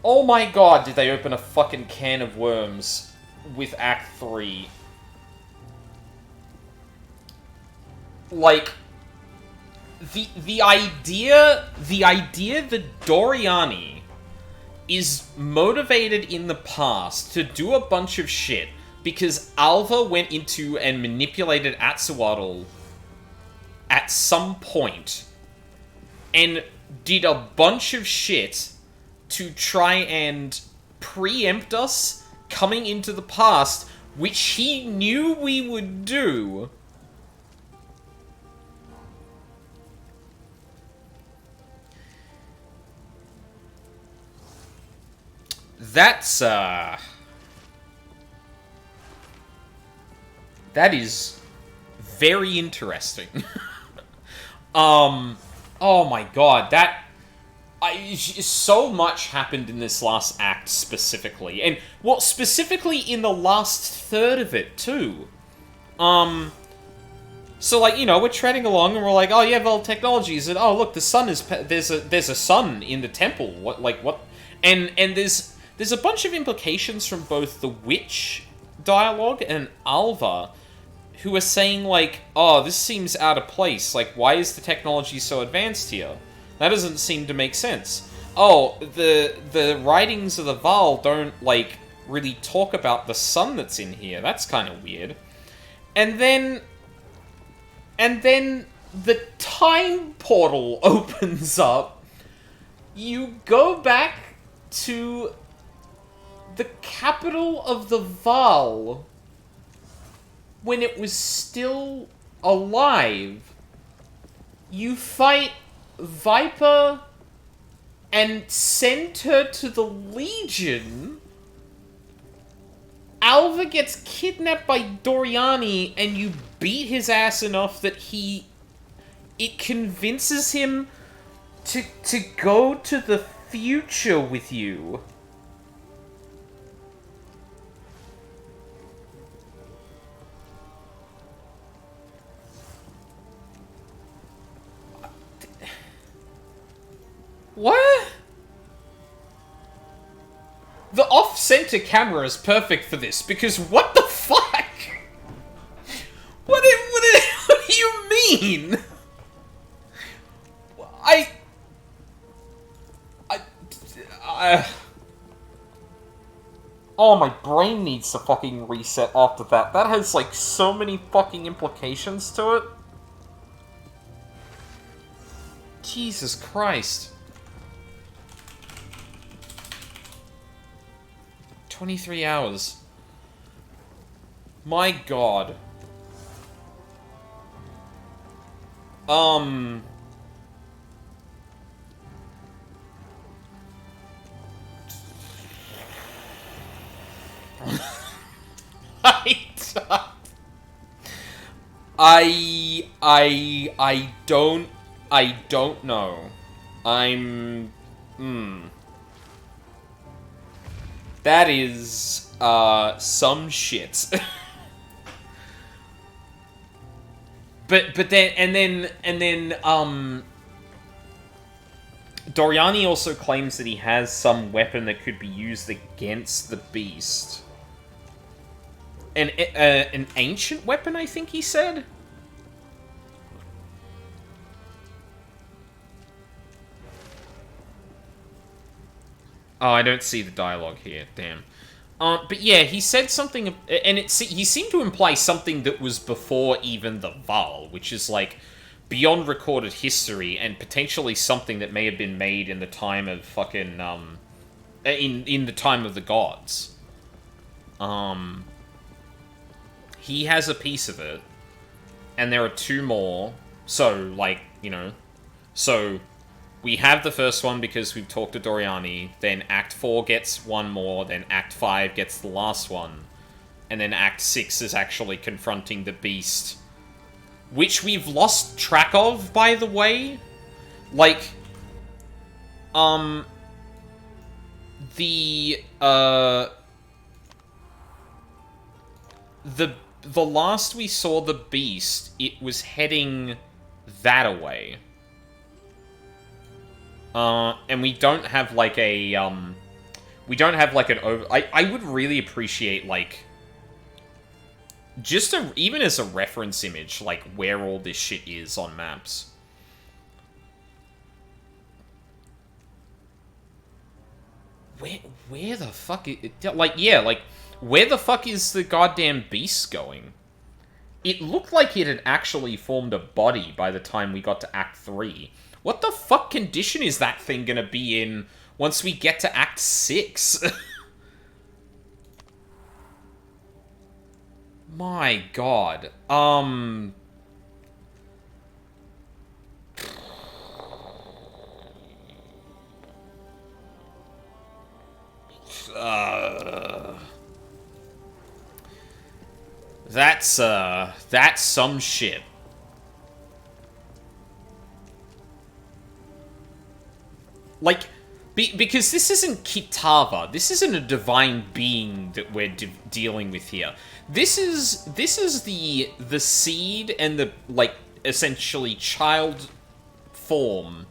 A: oh my god, did they open a fucking can of worms with Act 3. Like, the idea that Doriani is motivated in the past to do a bunch of shit because Alva went into and manipulated Atsuatl at some point and did a bunch of shit to try and preempt us coming into the past, which he knew we would do. That's, that is very interesting. Oh my god, so much happened in this last act specifically. And, well, specifically in the last third of it, too. So, like, you know, we're treading along and we're like, oh yeah, well, technologies, and oh look, the sun is, there's a sun in the temple, what? And there's a bunch of implications from both the witch dialogue and Alva, who are saying, like, oh, this seems out of place. Like, why is the technology so advanced here? That doesn't seem to make sense. Oh, the writings of the Val don't, like, really talk about the sun that's in here. That's kind of weird. And then the time portal opens up. You go back to the capital of the Val when it was still alive. You fight Viper and send her to the Legion. Alva gets kidnapped by Doriani and you beat his ass enough that it convinces him to go to the future with you. What? The off-center camera is perfect for this, because what the fuck? What do you mean? Oh, my brain needs to fucking reset after that. That has, like, so many fucking implications to it. Jesus Christ. 23 hours. My god. I don't know. That is, some shit. But then, Doriani also claims that he has some weapon that could be used against the beast. An ancient weapon, I think he said? Oh, I don't see the dialogue here. Damn. But yeah, he said something, and he seemed to imply something that was before even the Val, which is, like, beyond recorded history, and potentially something that may have been made in the time of fucking, in the time of the gods. He has a piece of it, and there are two more, so, like, you know, so we have the first one because we've talked to Doriani, then Act 4 gets one more, then Act 5 gets the last one, and then Act 6 is actually confronting the beast which we've lost track of, by the way. Like, the last we saw the beast, it was heading that away. And we don't have, like, we don't have, like, an over... I would really appreciate, like, just even as a reference image, like, where all this shit is on maps. Where the fuck is... Like, yeah, like, where the fuck is the goddamn beast going? It looked like it had actually formed a body by the time we got to Act 3. What the fuck condition is that thing gonna be in once we get to Act 6? My god. That's some shit. Like, because this isn't Kitava. This isn't a divine being that we're dealing with here. This is the seed and the, like, essentially child form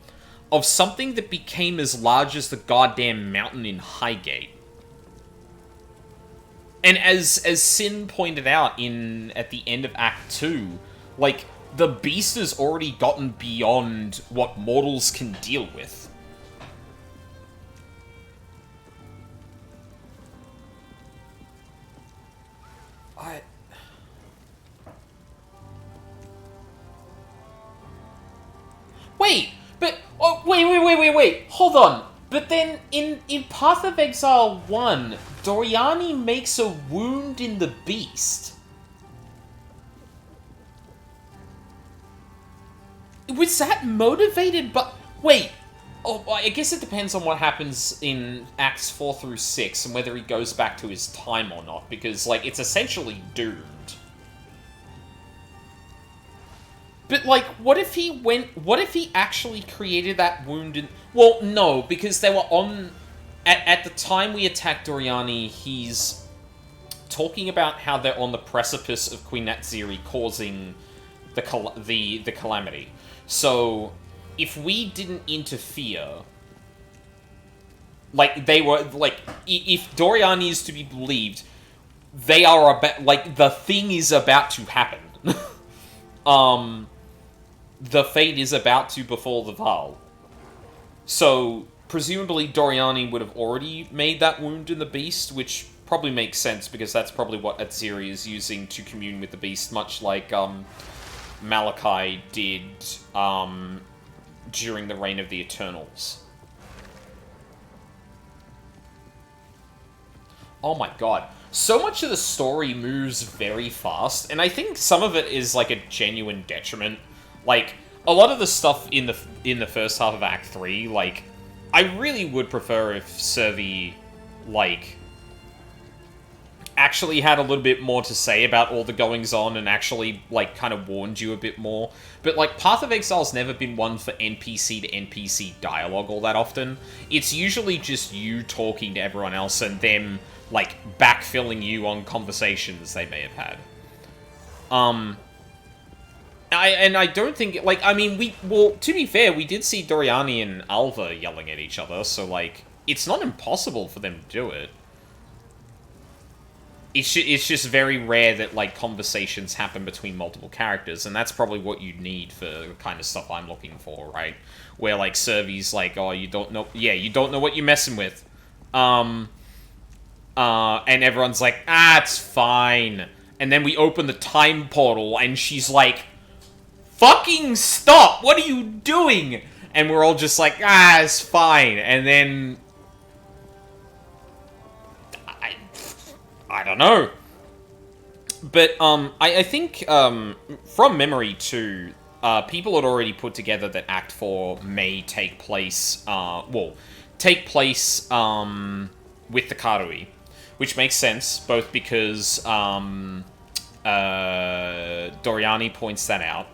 A: of something that became as large as the goddamn mountain in Highgate. And as Sin pointed out at the end of Act 2, like, the beast has already gotten beyond what mortals can deal with. Wait, but... Oh, wait, hold on. But then, in Path of Exile 1, Doriani makes a wound in the beast. Was that motivated by... Wait. Oh, I guess it depends on what happens in Acts 4 through 6 and whether he goes back to his time or not, because, like, it's essentially doomed. But, like, what if he actually created that wound in... Well, no, because they were on... At the time we attacked Doriani, he's talking about how they're on the precipice of Queen Natsiri causing the calamity. So, if we didn't interfere... Like, they were... Like, if Doriani is to be believed, they are about... Like, the thing is about to happen. The fate is about to befall the Val. So, presumably Doriani would have already made that wound in the beast, which probably makes sense, because that's probably what Atziri is using to commune with the beast, much like, Malachi did, during the Reign of the Eternals. Oh my god. So much of the story moves very fast, and I think some of it is, like, a genuine detriment. Like, a lot of the stuff in the first half of Act 3, like, I really would prefer if Servi, like, actually had a little bit more to say about all the goings-on and actually, like, kind of warned you a bit more. But, like, Path of Exile's never been one for NPC to NPC dialogue all that often. It's usually just you talking to everyone else and them, like, backfilling you on conversations they may have had. I don't think... Like, I mean, well, to be fair, we did see Doriani and Alva yelling at each other, so, like, it's not impossible for them to do it. It's just very rare that, like, conversations happen between multiple characters, and that's probably what you need for the kind of stuff I'm looking for, right? Where, like, Servi's like, oh, you don't know... Yeah, you don't know what you're messing with. And everyone's like, it's fine. And then we open the time portal, and she's like... Fucking stop! What are you doing? And we're all just like, it's fine. And then... I don't know. But, I think, from memory, too, people had already put together that Act 4 may take place, with the Karui. Which makes sense, both because, Doriani points that out.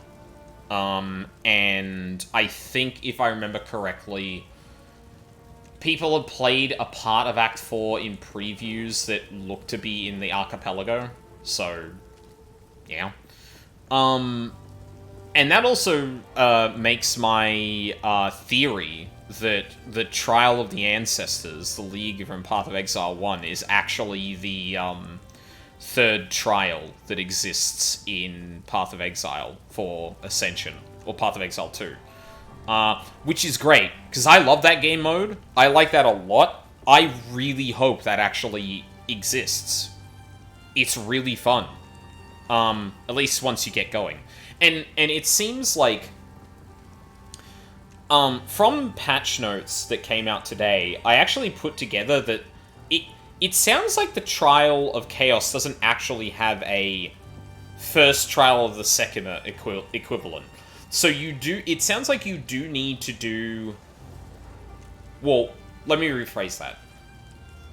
A: And I think, if I remember correctly, people have played a part of Act 4 in previews that look to be in the archipelago. So, yeah. And that also makes my theory that the Trial of the Ancestors, the League from Path of Exile 1, is actually the third trial that exists in Path of Exile for Ascension, or Path of Exile 2. Which is great, because I love that game mode. I like that a lot. I really hope that actually exists. It's really fun. At least once you get going. And it seems like, from patch notes that came out today, I actually put together that it sounds like the Trial of Chaos doesn't actually have a first Trial of the Second equivalent. So it sounds like you do need to do... Well, let me rephrase that.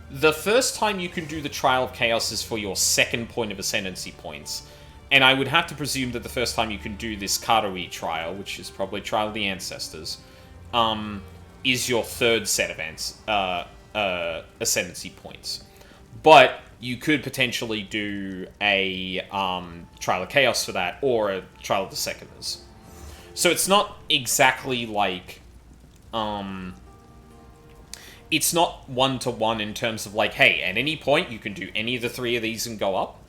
A: The first time you can do the Trial of Chaos is for your second point of Ascendancy points. And I would have to presume that the first time you can do this Karui trial, which is probably Trial of the Ancestors, is your third set of Ascendancy points. But you could potentially do a Trial of Chaos for that, or a Trial of the Seconders. So it's not exactly like... it's not one-to-one in terms of like, hey, at any point you can do any of the three of these and go up.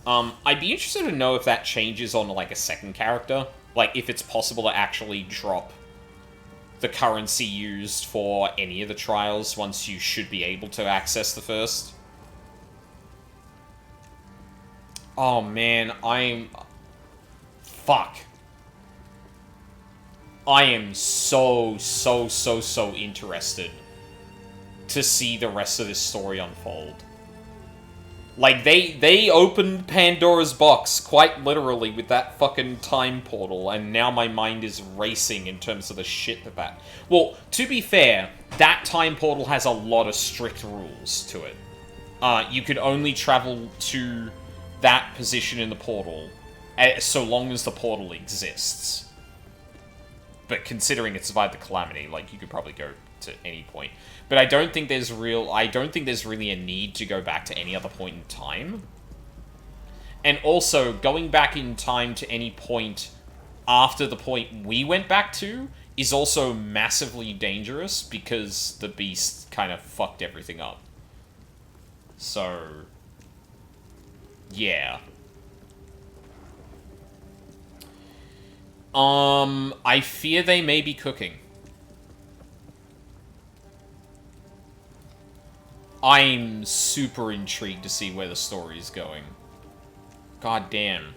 A: I'd be interested to know if that changes on, like, a second character. Like, if it's possible to actually drop the currency used for any of the trials once you should be able to access the first. Oh, man, fuck. I am so interested to see the rest of this story unfold. Like, they opened Pandora's box, quite literally, with that fucking time portal, and now my mind is racing in terms of the shit that... Well, to be fair, that time portal has a lot of strict rules to it. You could only travel to that position in the portal, so long as the portal exists. But considering it survived the Calamity, like, you could probably go to any point. But I don't think there's really a need to go back to any other point in time. And also, going back in time to any point after the point we went back to is also massively dangerous because the beast kind of fucked everything up. So, yeah. I fear they may be cooking. I'm super intrigued to see where the story is going. God damn.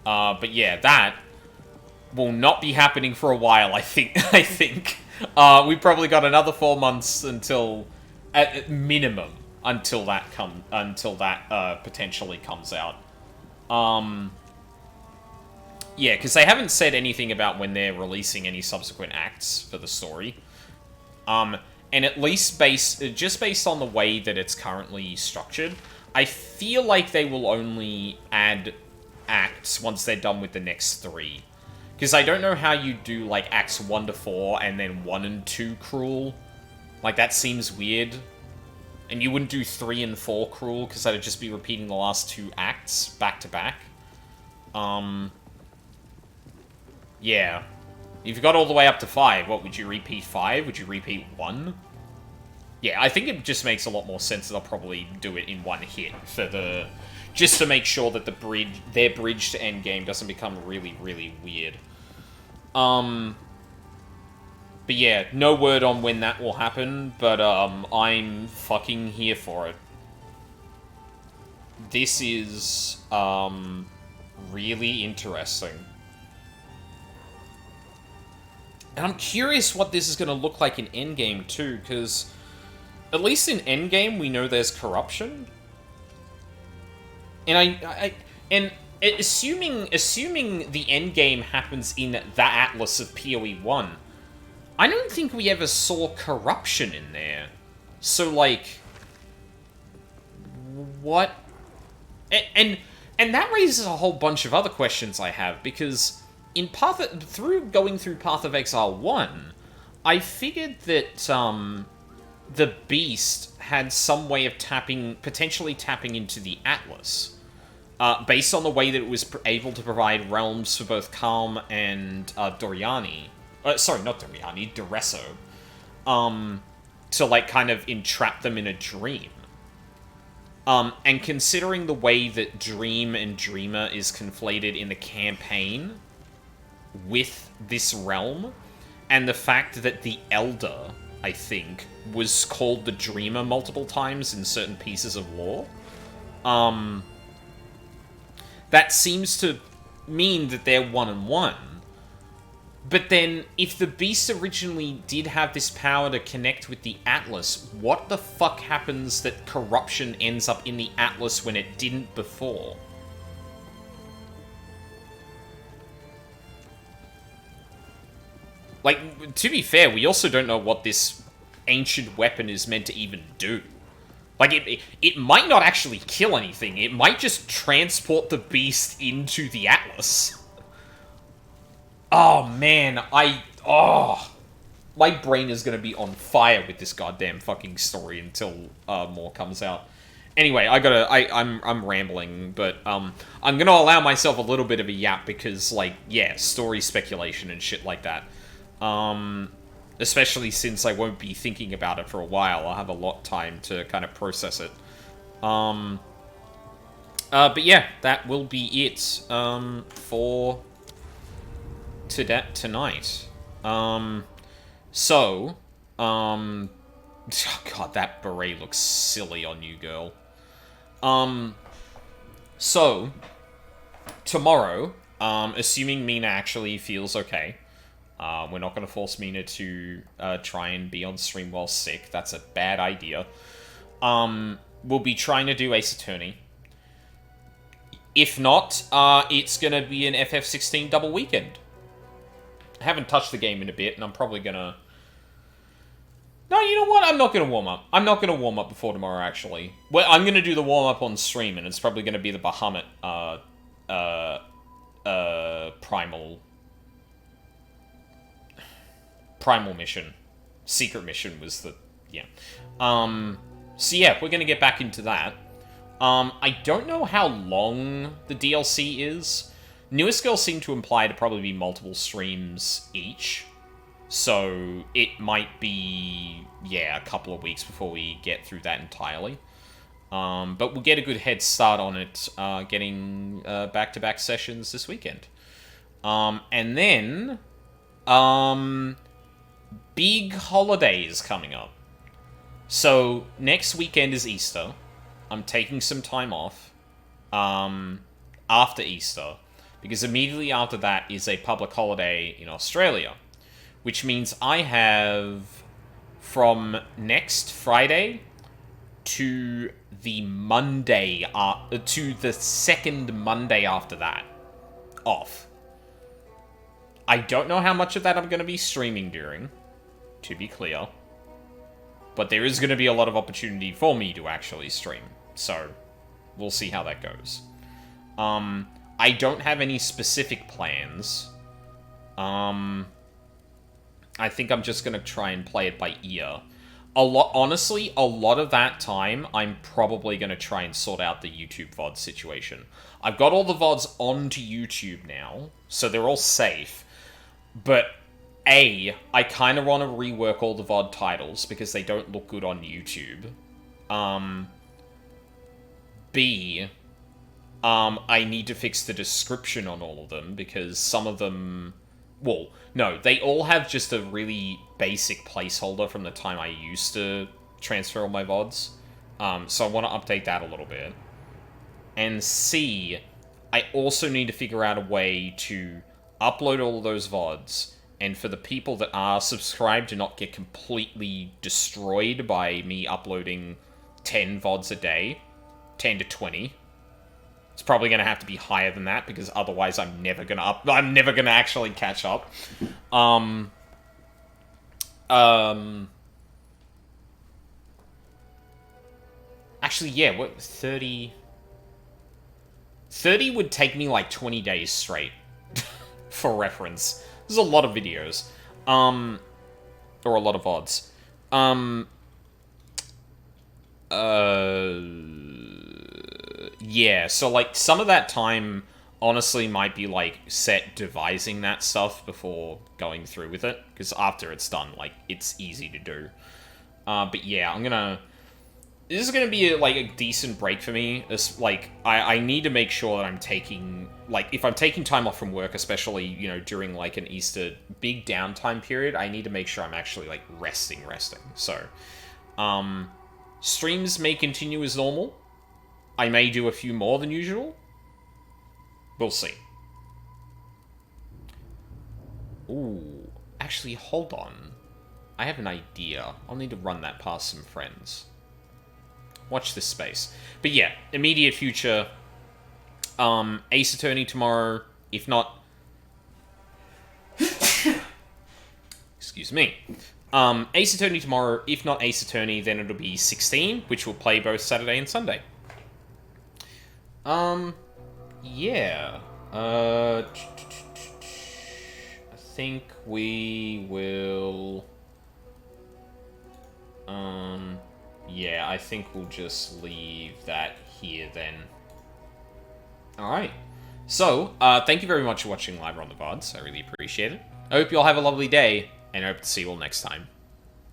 A: But yeah, that will not be happening for a while, I think. We've probably got another 4 months until, at minimum, until that potentially comes out. Yeah, because they haven't said anything about when they're releasing any subsequent acts for the story. And at least just based on the way that it's currently structured, I feel like they will only add acts once they're done with the next 3. Because I don't know how you do, like, acts 1 to 4 and then 1 and 2 Cruel. Like, that seems weird. And you wouldn't do 3 and 4 Cruel, because that'd just be repeating the last 2 acts back to back. Yeah. If you got all the way up to 5, what, would you repeat 5? Would you repeat 1? Yeah, I think it just makes a lot more sense that they'll probably do it in one hit for the... Just to make sure that their bridge to endgame doesn't become really, really weird. But yeah, no word on when that will happen, but I'm fucking here for it. This is really interesting. And I'm curious what this is going to look like in endgame too, because at least in endgame we know there's corruption. And assuming the endgame happens in the Atlas of PoE 1, I don't think we ever saw corruption in there. So, like, what? And And that raises a whole bunch of other questions I have, because in going through Path of Exile 1, I figured that the Beast had some way of potentially tapping into the Atlas, based on the way that it was able to provide realms for both Calm and Doriani. Sorry, not Doriani, Duresso. To, like, kind of entrap them in a dream. And considering the way that Dream and Dreamer is conflated in the campaign with this realm, and the fact that the Elder, I think, was called the Dreamer multiple times in certain pieces of lore, that seems to mean that they're one and one. But then, if the Beast originally did have this power to connect with the Atlas, what the fuck happens that corruption ends up in the Atlas when it didn't before? Like, to be fair, we also don't know what this ancient weapon is meant to even do. Like, it might not actually kill anything. It might just transport the Beast into the Atlas. Oh, man, my brain is going to be on fire with this goddamn fucking story until more comes out. Anyway, I'm rambling, but I'm going to allow myself a little bit of a yap because, like, yeah, story speculation and shit like that. Especially since I won't be thinking about it for a while. I'll have a lot of time to kind of process it. But yeah, that will be it for tonight. Oh god, that beret looks silly on you, girl. So, tomorrow, assuming Mina actually feels okay, we're not going to force Mina to try and be on stream while sick. That's a bad idea. We'll be trying to do Ace Attorney. If not, it's going to be an FF16 double weekend. I haven't touched the game in a bit, and I'm probably going to... No, you know what? I'm not going to warm up. I'm not going to warm up before tomorrow, actually. Well, I'm going to do the warm-up on stream, and it's probably going to be the Bahamut Primal mission. Secret mission was the... Yeah. So yeah, we're going to get back into that. I don't know how long the DLC is. Newest Girls seem to imply to probably be multiple streams each. So it might be, yeah, a couple of weeks before we get through that entirely. But we'll get a good head start on it, getting back-to-back sessions this weekend. And then, big holidays coming up. So next weekend is Easter. I'm taking some time off after Easter, because immediately after that is a public holiday in Australia, which means I have from next Friday to the Monday, to the second Monday after that, off. I don't know how much of that I'm going to be streaming during, to be clear, but there is going to be a lot of opportunity for me to actually stream, so we'll see how that goes. I don't have any specific plans. I think I'm just going to try and play it by ear. Honestly, a lot of that time, I'm probably going to try and sort out the YouTube VOD situation. I've got all the VODs onto YouTube now, so they're all safe. But, A, I kind of want to rework all the VOD titles, because they don't look good on YouTube. B, I need to fix the description on all of them, because some of them... Well, no, they all have just a really basic placeholder from the time I used to transfer all my VODs. So I want to update that a little bit. And C, I also need to figure out a way to upload all of those VODs, and for the people that are subscribed to not get completely destroyed by me uploading 10 VODs a day, 10 to 20. It's probably going to have to be higher than that, because otherwise I'm never going to actually catch up. Actually, yeah, what, 30... 30 would take me like 20 days straight, for reference. There's a lot of videos. Or a lot of VODs. Yeah, so, like, some of that time, honestly, might be, like, set devising that stuff before going through with it. Because after it's done, like, it's easy to do. But yeah, I'm gonna... This is gonna be, like, a decent break for me. It's, like, I need to make sure that I'm taking... Like, if I'm taking time off from work, especially, you know, during, like, an Easter big downtime period, I need to make sure I'm actually, like, resting. So, streams may continue as normal. I may do a few more than usual. We'll see. Ooh, actually, hold on. I have an idea. I'll need to run that past some friends. Watch this space. But yeah, immediate future. Ace Attorney tomorrow. If not... Excuse me. Ace Attorney tomorrow. If not Ace Attorney, then it'll be 16, which will play both Saturday and Sunday. Yeah. I think we will... yeah, I think we'll just leave that here then. Alright. So, thank you very much for watching live on the VODs. I really appreciate it. I hope you all have a lovely day, and I hope to see you all next time.